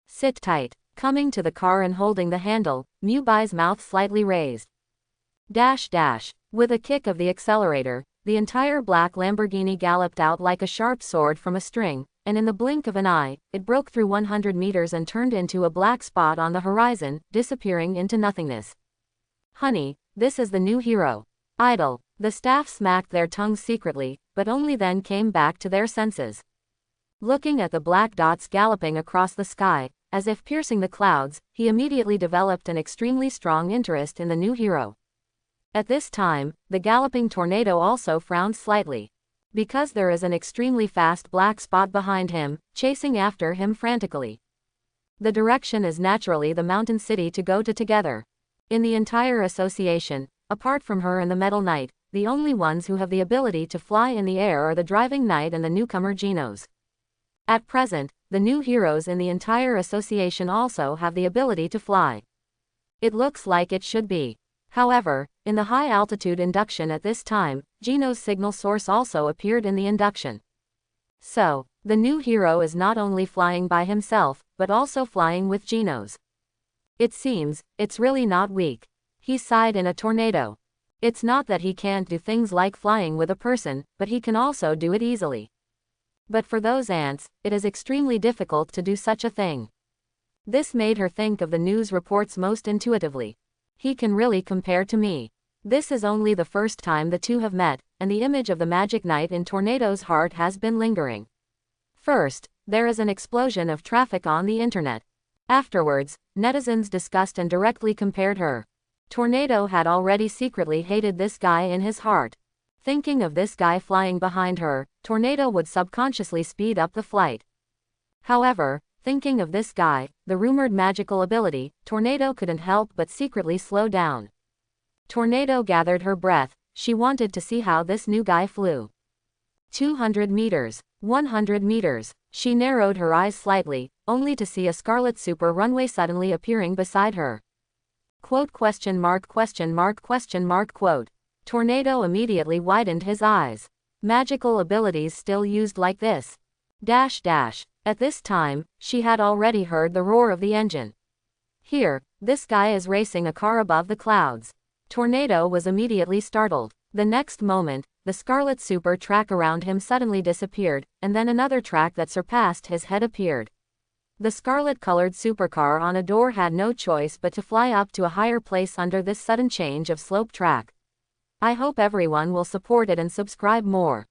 Sit tight. Coming to the car and holding the handle, Mubai's mouth slightly raised. With a kick of the accelerator, the entire black Lamborghini galloped out like a sharp sword from a string, and in the blink of an eye, it broke through 100 meters and turned into a black spot on the horizon, disappearing into nothingness. Honey, this is the new hero. Idle. The staff smacked their tongues secretly, but only then came back to their senses. Looking at the black dots galloping across the sky, as if piercing the clouds, he immediately developed an extremely strong interest in the new hero. At this time, the galloping tornado also frowned slightly. Because there is an extremely fast black spot behind him, chasing after him frantically. The direction is naturally the mountain city to go to together. In the entire association, apart from her and the Metal Knight, the only ones who have the ability to fly in the air are the driving knight and the newcomer Genos. At present, the new heroes in the entire association also have the ability to fly. It looks like it should be. However, in the high-altitude induction at this time, Genos' signal source also appeared in the induction. So, the new hero is not only flying by himself, but also flying with Genos. It seems, it's really not weak. He sighed in a tornado. It's not that he can't do things like flying with a person, but he can also do it easily. But for those ants, it is extremely difficult to do such a thing. This made her think of the news reports most intuitively. He can really compare to me. This is only the first time the two have met, and the image of the Magic Knight in Tornado's heart has been lingering. First, there is an explosion of traffic on the internet. Afterwards, netizens discussed and directly compared her. Tornado had already secretly hated this guy in his heart. Thinking of this guy flying behind her, Tornado would subconsciously speed up the flight. However, thinking of this guy, the rumored magical ability, Tornado couldn't help but secretly slow down. Tornado gathered her breath. She wanted to see how this new guy flew. 200 meters. 100 meters. She narrowed her eyes slightly, only to see a scarlet super runway suddenly appearing beside her. Quote? Tornado immediately widened his eyes. Magical abilities still used like this. At this time, she had already heard the roar of the engine. Here, this guy is racing a car above the clouds. Tornado was immediately startled. The next moment, the scarlet super track around him suddenly disappeared, and then another track that surpassed his head appeared. The scarlet-colored supercar on a door had no choice but to fly up to a higher place under this sudden change of slope track. I hope everyone will support it and subscribe more.